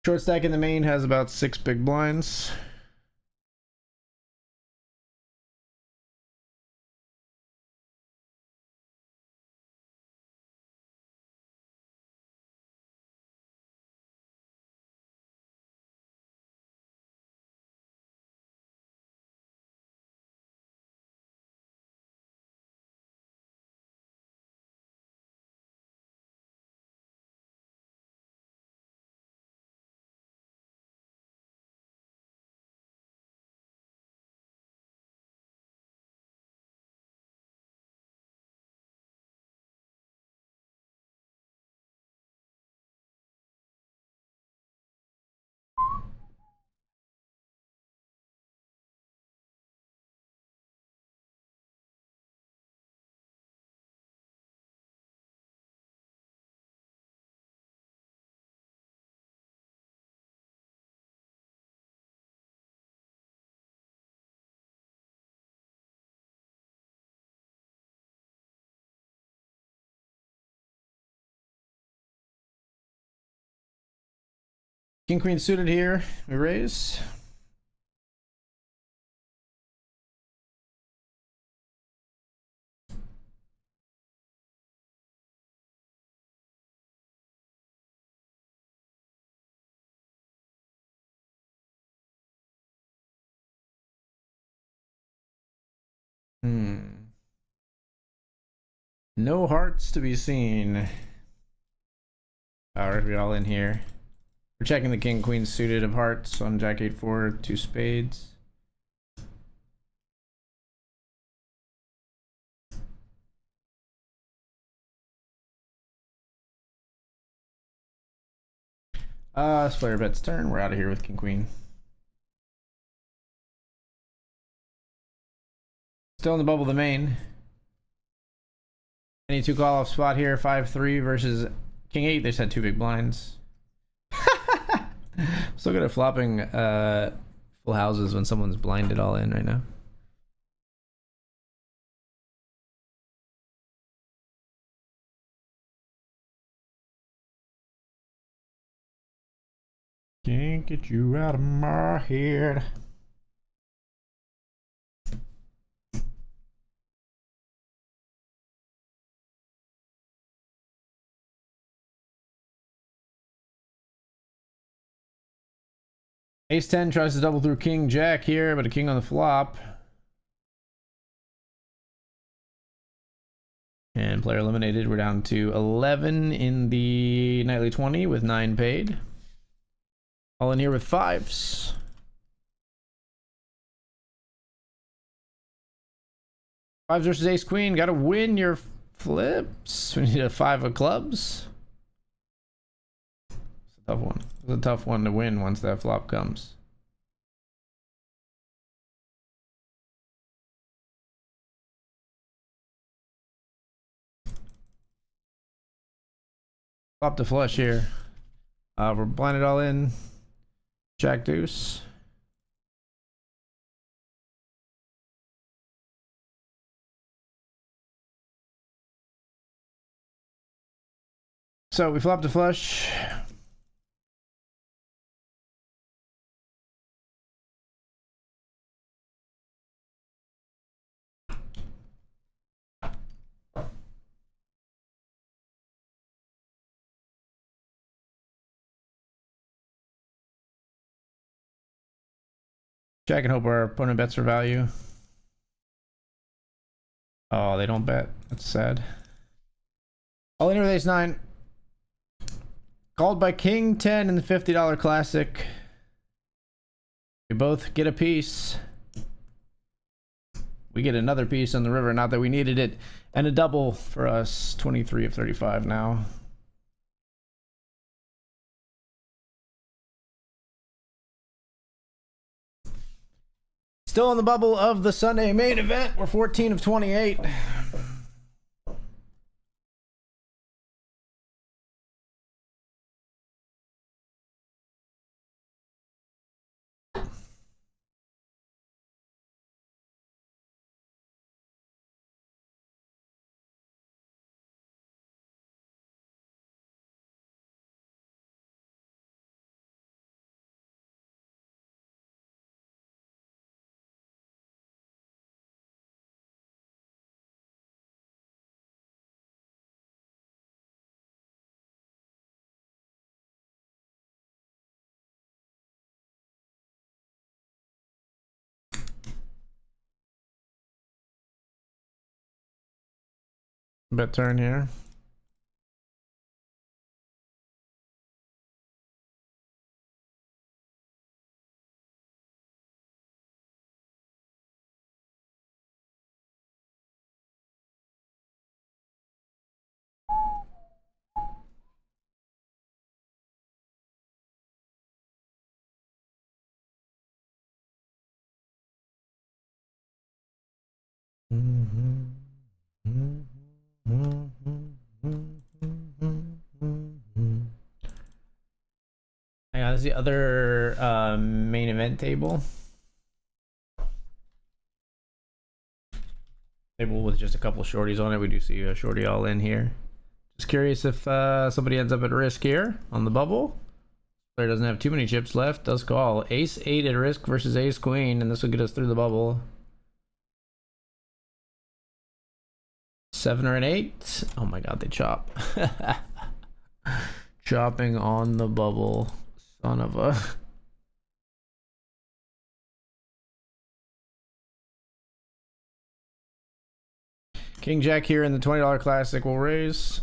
Short stack in the main has about 6 big blinds. King queen suited here. We raise. No hearts to be seen. Alright, we all in here. We're checking the king queen suited of hearts on jack 8-4, 2 spades. Splayer bets turn. We're out of here with king queen. Still in the bubble of the main. Any 2 call off spot here. 5-3 versus king 8. They just had 2 big blinds. So good at flopping full houses when someone's blinded all in right now. Can't get you out of my head. Ace 10 tries to double through king jack here, but a king on the flop. And player eliminated. We're down to 11 in the nightly 20 with 9 paid. All in here with 5s. Fives versus ace queen. Gotta win your flips. We need a 5 of clubs. It's a tough one. It's a tough one to win once that flop comes. Flop to flush here. We're blinded all in. Jack deuce. So we flop to flush. Check and hope our opponent bets for value. Oh, they don't bet. That's sad. All in with ace 9. Called by king 10 in the $50 classic. We both get a piece. We get another piece on the river, not that we needed it. And a double for us. 23 of 35 now. Still on the bubble of the Sunday main event. We're 14 of 28. Bet turn here. Hang on, this is the other main event table. Table with just a couple shorties on it. We do see a shorty all in here. Just curious if somebody ends up at risk here on the bubble. Player doesn't have too many chips left. Does call. Ace 8 at risk versus ace queen, and this will get us through the bubble. 7 or an 8. Oh my god, they chop. Chopping on the bubble. Son of a... King Jack here in the $20 classic will raise.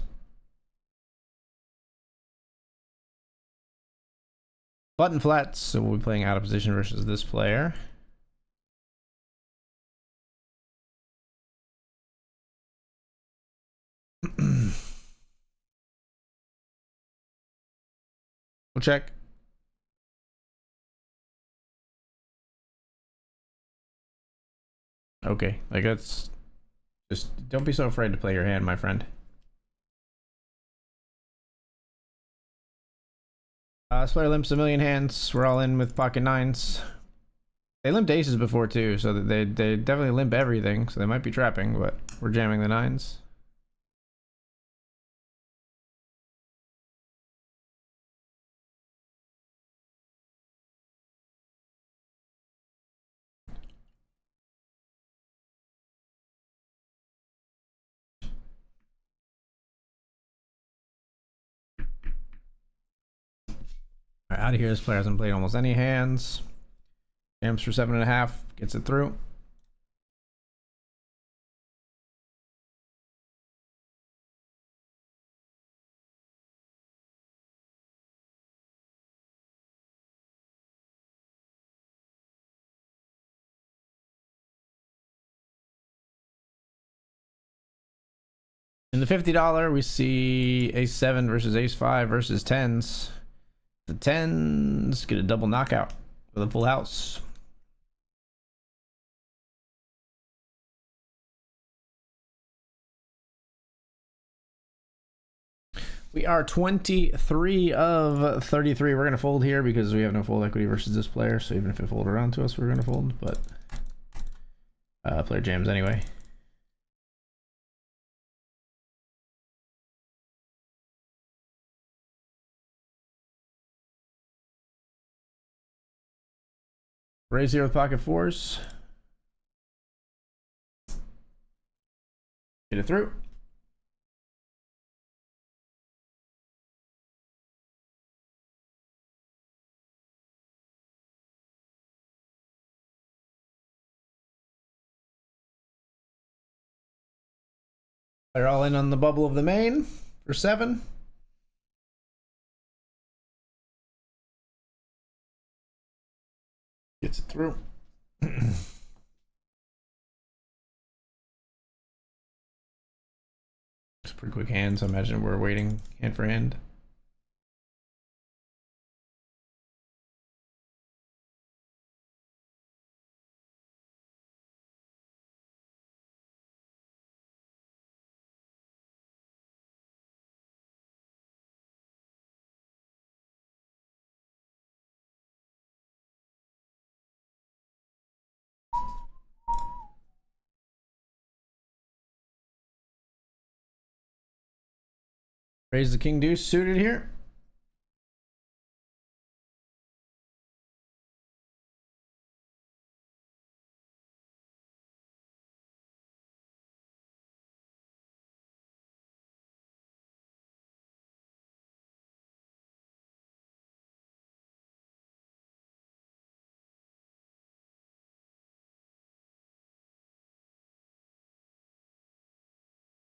Button flats, so we'll be playing out of position versus this player. We'll check. Okay, like that's just don't be so afraid to play your hand, my friend. This player limps a million hands. We're all in with pocket 9s. They limped aces before too, so they definitely limp everything. So they might be trapping, but we're jamming the 9s. All right, out of here. This player hasn't played almost any hands. Jams for 7.5. Gets it through. In the $50, we see ace 7 versus ace 5 versus tens. The tens get a double knockout with a full house. We are 23 of 33. We're going to fold here because we have no fold equity versus this player. So even if it fold around to us, we're going to fold. But player jams anyway. Raise here with pocket fours. Get it through. They're all in on the bubble of the main for 7. Gets it through. It's a pretty quick hand, so I imagine we're waiting hand for hand. Raise the king deuce suited here.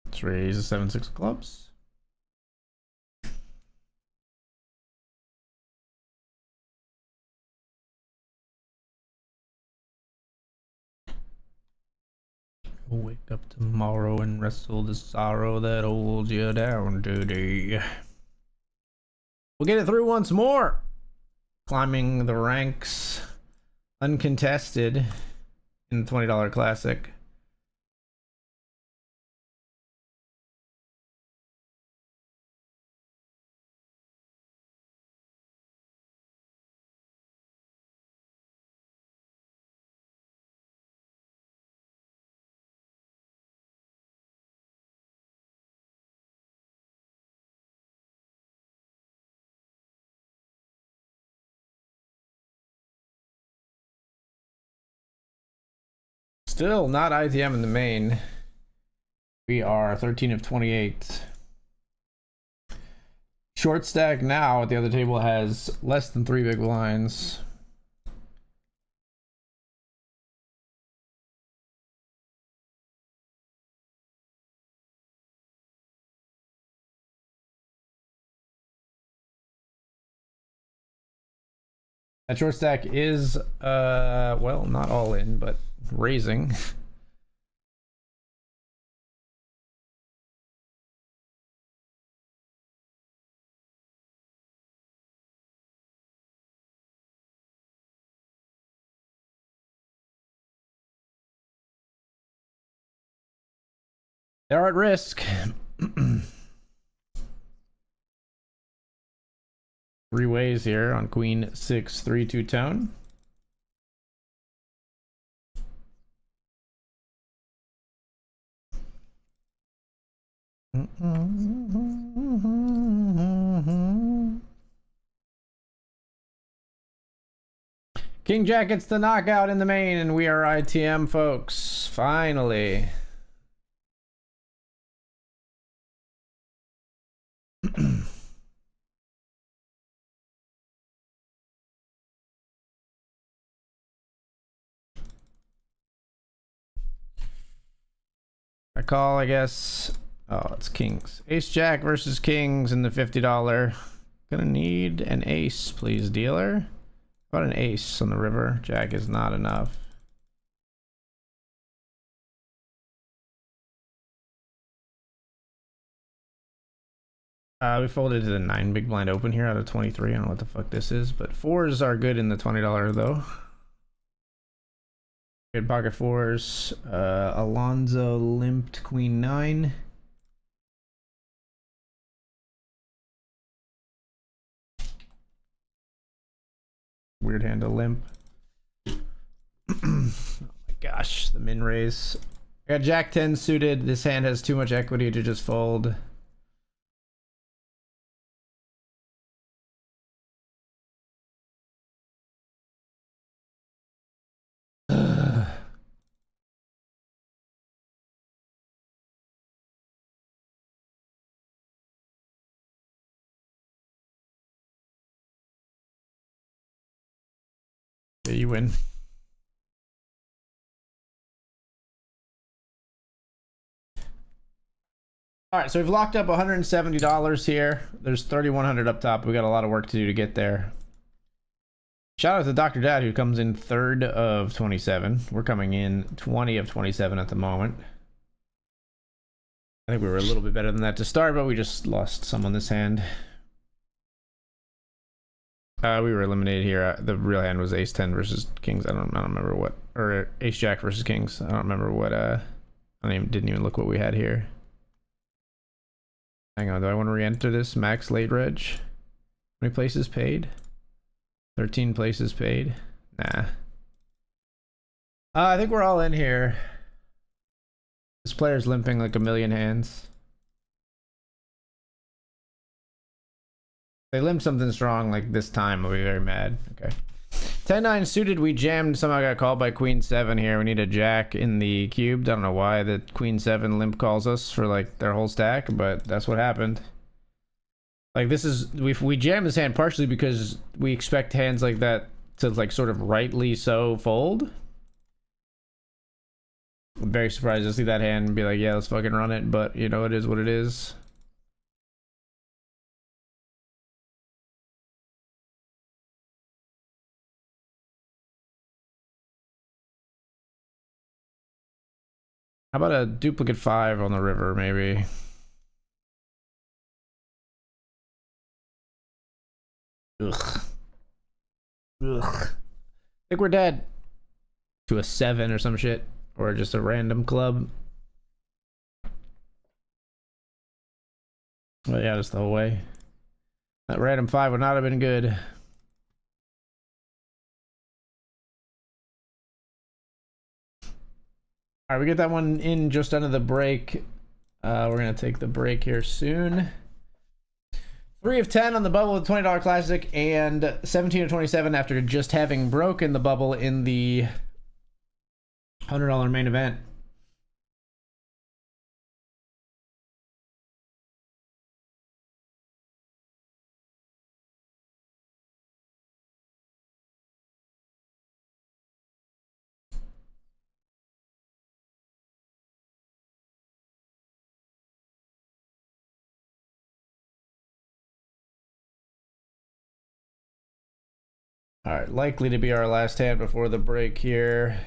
Let's raise a 7-6 of clubs. Wake up tomorrow and wrestle the sorrow that holds you down today. We'll get it through once more. Climbing the ranks uncontested in the $20 classic. Still not ITM in the main. We are 13 of 28. Short stack now at the other table has less than 3 big blinds. That short stack is well, not all in, but raising. They're at risk. 3 ways here on queen 6 3-2 tone. King Jack gets the knockout in the main, and we are ITM, folks. Finally. I call, I guess. Oh, it's kings. Ace Jack versus kings in the $50. Gonna need an ace, please, dealer. How about an ace on the river? Jack is not enough. We folded to the 9 big blind open here out of 23. I don't know what the fuck this is, but fours are good in the $20 though. Good pocket fours. Alonzo limped queen 9. Weird hand to limp. Oh my gosh, the min raise. I got Jack 10 suited. This hand has too much equity to just fold. Yeah, you win. All right, so we've locked up $170 here. There's 3,100 up top. We got a lot of work to do to get there. Shout out to Dr. Dad, who comes in 3rd of 27. We're coming in 20 of 27 at the moment. I think we were a little bit better than that to start, but we just lost some on this hand. We were eliminated here. The real hand was Ace 10 versus Kings. I don't remember what, or Ace Jack versus Kings. I don't remember what. Didn't even look what we had here. Hang on, do I want to re-enter this max late reg? How many places paid? 13 places paid. Nah. I think we're all in here. This player's limping like a million hands. If they limp something strong like this time, I'll be very mad. Okay. 10-9 suited, we jammed, somehow got called by Queen 7 here. We need a jack in the cubed. I don't know why the Queen 7 limp calls us for like their whole stack, but that's what happened. Like this is, we jam this hand partially because we expect hands like that to like sort of rightly so fold. I'm very surprised to see that hand and be like, yeah, let's fucking run it, but you know, it is what it is. How about a duplicate 5 on the river, maybe? Ugh. Ugh. I think we're dead. To a 7 or some shit. Or just a random club. But yeah, just the whole way. That random 5 would not have been good. Alright, we get that one in just under the break. We're gonna take the break here soon. 3 of 10 on the bubble with $20 classic, and 17 of 27 after just having broken the bubble in the $100 main event. All right, likely to be our last hand before the break here.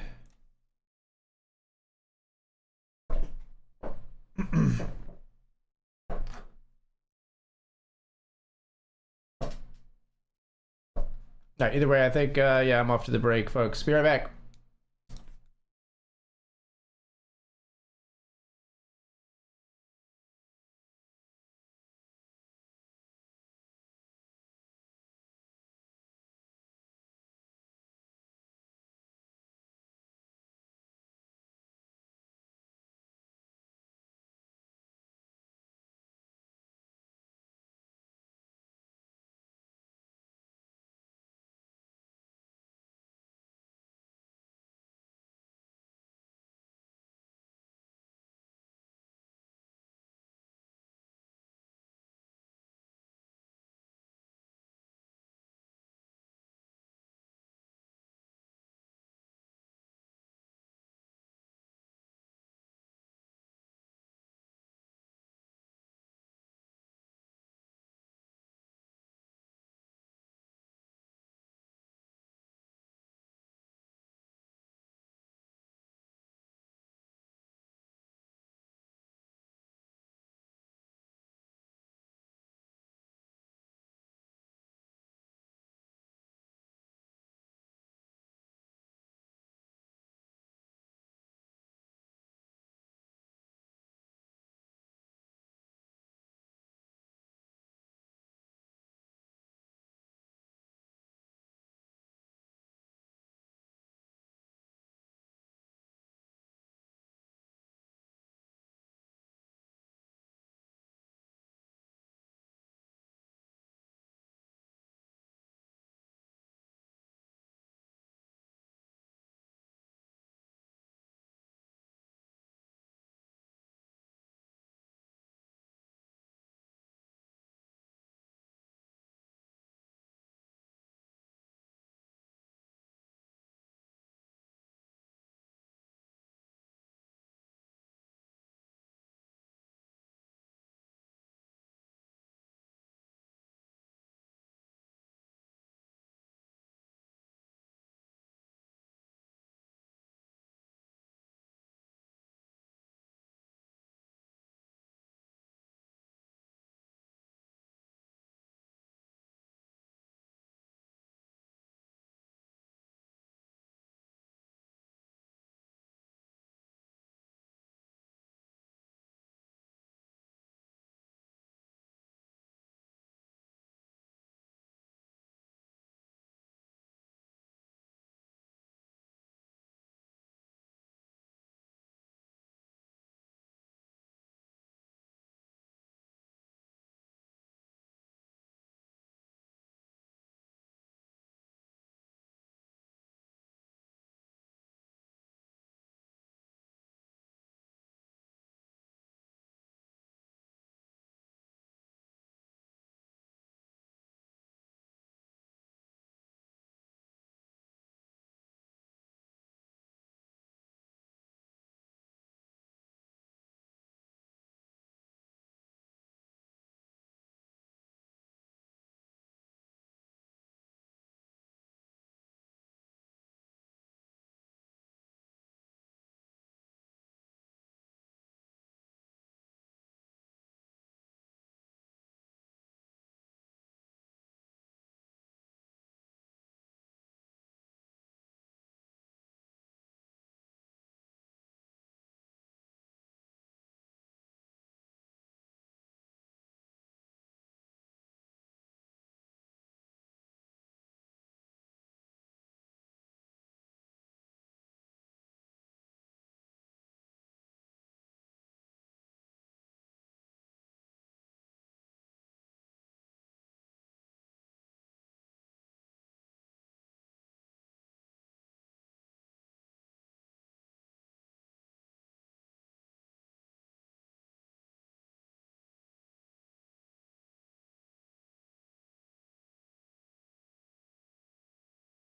All right, either way, I think, yeah, I'm off to the break, folks. Be right back.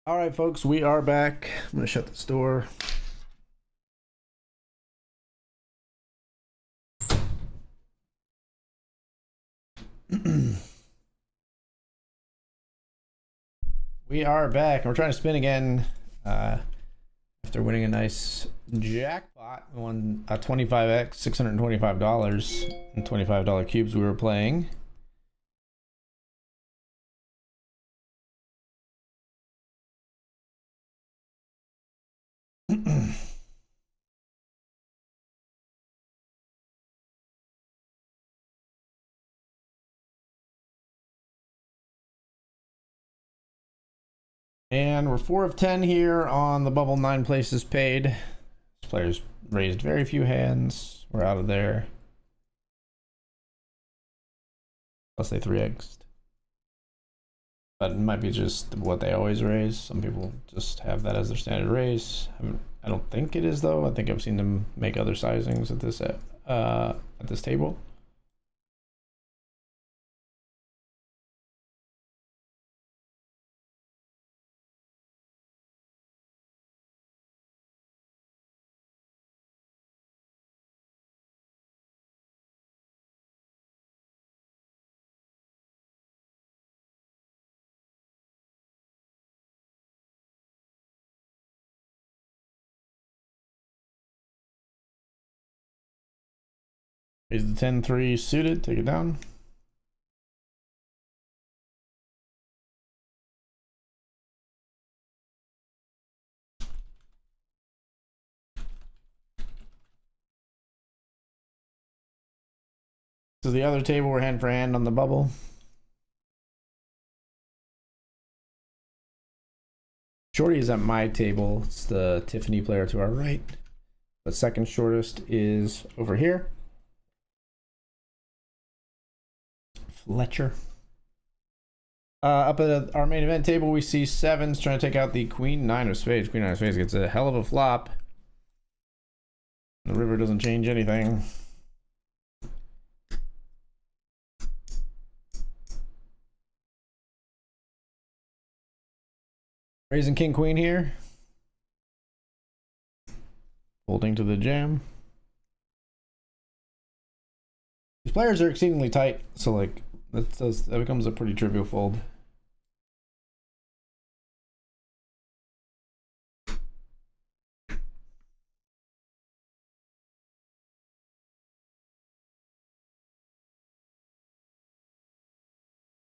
All right, folks, we are back. I'm going to shut this door. We are back, and we're trying to spin again after winning a nice jackpot. We won a 25x, $625 and $25 cubes we were playing. And we're 4 of 10 here on the bubble, 9 places paid. This player's raised very few hands. We're out of there. Plus they 3x'd. But it might be just what they always raise. Some people just have that as their standard raise. I don't think it is though. I think I've seen them make other sizings at this table. Is the 10-3 suited? Take it down. This is the other table. We're hand for hand on the bubble. Shorty is at my table. It's the Tiffany player to our right. The second shortest is over here. Fletcher. Up at our main event table, we see sevens trying to take out the queen nine of spades. Queen nine of spades gets a hell of a flop. The river doesn't change anything. Raising king queen here. Folding to the jam. These players are exceedingly tight, so like that becomes a pretty trivial fold.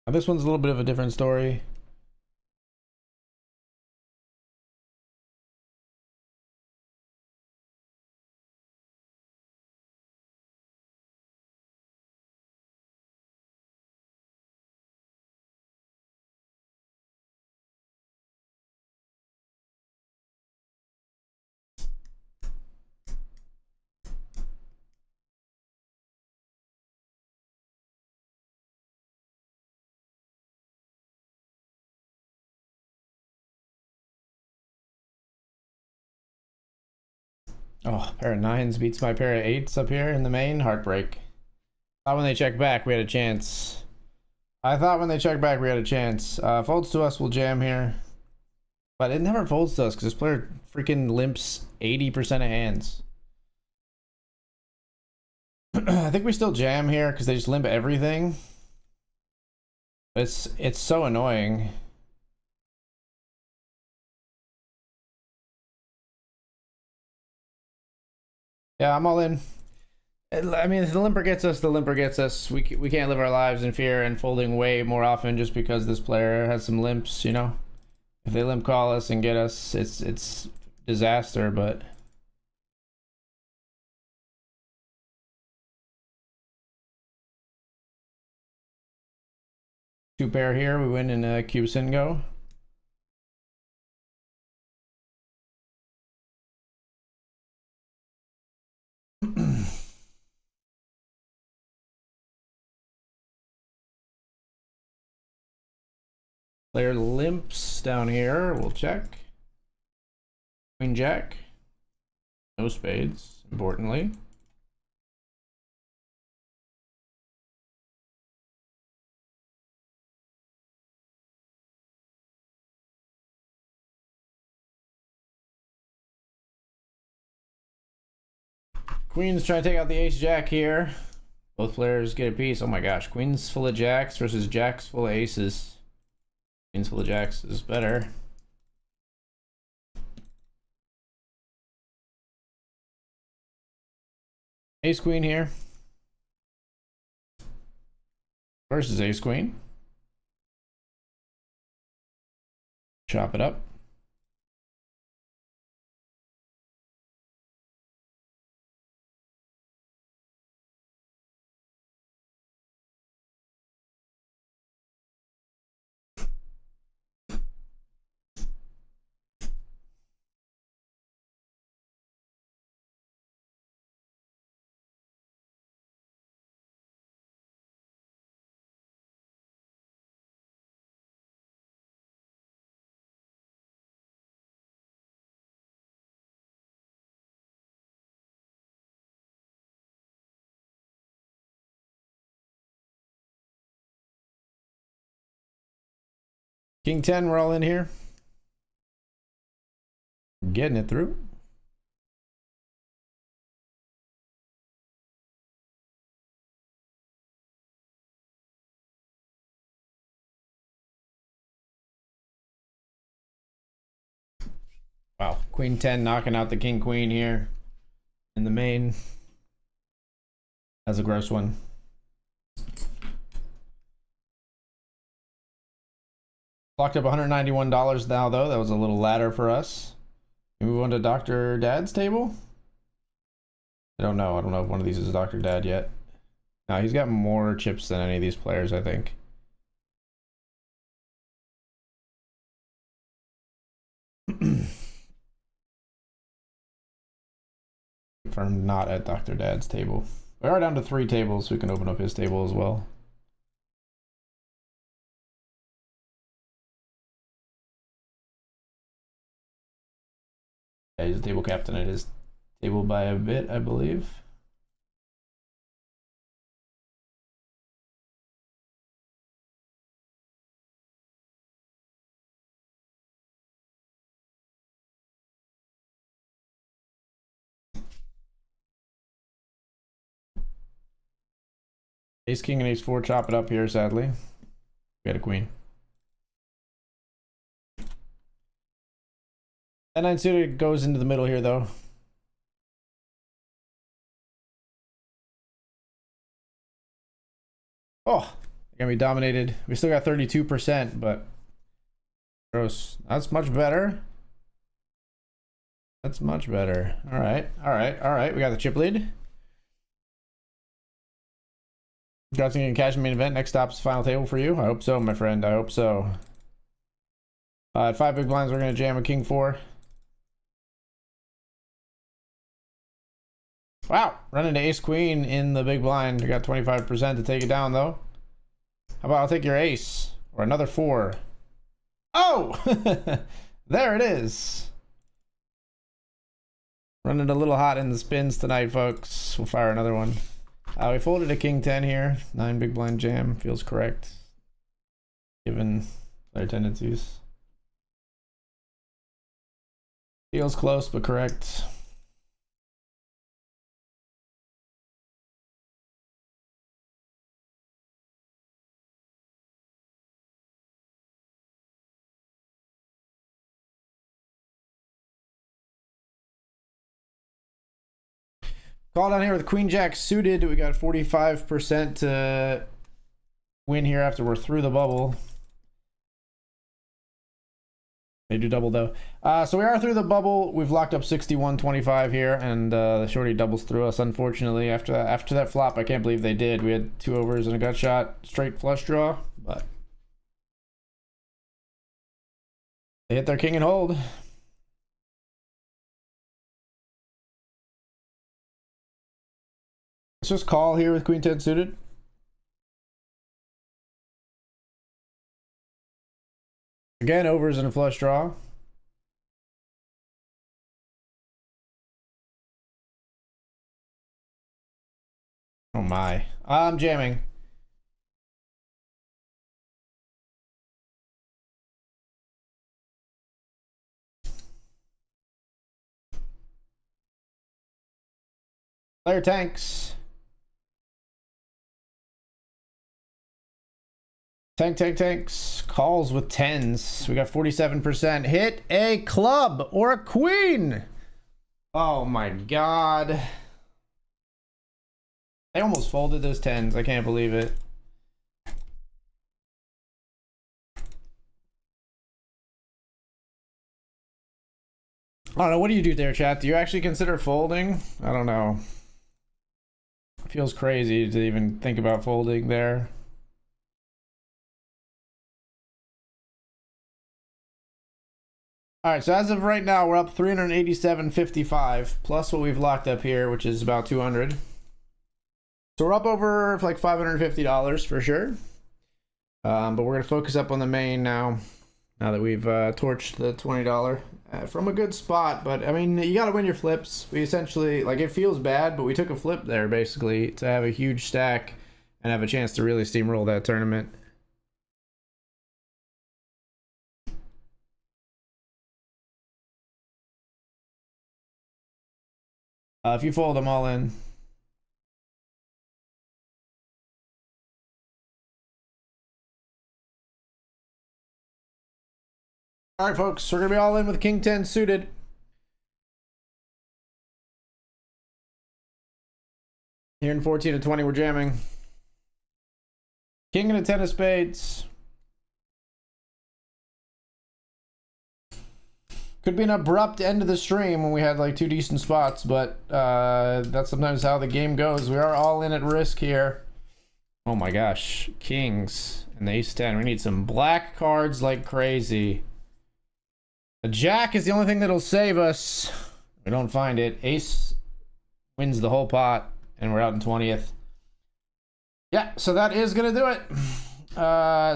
Now this one's a little bit of a different story. Oh, pair of nines beats my pair of eights up here in the main. Heartbreak. Thought when they checked back, we had a chance. I thought when they checked back, we had a chance. Folds to us, we'll jam here. But it never folds to us because this player freaking limps 80% of hands. I think we still jam here because they just limp everything. It's so annoying. Yeah, I'm all in. I mean, if the limper gets us, the limper gets us. We can't live our lives in fear and folding way more often just because this player has some limps, you know? If they limp call us and get us, it's disaster, but... Two pair here, we win in a cube sin go. Player limps down here. We'll check. Queen jack. No spades, importantly. Queen's trying to take out the ace jack here. Both players get a piece. Oh my gosh. Queen's full of jacks versus jacks full of aces. Queen's full of jacks is better. Ace queen here. Versus ace queen. Chop it up. King 10, we're all in here. Getting it through. Wow, Queen 10 knocking out the King Queen here in the main. That's a gross one. Locked up $191 now, though. That was a little ladder for us. Can we move on to Dr. Dad's table? I don't know. I don't know if one of these is Dr. Dad yet. No, he's got more chips than any of these players, I think. Confirmed not at Dr. Dad's table. We are down to 3 tables, so we can open up his table as well. Yeah, he's a table captain at his table by a bit, I believe. Ace king and ace 4 chop it up here, sadly. We got a queen. That 9 suited goes into the middle here, though. Oh, gonna be dominated. We still got 32%, but gross. That's much better. That's much better. All right, all right, all right. We got the chip lead. Got something in cash main event. Next stop's final table for you. I hope so, my friend. I hope so. At 5 big blinds, we're gonna jam a king 4. Wow, running to ace queen in the big blind. We got 25% to take it down, though. How about I'll take your ace or another 4? Oh, there it is. Running a little hot in the spins tonight, folks. We'll fire another one. We folded a king 10 here. 9 big blind jam feels correct, given their tendencies. Feels close, but correct. Call down here with queen jack suited. We got 45% to win here after we're through the bubble. They do double though. So we are through the bubble. We've locked up 61-25 here, and the shorty doubles through us, unfortunately. After that flop, I can't believe they did. We had 2 overs and a gut shot, straight flush draw, but they hit their king and hold. Let's just call here with queen 10 suited. Again, overs and a flush draw. Oh my. I'm jamming. Player tanks. Tanks. Calls with 10s. We got 47%. Hit a club or a queen. Oh my god. I almost folded those 10s. I can't believe it. I don't know. What do you do there, chat? Do you actually consider folding? I don't know. It feels crazy to even think about folding there. All right, so as of right now, we're up 387.55 plus what we've locked up here, which is about 200. So we're up over like $550 for sure. But we're gonna focus up on the main now that we've torched the $20 from a good spot. But I mean, you gotta win your flips. We essentially, like, it feels bad, but we took a flip there basically to have a huge stack and have a chance to really steamroll that tournament. If you fold, I'm all in. All right, folks, we're gonna be all in with King 10 suited. Here in 14 and 20, we're jamming. King and a 10 of spades. Could be an abrupt end of the stream when we had like 2 decent spots, but that's sometimes how the game goes. We are all in at risk here. Oh my gosh, kings and the ace 10. We need some black cards like crazy. A jack is the only thing that'll save us. We don't find it. Ace wins the whole pot, and we're out in 20th. Yeah, so that is gonna do it.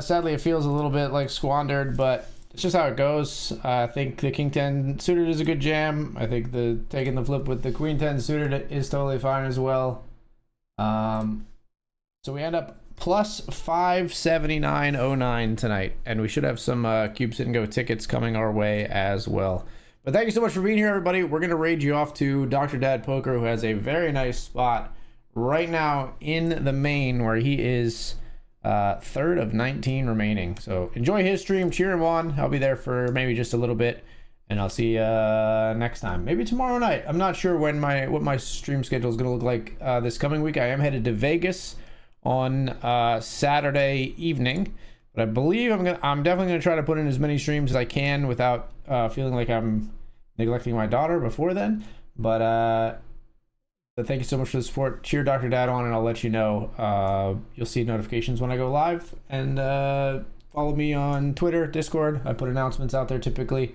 Sadly, it feels a little bit like squandered, but it's just how it goes. I think the King 10 suited is a good jam. I think the taking the flip with the Queen 10 suited is totally fine as well. So we end up plus 579.09 tonight, and we should have some Cube Sit and Go tickets coming our way as well. But thank you so much for being here, everybody. We're gonna raid you off to Dr. Dad Poker, who has a very nice spot right now in the main, where he is third of 19 remaining. So enjoy his stream, cheer him on. I'll be there for maybe just a little bit, and I'll see you next time, maybe tomorrow night. I'm not sure when what my stream schedule is gonna look like this coming week. I am headed to Vegas on Saturday evening, but I believe I'm definitely gonna try to put in as many streams as I can without feeling like I'm neglecting my daughter before then. But thank you so much for the support. Cheer Dr. Dad on, and I'll let you know. You'll see notifications when I go live, and follow me on Twitter, Discord. I put announcements out there typically,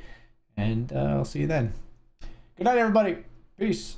and I'll see you then. Good night, everybody. Peace.